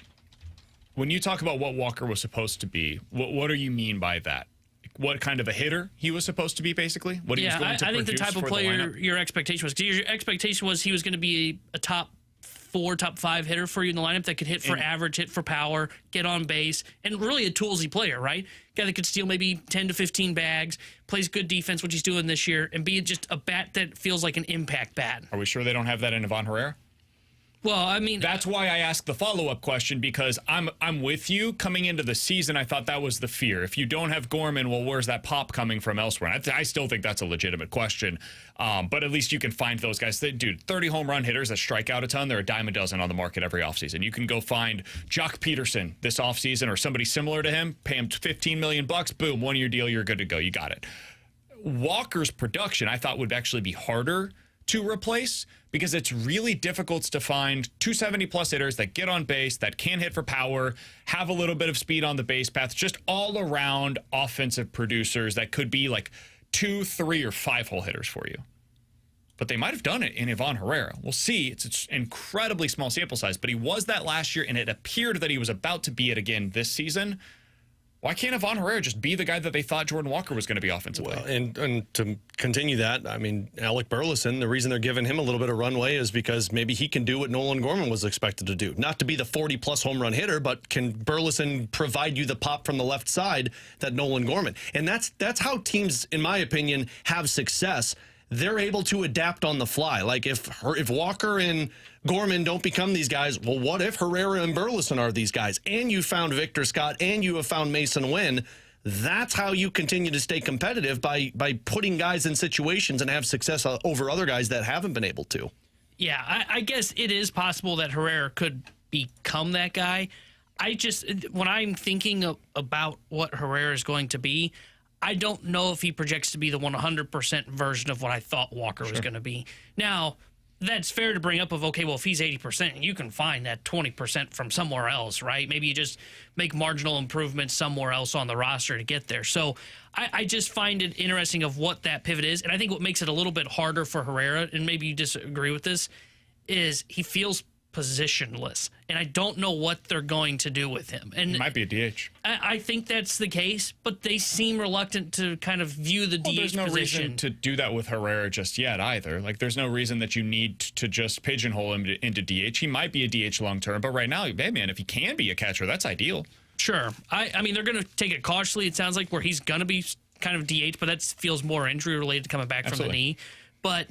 When you talk about what Walker was supposed to be, what do you mean by that? What kind of a hitter he was supposed to be, basically? What he was going to I think the type of player your expectation was, because your expectation was he was going to be a top 4, top 5 hitter for you in the lineup that could hit for average, hit for power, get on base, and really a toolsy player, right? Guy that could steal maybe 10 to 15 bags, plays good defense, which he's doing this year, and be just a bat that feels like an impact bat. Are we sure they don't have that in Ivan Herrera? Well, I mean, that's why I asked the follow-up question, because I'm with you. Coming into the season, I thought that was the fear. If you don't have Gorman, well, where's that pop coming from elsewhere? I still think that's a legitimate question, but at least you can find those guys. Dude, 30 home run hitters that strike out a ton, they're a dime a dozen on the market every offseason. You can go find Jock Peterson this offseason or somebody similar to him, pay him $15 million, boom, 1 year deal, you're good to go. You got it. Walker's production, I thought, would actually be harder to replace, because it's really difficult to find 270-plus hitters that get on base, that can hit for power, have a little bit of speed on the base path, just all-around offensive producers that could be like 2, 3, or 5-hole hitters for you. But they might have done it in Ivan Herrera. We'll see. It's an incredibly small sample size, but he was that last year, and it appeared that he was about to be it again this season. Why can't Ivan Herrera just be the guy that they thought Jordan Walker was going to be offensively? Well, and to continue that, I mean, Alec Burleson, the reason they're giving him a little bit of runway is because maybe he can do what Nolan Gorman was expected to do. Not to be the 40-plus home run hitter, but can Burleson provide you the pop from the left side that Nolan Gorman? And that's how teams, in my opinion, have success. They're able to adapt on the fly. Like if Walker and Gorman don't become these guys, well, what if Herrera and Burleson are these guys? And you found Victor Scott and you have found Mason Wynn. That's how you continue to stay competitive, by putting guys in situations and have success over other guys that haven't been able to. Yeah, I guess it is possible that Herrera could become that guy. When I'm thinking about what Herrera is going to be, I don't know if he projects to be the 100% version of what I thought Walker was going to be. Now, that's fair to bring up of, okay, well, if he's 80%, you can find that 20% from somewhere else, right? Maybe you just make marginal improvements somewhere else on the roster to get there. So I just find it interesting of what that pivot is. And I think what makes it a little bit harder for Herrera, and maybe you disagree with this, is he feels positionless, and I don't know what they're going to do with him. And he might be a DH. I think that's the case, but they seem reluctant to kind of view the DH there's no position. reason to do that with Herrera just yet either. Like, there's no reason that you need to just pigeonhole him into DH. He might be a DH long term, but right now, hey man, if he can be a catcher, that's ideal. Sure. I mean, they're going to take it cautiously, it sounds like, where he's going to be kind of DH, but that feels more injury related coming back from the knee. But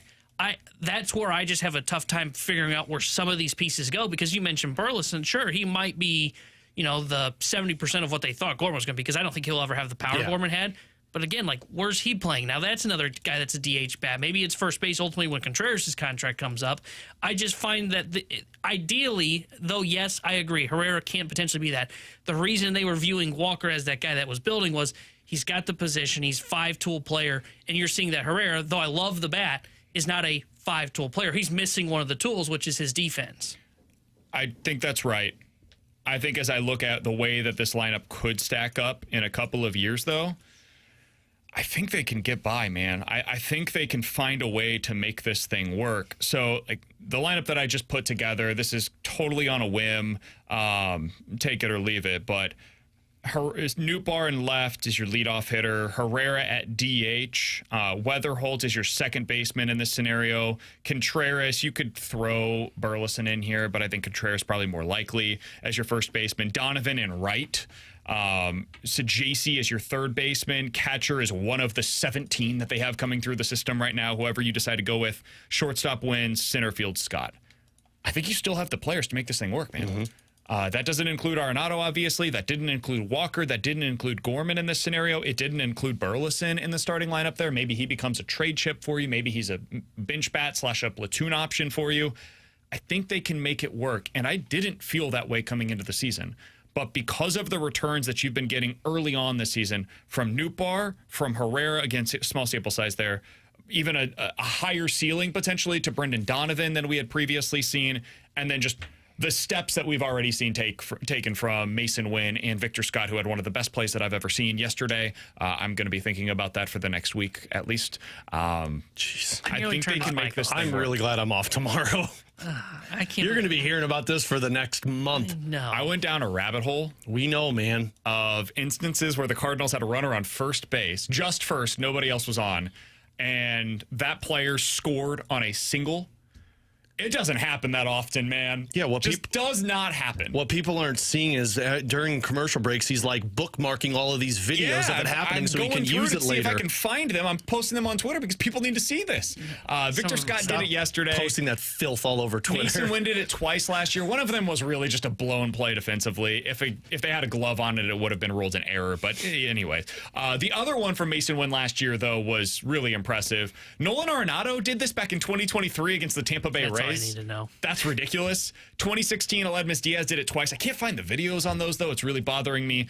that's where I just have a tough time figuring out where some of these pieces go, because you mentioned Burleson. Sure, he might be, the 70% of what they thought Gorman was going to be, because I don't think he'll ever have the power Gorman had. But again, like, where's he playing? Now, that's another guy that's a DH bat. Maybe it's first base ultimately when Contreras' contract comes up. I just find that ideally, though, yes, I agree, Herrera can't potentially be that. The reason they were viewing Walker as that guy that was building was he's got the position, he's 5-tool player, and you're seeing that Herrera, though I love the bat, is not a 5-tool player. He's missing one of the tools, which is his defense. I think that's right. I think as I look at the way that this lineup could stack up in a couple of years, though, I think they can get by, man. I think they can find a way to make this thing work. So, like, the lineup that I just put together, this is totally on a whim. Take it or leave it. But Nootbaar in left is your leadoff hitter. Herrera at DH. Weatherholt is your second baseman in this scenario. Contreras, you could throw Burleson in here, but I think Contreras is probably more likely as your first baseman. Donovan in right. Sajasi is your third baseman. Catcher is one of the 17 that they have coming through the system right now. Whoever you decide to go with. Shortstop wins. Center field Scott. I think you still have the players to make this thing work, man. Mm-hmm. That doesn't include Arenado, obviously. That didn't include Walker. That didn't include Gorman in this scenario. It didn't include Burleson in the starting lineup there. Maybe he becomes a trade chip for you. Maybe he's a bench bat / a platoon option for you. I think they can make it work. And I didn't feel that way coming into the season. But because of the returns that you've been getting early on this season from Nootbaar, from Herrera, against small sample size there, even a higher ceiling potentially to Brendan Donovan than we had previously seen, and then just the steps that we've already seen taken from Mason Wynn and Victor Scott, who had one of the best plays that I've ever seen yesterday. I'm going to be thinking about that for the next week at least. Jeez, I think they can make this thing I'm work. really glad I'm off tomorrow. I can't. You're going to be hearing about this for the next month. No. I went down a rabbit hole We know, man. of instances where the Cardinals had a runner on first base, just first, nobody else was on, and that player scored on a single. It doesn't happen that often, man. Yeah, well, just does not happen. What people aren't seeing is during commercial breaks, he's like bookmarking all of these videos of it happening so he can use it later. If I can find them, I'm posting them on Twitter because people need to see this. Victor Scott did it yesterday. Posting that filth all over Twitter. Mason Wynn did it twice last year. One of them was really just a blown play defensively. If they had a glove on it, it would have been ruled an error. But anyways, the other one from Mason Wynn last year, though, was really impressive. Nolan Arenado did this back in 2023 against the Tampa Bay Rays. All I need to know. That's ridiculous. 2016, Aledmus Diaz did it twice. I can't find the videos on those, though. It's really bothering me.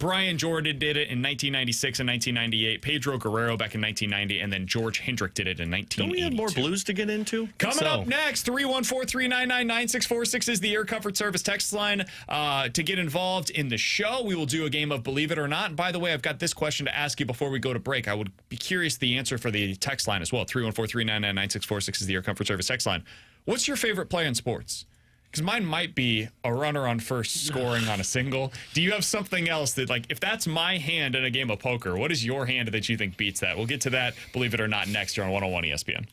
Brian Jordan did it in 1996 and 1998. Pedro Guerrero back in 1990. And then George Hendrick did it in 1982. Don't we have more Blues to get into? Coming up next, 314-399-9646 is the Air Comfort Service text line. To get involved in the show, we will do a game of Believe It or Not. And by the way, I've got this question to ask you before we go to break. I would be curious the answer for the text line as well. 314-399-9646 is the Air Comfort Service text line. What's your favorite play in sports? Because mine might be a runner on first scoring on a single. Do you have something else that, like, if that's my hand in a game of poker, what is your hand that you think beats that? We'll get to that, Believe It or Not, next year on 101 ESPN.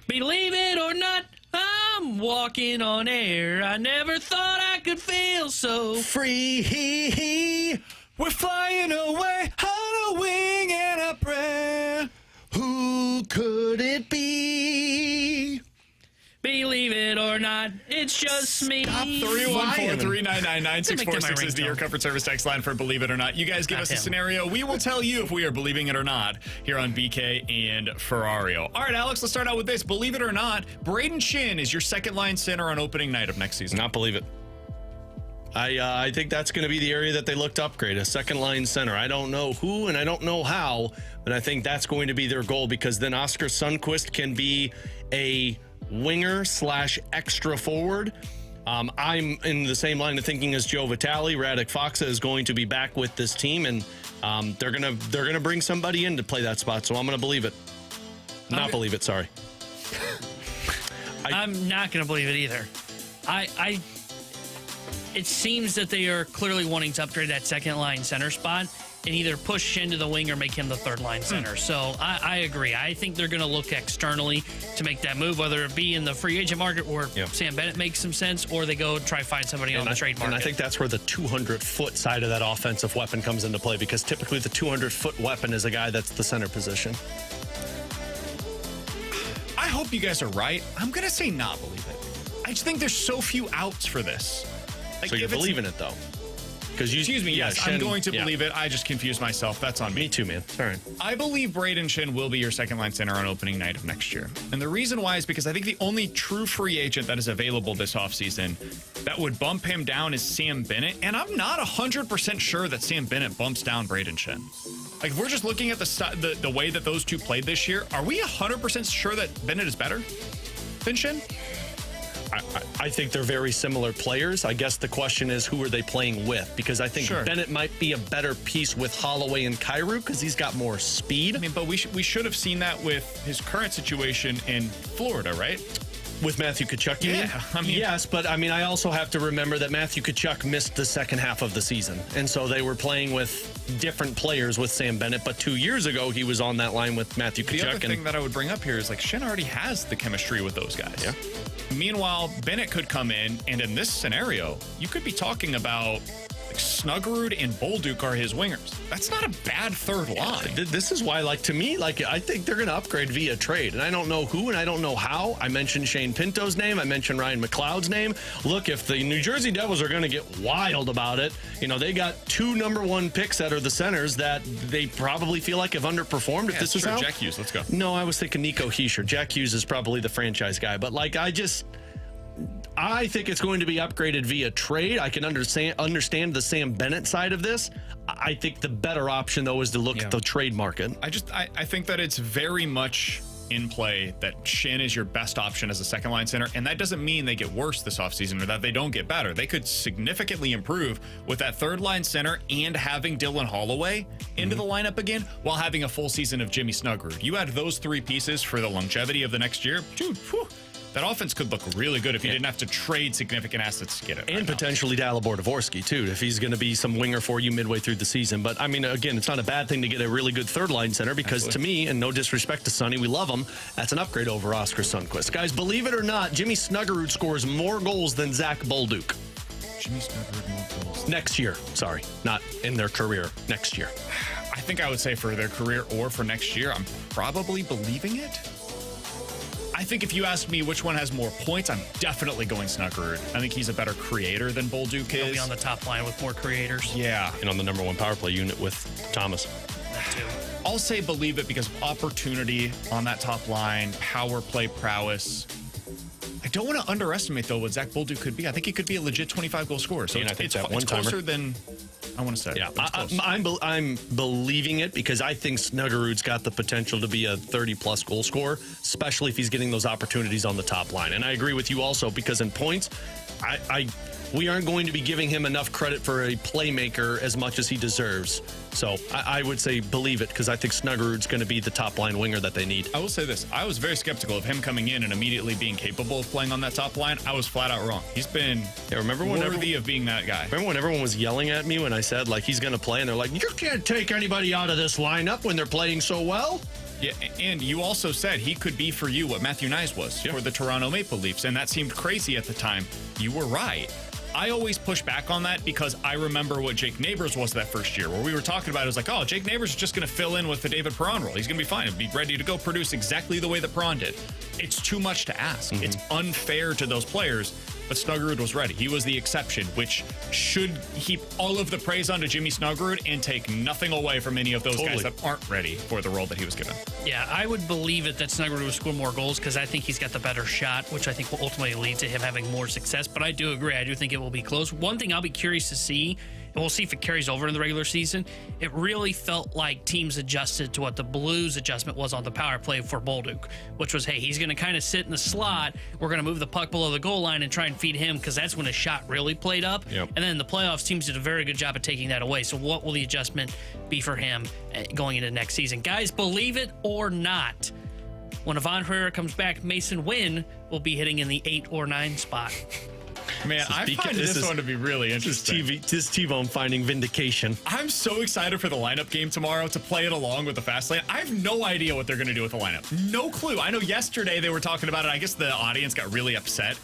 Believe it or not, I'm walking on air. I never thought I could feel so free. We're flying away on a wing and a prayer. Who could it be? Believe it or not, it's just me. Stop. 314-399-9646 is the Air Comfort Service text line for Believe It or Not. You guys give us a scenario. We will tell you if we are believing it or not here on BK and Ferrario. All right, Alex, let's start out with this. Believe it or not, Braden Shin is your second line center on opening night of next season. Not believe it. I think that's going to be the area that they look to upgrade, a second line center. I don't know who and I don't know how, but I think that's going to be their goal, because then Oskar Sundqvist can be a winger / extra forward. I'm in the same line of thinking as Joe Vitale. Radek Faksa is going to be back with this team, and they're gonna bring somebody in to play that spot. So I'm gonna believe it. Not believe it. Sorry. I'm not gonna believe it either. It seems that they are clearly wanting to upgrade that second line center spot and either push Shin to the wing or make him the third line center. So I agree. I think they're going to look externally to make that move, whether it be in the free agent market or Sam Bennett makes some sense, or they go try find somebody on the trade market. And I think that's where the 200-foot side of that offensive weapon comes into play, because typically the 200-foot weapon is a guy that's the center position. I hope you guys are right. I'm going to say not believe it. I just think there's so few outs for this. So you're believing it, though? Excuse me, yes, I'm going to believe it. I just confused myself. That's on me. Me too, man. All right. I believe Braden Shin will be your second line center on opening night of next year. And the reason why is because I think the only true free agent that is available this offseason that would bump him down is Sam Bennett. And I'm not 100% sure that Sam Bennett bumps down Braden Shin. Like, if we're just looking at the way that those two played this year, are we 100% sure that Bennett is better than Shin? I think they're very similar players. I guess the question is, who are they playing with? Because I think Bennett might be a better piece with Holloway and Kyrou because he's got more speed. I mean, but we should have seen that with his current situation in Florida, right? With Matthew Tkachuk, you mean? I mean, yes, but I mean, I also have to remember that Matthew Tkachuk missed the second half of the season. And so they were playing with different players with Sam Bennett. But 2 years ago, he was on that line with Matthew Tkachuk. The other thing that I would bring up here is, like, Shin already has the chemistry with those guys. Yeah. Meanwhile, Bennett could come in, and in this scenario, you could be talking about like Snuggerud and Bolduc are his wingers. That's not a bad third line. This is why, like, to me, like, I think they're going to upgrade via trade. And I don't know who and I don't know how. I mentioned Shane Pinto's name. I mentioned Ryan McLeod's name. Look, if the New Jersey Devils are going to get wild about it, you know, they got 2 number-1 picks that are the centers that they probably feel like have underperformed. If this is how. Jack Hughes, let's go. No, I was thinking Nico Hischier. Jack Hughes is probably the franchise guy. But, like, I think it's going to be upgraded via trade. I can understand the Sam Bennett side of this. I think the better option, though, is to look at the trade market. I think that it's very much in play that Shin is your best option as a second line center, and that doesn't mean they get worse this offseason or that they don't get better. They could significantly improve with that third line center and having Dylan Holloway into the lineup again while having a full season of Jimmy Snuggerud. You add those 3 pieces for the longevity of the next year, dude, that offense could look really good if you didn't have to trade significant assets to get it. And potentially Dalibor Dvorsky, too, if he's going to be some winger for you midway through the season. But, I mean, again, it's not a bad thing to get a really good third-line center because, to me, and no disrespect to Sonny, we love him, that's an upgrade over Oskar Sundqvist. Guys, believe it or not, Jimmy Snuggerud scores more goals than Zach Bolduc. Jimmy Snuggerud more goals. Next year. Sorry, not in their career. Next year. I think I would say for their career or for next year, I'm probably believing it. I think if you ask me which one has more points, I'm definitely going Snuggerud. I think he's a better creator than Bolduc is. He'll be on the top line with more creators. Yeah. And on the number 1 power play unit with Thomas. That too. I'll say believe it because of opportunity on that top line, power play prowess. I don't want to underestimate, though, what Zach Bolduc could be. I think he could be a legit 25-goal scorer. So it's closer than I want to say. Yeah, I'm believing it because I think Snuggerud's got the potential to be a 30-plus goal scorer, especially if he's getting those opportunities on the top line. And I agree with you also because in points, we aren't going to be giving him enough credit for a playmaker as much as he deserves. So I would say believe it because I think Snuggerud's going to be the top line winger that they need. I will say this. I was very skeptical of him coming in and immediately being capable of playing on that top line. I was flat out wrong. He's been worthy of being that guy. Remember when everyone was yelling at me when I said, like, he's going to play? And they're like, you can't take anybody out of this lineup when they're playing so well. Yeah, and you also said he could be for you what Matthew Nyes was for the Toronto Maple Leafs, and that seemed crazy at the time. You were right. I always push back on that because I remember what Jake Neighbors was that first year, where we were talking about it was like, oh, Jake Neighbors is just going to fill in with the David Perron role. He's going to be fine. He'll be ready to go produce exactly the way that Perron did. It's too much to ask. It's unfair to those players. But Snuggerud was ready. He was the exception, which should heap all of the praise onto Jimmy Snuggerud and take nothing away from any of those guys that aren't ready for the role that he was given. Yeah, I would believe it that Snuggerud will score more goals because I think he's got the better shot, which I think will ultimately lead to him having more success. But I do agree. I do think it will be close. One thing I'll be curious to see, and we'll see if it carries over in the regular season, it really felt like teams adjusted to what the Blues adjustment was on the power play for Bolduc, which was, hey, he's going to kind of sit in the slot. We're going to move the puck below the goal line and try and feed him because that's when his shot really played up. And then in the playoffs, teams did a very good job of taking that away. So what will the adjustment be for him going into next season? Guys, believe it or not, when Ivan Herrera comes back, Mason Wynn will be hitting in the 8 or 9 spot. Man, I find this one to be really interesting. This is T-Bone finding vindication. I'm so excited for the lineup game tomorrow to play it along with the fast lane. I have no idea what they're going to do with the lineup. No clue. I know yesterday they were talking about it. I guess the audience got really upset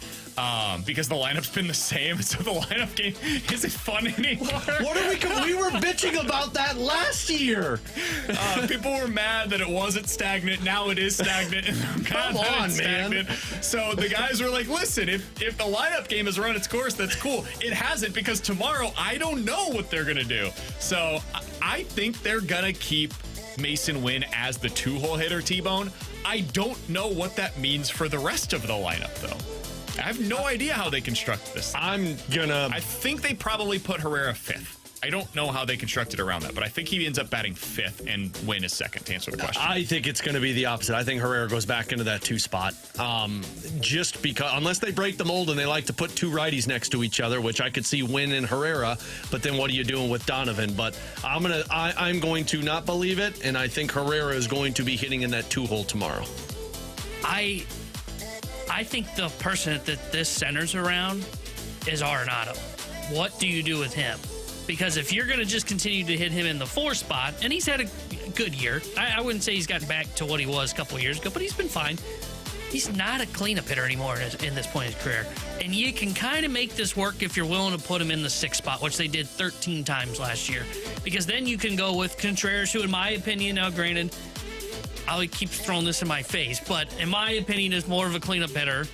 because the lineup's been the same. So the lineup game isn't fun anymore. What are we were bitching about that last year. People were mad that it wasn't stagnant. Now it is stagnant. Come on, man. So the guys were like, listen, if the lineup game has run its course, that's cool. It hasn't because tomorrow I don't know what they're going to do. So I think they're going to keep Mason Wynn as the 2-hole hitter, T-Bone. I don't know what that means for the rest of the lineup, though. I have no idea how they construct this. I think they probably put Herrera 5th. I don't know how they constructed around that, but I think he ends up batting 5th and Wynn is 2nd, to answer the question. I think it's going to be the opposite. I think Herrera goes back into that 2 spot. Just because, unless they break the mold and they like to put 2 righties next to each other, which I could see Wynn and Herrera, but then what are you doing with Donovan? But I'm going to not believe it, and I think Herrera is going to be hitting in that 2-hole tomorrow. I think the person that this centers around is Arenado. What do you do with him? Because if you're going to just continue to hit him in the 4 spot, and he's had a good year. I wouldn't say he's gotten back to what he was a couple of years ago, but he's been fine. He's not a cleanup hitter anymore in this point in his career. And you can kind of make this work if you're willing to put him in the 6th spot, which they did 13 times last year. Because then you can go with Contreras, who in my opinion, now granted, I'll keep throwing this in my face, but in my opinion is more of a cleanup hitter.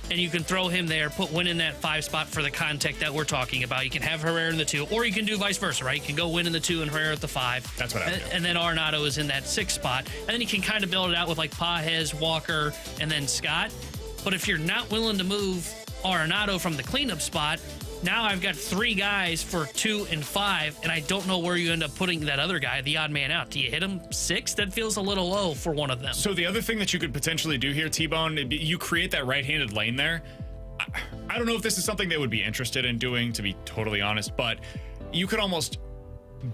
And you can throw him there, put Wynn in that 5 spot for the contact that we're talking about. You can have Herrera in the 2, or you can do vice versa, right? You can go Wynn in the 2 and Herrera at the 5. That's what I would do. And then Arenado is in that 6th spot. And then you can kind of build it out with like Pages, Walker, and then Scott. But if you're not willing to move Arenado from the cleanup spot, now I've got 3 guys for 2 and 5, and I don't know where you end up putting that other guy, the odd man out. Do you hit him 6? That feels a little low for one of them. So the other thing that you could potentially do here, T-Bone, you create that right-handed lane there. I don't know if this is something they would be interested in doing, to be totally honest, but you could almost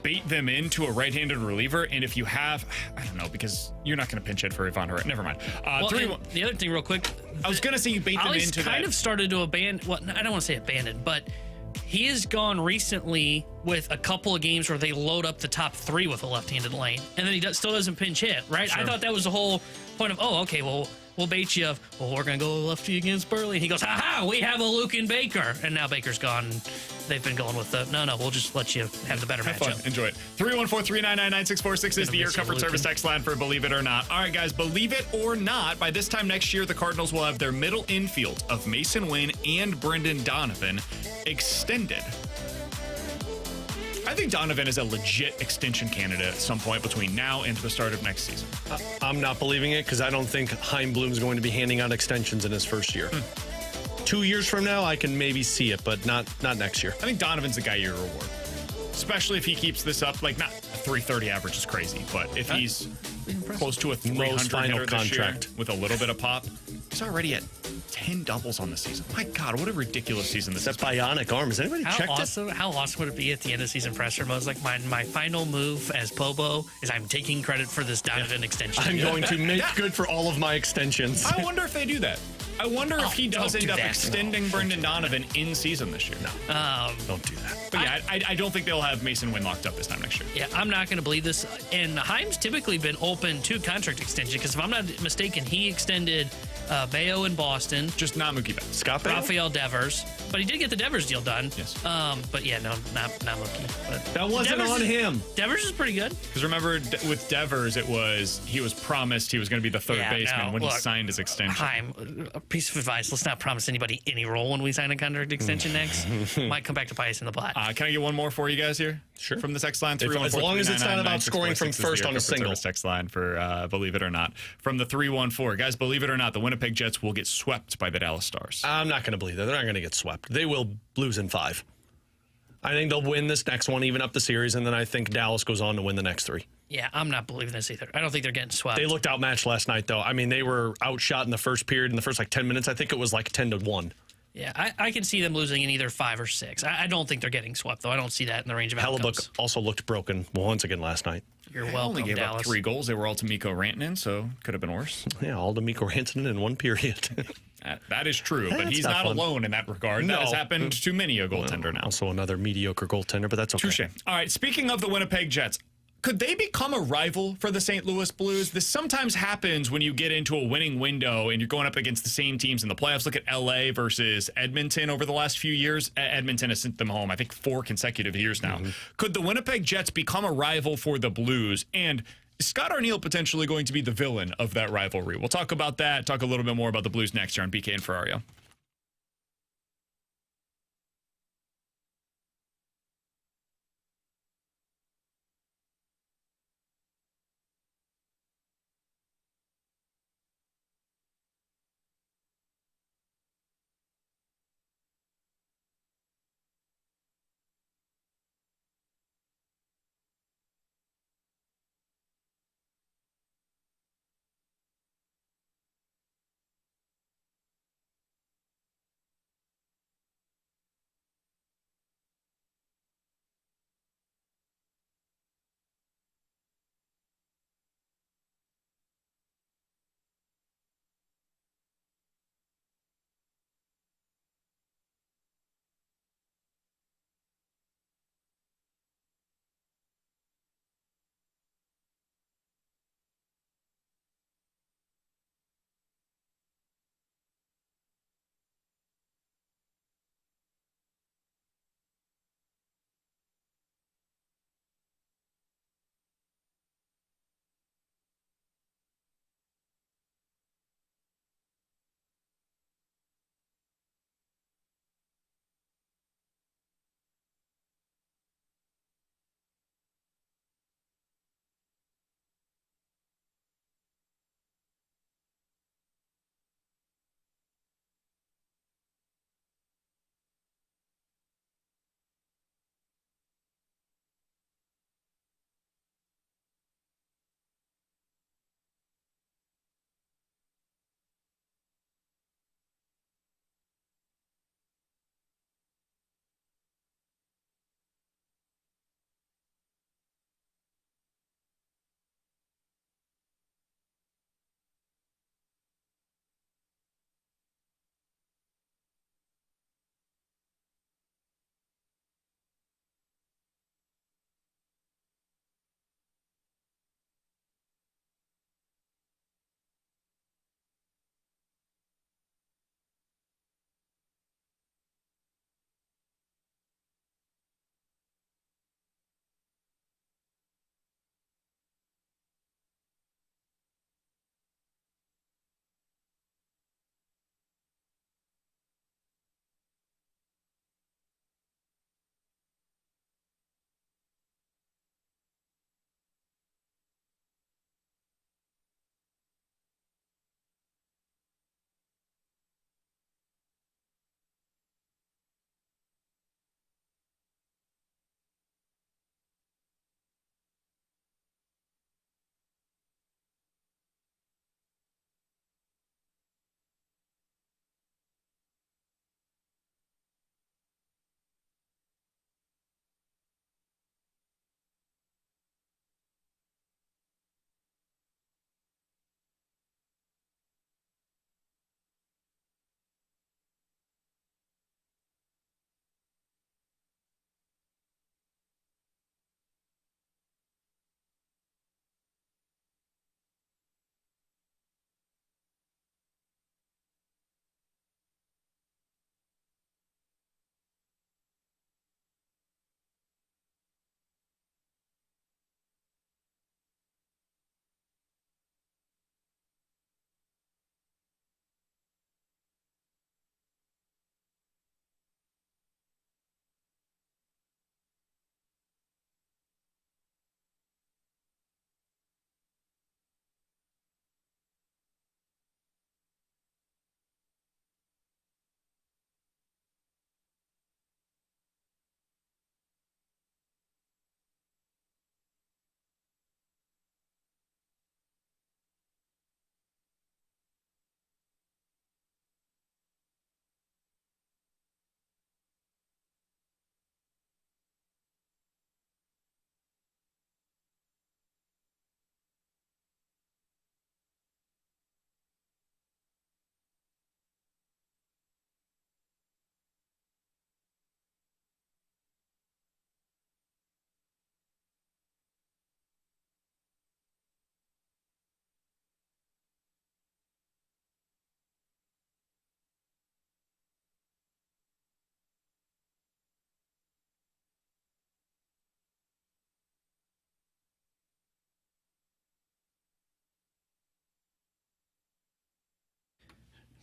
bait them into a right-handed reliever, and if you have, I don't know, because you're not going to pinch hit for Ivan Herrera. Never mind. The other thing, real quick, I was going to say you bait them into that. kind of started to abandon. Well, I don't want to say abandon, but he has gone recently with a couple of games where they load up the top 3 with a left-handed lane, and then he still doesn't pinch hit. Right? Sure. I thought that was the whole point of, we'll bait you. We're going to go lefty against Burley. And he goes, ha, we have a Luke and Baker. And now Baker's gone. They've been going with no, we'll just let you have the better matchup. Fun. Enjoy it. 314-399-9646 is the Air Comfort Service text line for Believe It or Not. All right, guys, believe it or not, by this time next year, the Cardinals will have their middle infield of Mason Wynn and Brendan Donovan extended. I think Donovan is a legit extension candidate at some point between now and the start of next season. I'm not believing it because I don't think Heimblum's going to be handing out extensions in his first year. 2 years from now, I can maybe see it, but not next year. I think Donovan's the guy you reward, especially if he keeps this up. Like, not a 330 average is crazy, but if he's close to a 300 hitter this year with a little bit of pop, he's already at 10 doubles on the season. My God, what a ridiculous season this is. That bionic arm. Has anybody checked it? How awesome would it be at the end of season presser? I was like, my final move as Pobo is I'm taking credit for this Donovan extension. I'm going to make good for all of my extensions. I wonder if they do that. I wonder if he does don't end do up that. extending Brendan Donovan in season this year. No, don't do that. But yeah, I don't think they'll have Mason Wynn locked up this time next year. Yeah, I'm not going to believe this. And Heim's typically been open to contract extension because if I'm not mistaken, he extended Bayo in Boston. Just not Mookie Betts. Scott Bale? Rafael Devers. But he did get the Devers deal done. Yes. But yeah, no, not Mookie. But That wasn't Devers on is- him. Devers is pretty good. Because remember, with Devers, he was promised he was going to be the third Yeah, baseman no, when look, he signed his extension. Heim, a piece of advice: let's not promise anybody any role when we sign a contract extension next. Might come back to bite us in the butt. Can I get one more for you guys here? Sure. From the text line, As long as it's not about scoring from first on a single. Text line for Believe It or Not. From the 314, guys, believe it or not, the Winnipeg Jets will get swept by the Dallas Stars. I'm not going to believe that. They're not going to get swept. They will lose in 5. I think they'll win this next one, even up the series, and then I think Dallas goes on to win the next 3. Yeah, I'm not believing this either. I don't think they're getting swept. They looked outmatched last night, though. I mean, they were outshot in the first period. In the first 10 minutes, I think it was 10-1. Yeah, I can see them losing in either 5 or 6. I don't think they're getting swept, though. I don't see that in the range of outcomes. Hellebuck also looked broken once again last night. You're They welcome, only gave Dallas. up 3 goals. They were all to Mikko Rantanen, so could have been worse. Yeah, all to Mikko Rantanen in one period. That is true, but That's he's not not fun. alone in that regard. No. That has happened to many a goaltender now. Also another mediocre goaltender, but that's okay. Touche. All right, speaking of the Winnipeg Jets, could they become a rival for the St. Louis Blues? This sometimes happens when you get into a winning window and you're going up against the same teams in the playoffs. Look at LA versus Edmonton over the last few years. Edmonton has sent them home, I think, 4 consecutive years now. Could the Winnipeg Jets become a rival for the Blues? And is Scott Arniel potentially going to be the villain of that rivalry? We'll talk about that, talk a little bit more about the Blues next year on BK and Ferrario.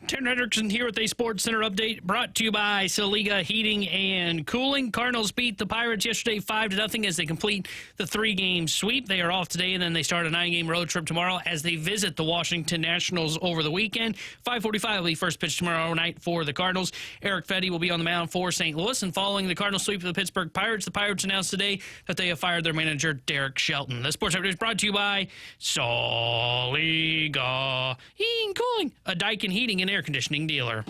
Tanner Hendrickson here with a Sports Center update brought to you by Saliga Heating and Cooling. Cardinals beat the Pirates yesterday 5-0 as they complete the 3-game sweep. They are off today, and then they start a 9-game road trip tomorrow as they visit the Washington Nationals over the weekend. 5:45 will be first pitch tomorrow night for the Cardinals. Eric Fetty will be on the mound for St. Louis, and following the Cardinals sweep of the Pittsburgh Pirates, the Pirates announced today that they have fired their manager, Derek Shelton. The Sports Update is brought to you by Saliga Heating and Cooling, a Daikin heating and air conditioning dealer.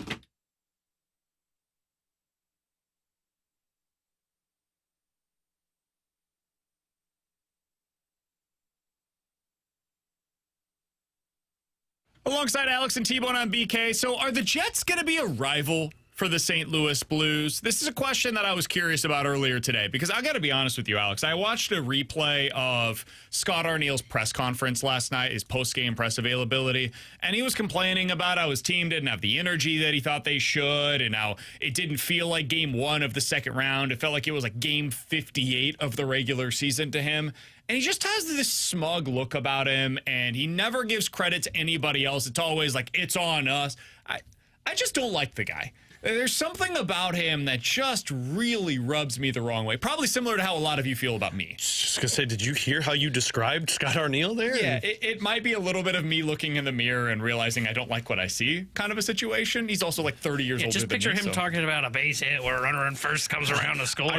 Alongside Alex and T-Bone on BK. So are the Jets going to be a rival for the St. Louis Blues? This is a question that I was curious about earlier today, because I got to be honest with you, Alex. I watched a replay of Scott Arniel's press conference last night, his post-game press availability, and he was complaining about how his team didn't have the energy that he thought they should, and how it didn't feel like game 1 of the second round. It felt like it was like game 58 of the regular season to him. And he just has this smug look about him, and he never gives credit to anybody else. It's always like, it's on us. I just don't like the guy. There's something about him that just really rubs me the wrong way. Probably similar to how a lot of you feel about me. Just going to say, did you hear how you described Scott Arniel there? Yeah, it might be a little bit of me looking in the mirror and realizing I don't like what I see kind of a situation. He's also like 30 years older just than me. picture him talking about a base hit where a runner in first comes around to score.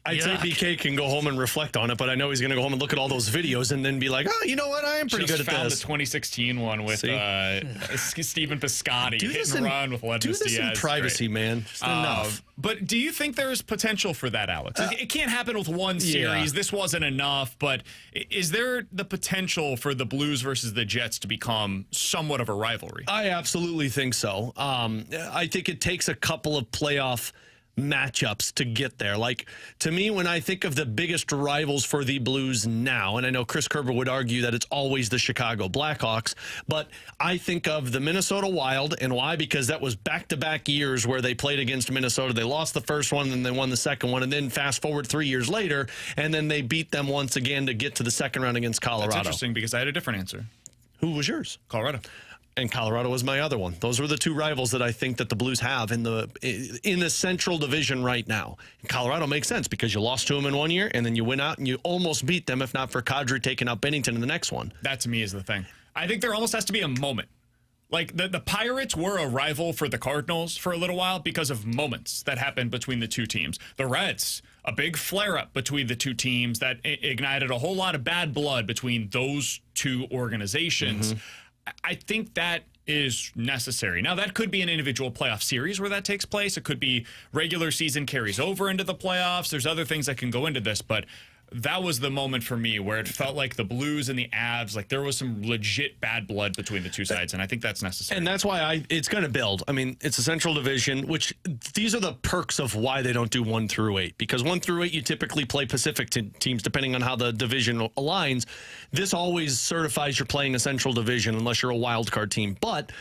I'd say BK can go home and reflect on it, but I know he's going to go home and look at all those videos and then be like, oh, you know what? I am pretty good at found this. The 2016 one with Stephen Piscotty hit and run with Levis Diaz. Do this in privacy, man. Just enough. But do you think there's potential for that, Alex? It can't happen with one series. Yeah. This wasn't enough, but is there the potential for the Blues versus the Jets to become somewhat of a rivalry? I absolutely think so. I think it takes a couple of playoff matchups to get there. Like, to me, when I think of the biggest rivals for the Blues now, and I know Chris Kerber would argue that it's always the Chicago Blackhawks, but I think of the Minnesota Wild. And why? Because that was back-to-back years where they played against Minnesota. They lost the first one, and they won the second one, and then fast forward 3 years later, and then they beat them once again to get to the second round against Colorado. That's interesting, because I had a different answer. Who was yours? Colorado. And Colorado was my other one. Those were the two rivals that I think that the Blues have in the Central Division right now. And Colorado makes sense because you lost to them in one year, and then you went out and you almost beat them, if not for Kadri taking out Bennington in the next one. That, to me, is the thing. I think there almost has to be a moment. Like, the Pirates were a rival for the Cardinals for a little while because of moments that happened between the two teams. The Reds, a big flare-up between the two teams that ignited a whole lot of bad blood between those two organizations. Mm-hmm. I think that is necessary. Now, that could be an individual playoff series where that takes place. It could be regular season carries over into the playoffs. There's other things that can go into this, but that was the moment for me where it felt like the Blues and the Avs, like there was some legit bad blood between the two sides, and I think that's necessary. And that's why it's going to build. I mean, it's a Central Division, which these are the perks of why they don't do 1 through 8, because 1 through 8 you typically play Pacific teams depending on how the division aligns. This always certifies you're playing a Central Division unless you're a wild card team. But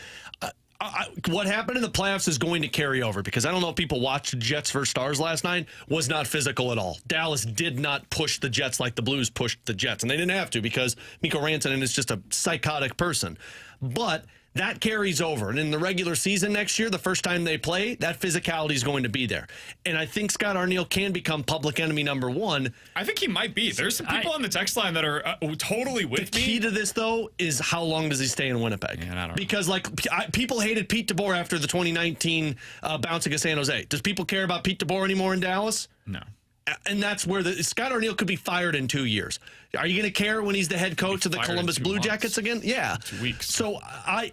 what happened in the playoffs is going to carry over, because I don't know if people watched Jets versus Stars last night. Was not physical at all. Dallas did not push the Jets like the Blues pushed the Jets, and they didn't have to because Mikko Rantanen is just a psychotic person. But that carries over, and in the regular season next year, the first time they play, that physicality is going to be there. And I think Scott Arniel can become public enemy number 1. I think he might be. There's some people on the text line that are totally with me. The key to this, though, is how long does he stay in Winnipeg? Man, I don't know. Because people hated Pete DeBoer after the 2019 bounce against San Jose. Does people care about Pete DeBoer anymore in Dallas? No. And that's where Scott Arniel could be fired in 2 years. Are you going to care when he's the head coach of the Columbus Blue Jackets again? Yeah. 2 weeks. So I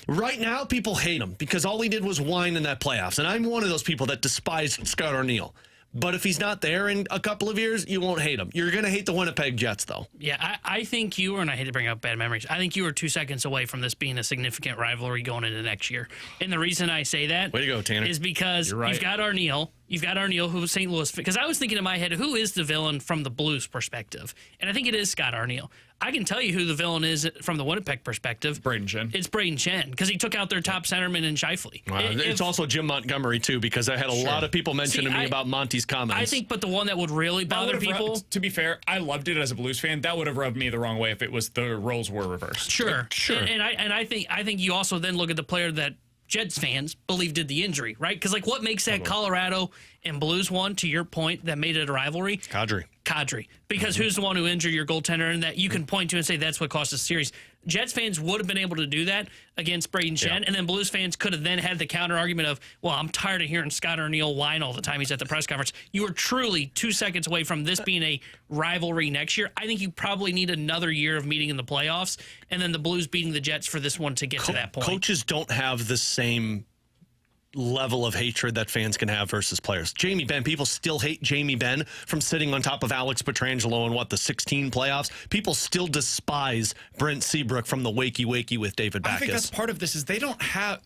right now people hate him because all he did was whine in that playoffs. And I'm one of those people that despise Scott Arniel. But if he's not there in a couple of years, you won't hate him. You're going to hate the Winnipeg Jets, though. Yeah, I think you were, and I hate to bring up bad memories, I think you were 2 seconds away from this being a significant rivalry going into next year. And the reason I say that Way to go, Tanner. is because you've got Arniel, You've got Arneal, who was St. Louis, because I was thinking in my head, who is the villain from the Blues perspective? And I think it is Scott Arneal. I can tell you who the villain is from the Winnipeg perspective. Braden Shen. It's Braden Shen, because he took out their top centerman in Scheifele. It's also Jim Montgomery, too, because I had a lot of people mentioning to me about Monty's comments. I think, but the one that would really bother people... To be fair, I loved it as a Blues fan. That would have rubbed me the wrong way if it was the roles were reversed. Sure. And I think you also then look at the player that Jets fans believe did the injury, right? Because, like, what makes that Colorado and Blues one, to your point, that made it a rivalry? Kadri. Because who's the one who injured your goaltender and that you can point to and say that's what cost us the series? Jets fans would have been able to do that against Braden Shen, and then Blues fans could have then had the counter argument of, well, I'm tired of hearing Scott Arneal whine all the time he's at the press conference. You are truly 2 seconds away from this being a rivalry next year. I think you probably need another year of meeting in the playoffs, and then the Blues beating the Jets for this one to get to that point. Coaches don't have the same level of hatred that fans can have versus players. Jamie Benn, people still hate Jamie Benn from sitting on top of Alex Pietrangelo in the 16 playoffs. People still despise Brent Seabrook from the Wakey Wakey with David Backes. I think that's part of this is they don't have,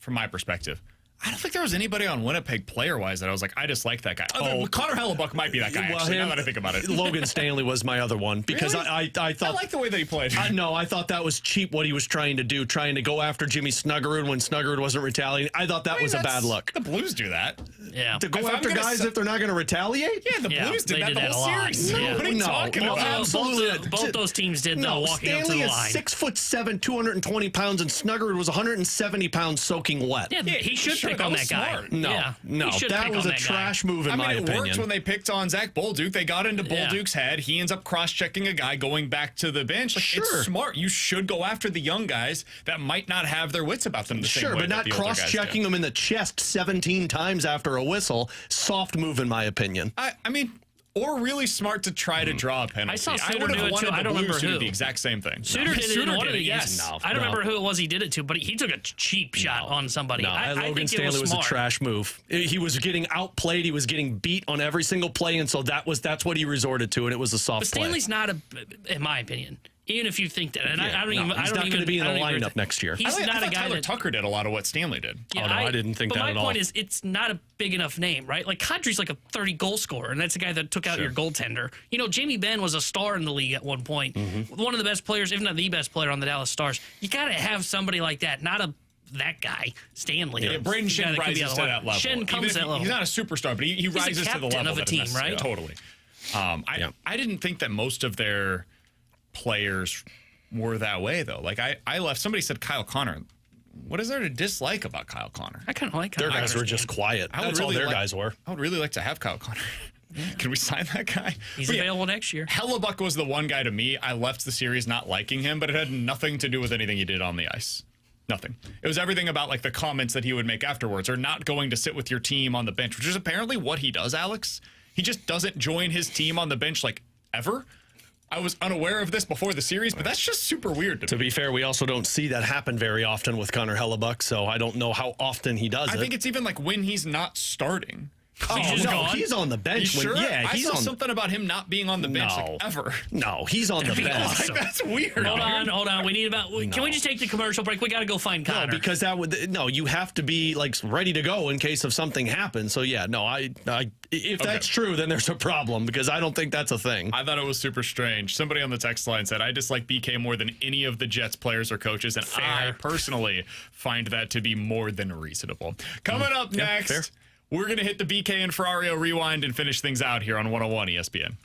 from my perspective, I don't think there was anybody on Winnipeg player-wise that I was like, I dislike that guy. Connor Hellebuck might be that guy, actually, now that I think about it. Logan Stanley was my other one because really? I thought... I like the way that he played. I thought that was cheap what he was trying to do, trying to go after Jimmy Snuggerud when Snuggerud wasn't retaliating. I thought that was a bad look. The Blues do that. Yeah. To go after guys if they're not going to retaliate? Yeah, the Blues did that the whole series. Yeah. What are you talking about? Absolutely. Both those teams did, though, walking Stanley up to the is line. 6'7", 220 pounds, and Snuggerud was 170 pounds soaking wet. Yeah, he should pick on that guy. Smart. No, Yeah, no, that was a trash move in my opinion. It worked when they picked on Zach Bolduc. They got into Bolduc's head. He ends up cross-checking a guy going back to the bench. Like, sure. It's smart. You should go after the young guys that might not have their wits about them the same way. Sure, but not cross-checking them in the chest 17 times after a whistle. Soft move in my opinion. I mean... Or really smart to try to draw a penalty. I saw Suter do it, too. I don't remember who. The exact same thing. Suter did it in one of the yes. I don't remember who it was he did it to, but he took a cheap shot on somebody. Logan Stanley was a trash move. He was getting outplayed. He was getting beat on every single play, and so that's what he resorted to, and it was a soft play. But Stanley's not in my opinion. Even if you think that, and he's not going to be in the lineup next year. He's not a guy Tyler that Tucker did a lot of what Stanley did. Yeah, I didn't think that at all. But my point is, it's not a big enough name, right? Like Kadri's like a 30-goal scorer, and that's the guy that took out your goaltender. You know, Jamie Benn was a star in the league at one point, one of the best players, if not the best player on the Dallas Stars. You got to have somebody like that, not that guy, Stanley. Yeah, Braden Shen rises to that level. Shen comes to that level. He's not a superstar, but he rises to the level of a team, right? Totally. I didn't think that most of their players were that way, though. Like, I left, somebody said Kyle Connor. What is there to dislike about Kyle Connor? I kind of like Kyle. Their guys were just quiet. That's all their guys were. I would really like to have Kyle Connor. Can we sign that guy? He's available next year. Hellebuck was the one guy to me. I left the series not liking him, but it had nothing to do with anything he did on the ice. Nothing. It was everything about like the comments that he would make afterwards, or not going to sit with your team on the bench, which is apparently what he does, Alex. He just doesn't join his team on the bench like ever. I was unaware of this before the series, but that's just super weird to be fair, we also don't see that happen very often with Connor Hellebuck, so I don't know how often he does it. I think it's even like when he's not starting. He's on the bench. Sure? I saw something about him not being on the bench ever. No, he's on the bench. Like, that's weird. Hold on. We need Can we just take the commercial break? We got to go find Connor. No, because you have to be like ready to go in case of something happens. So yeah, no, if that's true, then there's a problem because I don't think that's a thing. I thought it was super strange. Somebody on the text line said, I dislike BK more than any of the Jets players or coaches, and I personally find that to be more than reasonable. Coming up next, we're going to hit the BK and Ferrario Rewind and finish things out here on 101 ESPN.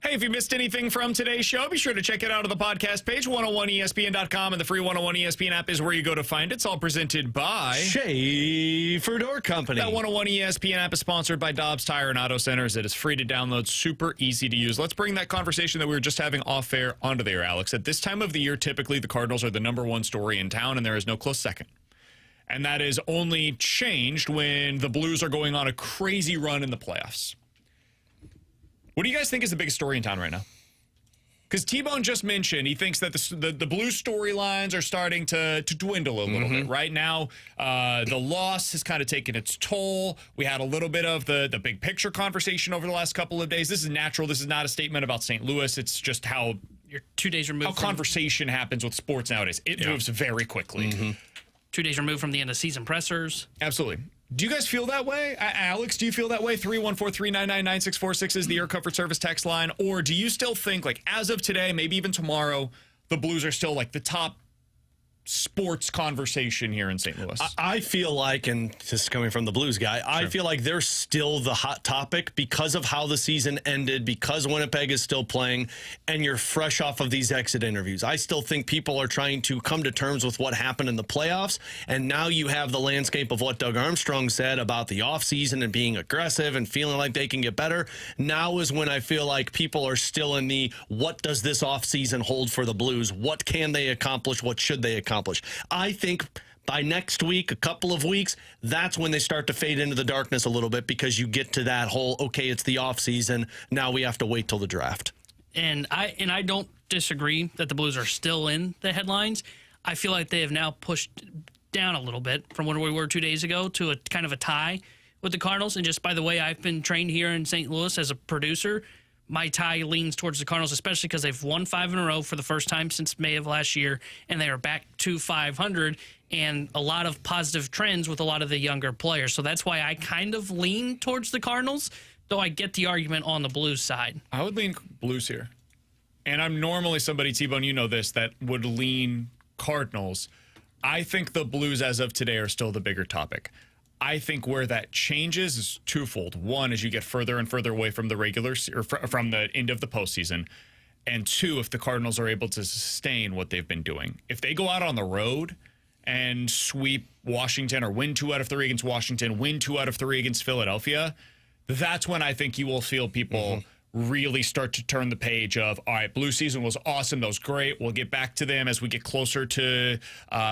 Hey, if you missed anything from today's show, be sure to check it out on the podcast page, 101ESPN.com, and the free 101 ESPN app is where you go to find it. It's all presented by Schaefer Door Company. That 101 ESPN app is sponsored by Dobbs Tire and Auto Centers. It is free to download, super easy to use. Let's bring that conversation that we were just having off air onto the air, Alex. At this time of the year, typically the Cardinals are the number one story in town, and there is no close second. And that is only changed when the Blues are going on a crazy run in the playoffs. What do you guys think is the biggest story in town right now? Because T-Bone just mentioned he thinks that the Blues storylines are starting to dwindle a little bit. Right now, the loss has kind of taken its toll. We had a little bit of the big picture conversation over the last couple of days. This is natural. This is not a statement about St. Louis. It's just how You're 2 days removed. How conversation happens with sports nowadays. It moves very quickly. 2 days removed from the end of season pressers. Absolutely. Do you guys feel that way? Alex, do you feel that way? 314-399-9646 is the Air Comfort Service text line. Or do you still think, like, as of today, maybe even tomorrow, the Blues are still, like, the top sports conversation here in St. Louis? I feel like, and this is coming from the Blues guy, I feel like they're still the hot topic because of how the season ended, because Winnipeg is still playing, and you're fresh off of these exit interviews. I still think people are trying to come to terms with what happened in the playoffs, and now you have the landscape of what Doug Armstrong said about the offseason and being aggressive and feeling like they can get better. Now is when I feel like people are still in the, what does this offseason hold for the Blues? What can they accomplish? What should they accomplish? I think by next week, a couple of weeks, that's when they start to fade into the darkness a little bit because you get to that whole, okay, it's the offseason. Now we have to wait till the draft. And I don't disagree that the Blues are still in the headlines. I feel like they have now pushed down a little bit from where we were 2 days ago to a kind of a tie with the Cardinals. And just by the way, I've been trained here in St. Louis as a producer. My tie leans towards the Cardinals, especially because they've won 5 in a row for the first time since May of last year, and they are back to 500, and a lot of positive trends with a lot of the younger players. So that's why I kind of lean towards the Cardinals, though I get the argument on the Blues side. I would lean Blues here. And I'm normally somebody, T-Bone, you know this, that would lean Cardinals. I think the Blues as of today are still the bigger topic. I think where that changes is twofold. One, as you get further and further away from the from the end of the postseason. And two, if the Cardinals are able to sustain what they've been doing. If they go out on the road and sweep Washington or win 2 out of 3 against Washington, win 2 out of 3 against Philadelphia, that's when I think you will feel people really start to turn the page of, all right, Blue season was awesome. That was great. We'll get back to them as we get closer to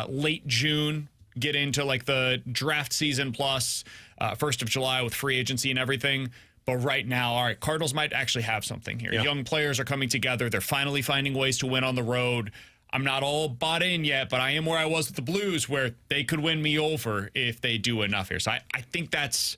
late June. Get into like the draft season plus 1st of July with free agency and everything. But right now, all right, Cardinals might actually have something here. Yeah. Young players are coming together. They're finally finding ways to win on the road. I'm not all bought in yet, but I am where I was with the Blues, where they could win me over if they do enough here. So I think that's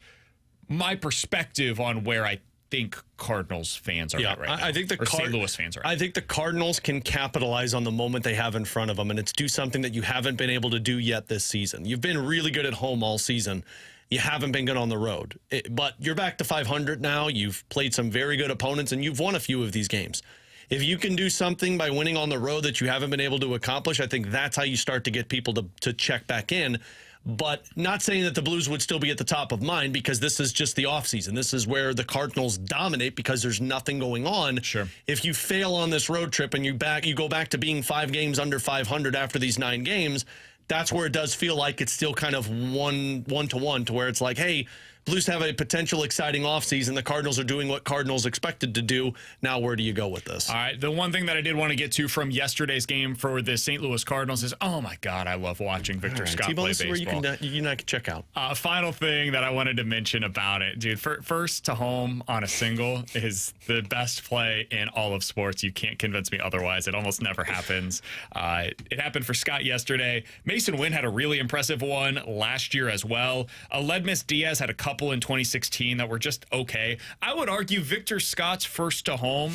my perspective on where I think Cardinals fans are at right now. I think the St. Louis fans are. I think the Cardinals can capitalize on the moment they have in front of them, and it's do something that you haven't been able to do yet this season. You've been really good at home all season. You haven't been good on the road. But you're back to 500 now. You've played some very good opponents, and you've won a few of these games. If you can do something by winning on the road that you haven't been able to accomplish, I think that's how you start to get people to check back in. But not saying that the Blues would still be at the top of mind, because this is just the offseason. This is where the Cardinals dominate because there's nothing going on. Sure. If you fail on this road trip and you go back to being 5 games under 500 after these 9 games, that's where it does feel like it's still kind of one-to-one to where it's like, hey, Blues have a potential exciting offseason. The Cardinals are doing what Cardinals expected to do. Now, where do you go with this? All right. The one thing that I did want to get to from yesterday's game for the St. Louis Cardinals is, oh, my God, I love watching Victor Scott play baseball. Where you can check out. Final thing that I wanted to mention about it, dude, first to home on a single is the best play in all of sports. You can't convince me otherwise. It almost never happens. It happened for Scott yesterday. Mason Wynn had a really impressive one last year as well. Aledmus Diaz had a couple in 2016 that were just okay. I would argue Victor Scott's first to home,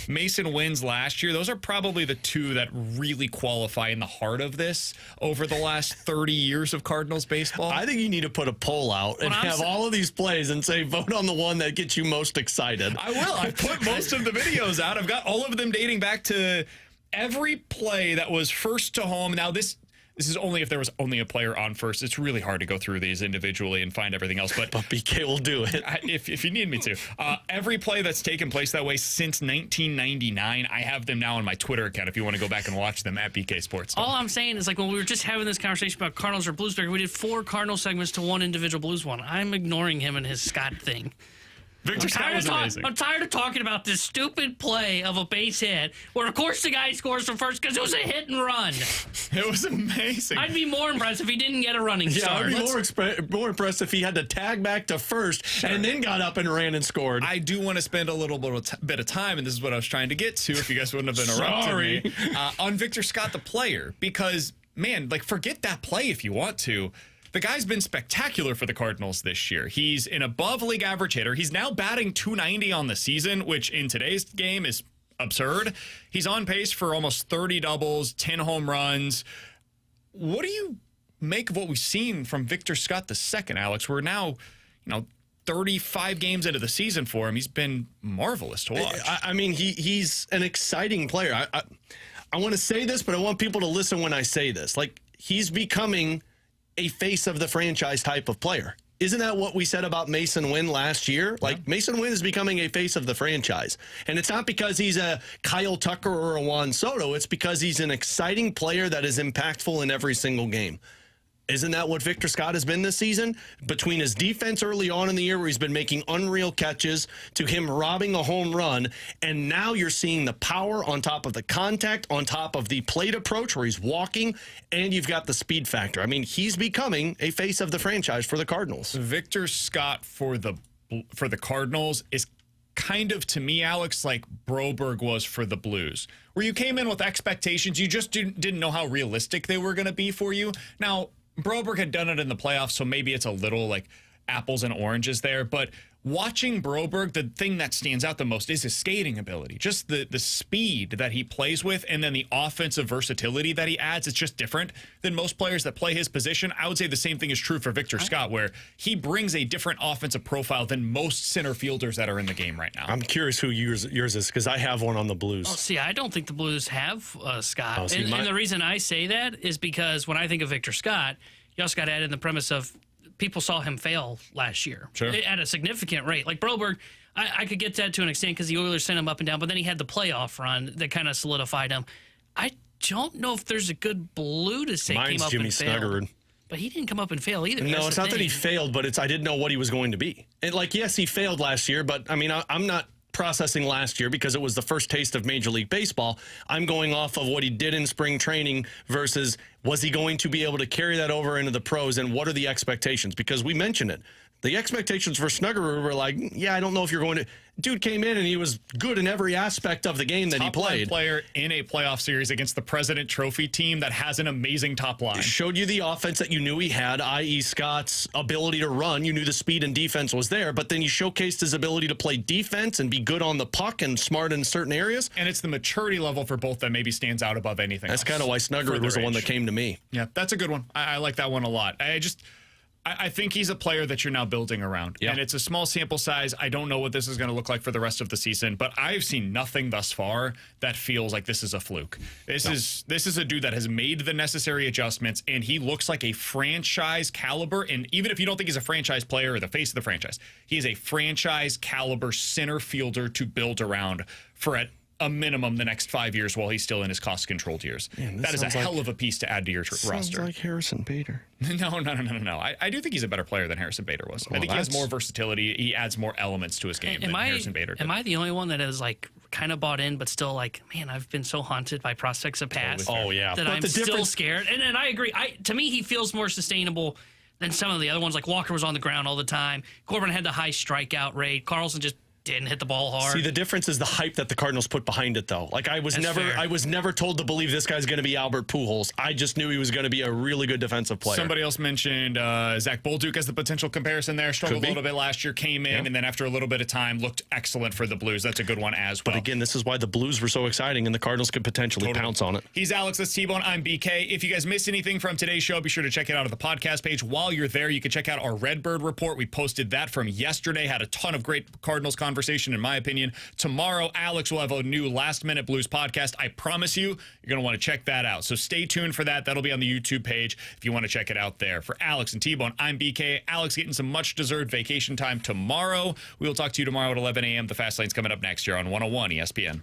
Mason Wynn's last year, those are probably the two that really qualify in the heart of this over the last 30 years of Cardinals baseball. I think you need to put a poll out and have all of these plays and say, vote on the one that gets you most excited. I will. I put most of the videos out. I've got all of them dating back to every play that was first to home. Now, this this is only if there was only a player on first. It's really hard to go through these individually and find everything else. But BK will do it. If you need me to. Every play that's taken place that way since 1999, I have them now on my Twitter account if you want to go back and watch them at BK Sports. All I'm saying is, like, when we were just having this conversation about Cardinals or Blues, we did 4 Cardinals segments to 1 individual Blues one. I'm ignoring him and his Scott thing. Victor Scott was amazing. I'm tired of talking about this stupid play of a base hit where, of course, the guy scores from first because it was a hit and run. It was amazing. I'd be more impressed if he didn't get a running start. I'd be more impressed if he had to tag back to first and then got up and ran and scored. I do want to spend a little bit of time, and this is what I was trying to get to if you guys wouldn't have interrupted me, on Victor Scott, the player. Because, man, like, forget that play if you want to. The guy's been spectacular for the Cardinals this year. He's an above-league average hitter. He's now batting .290 on the season, which in today's game is absurd. He's on pace for almost 30 doubles, 10 home runs. What do you make of what we've seen from Victor Scott II, Alex? We're now, 35 games into the season for him. He's been marvelous to watch. I mean, he's an exciting player. I want to say this, but I want people to listen when I say this. Like, he's becoming a face of the franchise type of player. Isn't that what we said about Mason Wynn last year? Like, Mason Wynn is becoming a face of the franchise. And it's not because he's a Kyle Tucker or a Juan Soto. It's because he's an exciting player that is impactful in every single game. Isn't that what Victor Scott has been this season? Between his defense early on in the year where he's been making unreal catches to him robbing a home run, and now you're seeing the power on top of the contact, on top of the plate approach where he's walking, and you've got the speed factor. I mean, he's becoming a face of the franchise for the Cardinals. Victor Scott for the Cardinals is kind of, to me, Alex, like Broberg was for the Blues, where you came in with expectations. You just didn't know how realistic they were going to be for you. Now, Broberg had done it in the playoffs, so maybe it's a little like apples and oranges there. But watching Broberg, the thing that stands out the most is his skating ability. Just the speed that he plays with, and then the offensive versatility that he adds. It's just different than most players that play his position. I would say the same thing is true for Victor Scott, where he brings a different offensive profile than most center fielders that are in the game right now. I'm curious who yours is, because I have one on the Blues. Oh, see, I don't think the Blues have Scott. And the reason I say that is because when I think of Victor Scott, you also got to add in the premise of people saw him fail last year at a significant rate. Like Broberg, I could get that to an extent because the Oilers sent him up and down, but then he had the playoff run that kind of solidified him. I don't know if there's a good Blue to say Mine's came up Jimmy and failed. Snuggerud. But he didn't come up and fail either. No, it's not that he failed, but I didn't know what he was going to be. And like, yes, he failed last year, but I mean, I'm not processing last year because it was the first taste of Major League Baseball. I'm going off of what he did in spring training versus was he going to be able to carry that over into the pros, and what are the expectations? Because we mentioned it. The expectations for Snuggerud were like, yeah, I don't know if you're going to. Dude came in and he was good in every aspect of the game that he played. Top player in a playoff series against the President Trophy team that has an amazing top line. Showed you the offense that you knew he had, i.e. Scott's ability to run. You knew the speed and defense was there, but then you showcased his ability to play defense and be good on the puck and smart in certain areas. And it's the maturity level for both that maybe stands out above anything else. That's kind of why Snuggerud was the one that came to me. Yeah, that's a good one. I like that one a lot. I think he's a player that you're now building around. Yep. And it's a small sample size. I don't know what this is going to look like for the rest of the season, but I've seen nothing thus far that feels like this is a fluke. This is a dude that has made the necessary adjustments, and he looks like a franchise caliber. And even if you don't think he's a franchise player or the face of the franchise, he is a franchise caliber center fielder to build around for a minimum the next 5 years while he's still in his cost-controlled years. Man, that is a hell of a piece to add to your roster. Sounds like Harrison Bader. No. I do think he's a better player than Harrison Bader was. Well, I think he has more versatility. He adds more elements to his game than Harrison Bader did. Am I the only one that is like kind of bought in, but still like, man, I've been so haunted by prospects of past. Oh, yeah. That I'm still scared. And I agree. To me, he feels more sustainable than some of the other ones. Like Walker was on the ground all the time. Gorman had the high strikeout rate. Carlson just didn't hit the ball hard. See, the difference is the hype that the Cardinals put behind it, though. Like, I was never told to believe this guy's going to be Albert Pujols. I just knew he was going to be a really good defensive player. Somebody else mentioned Zach Bolduc as the potential comparison there. Struggled a little bit last year, came in, and then after a little bit of time, looked excellent for the Blues. That's a good one as well. But again, this is why the Blues were so exciting, and the Cardinals could potentially pounce on it. He's Alex, that's T-Bone. I'm BK. If you guys missed anything from today's show, be sure to check it out on the podcast page. While you're there, you can check out our Redbird report. We posted that from yesterday. Had a ton of great Cardinals conversations conversation, in my opinion. Tomorrow, Alex will have a new Last Minute Blues podcast. I promise you, you're going to want to check that out. So stay tuned for that. That'll be on the YouTube page if you want to check it out there. For Alex and T-Bone, I'm BK. Alex getting some much-deserved vacation time tomorrow. We will talk to you tomorrow at 11 a.m. The Fast Lane's coming up next year on 101 ESPN.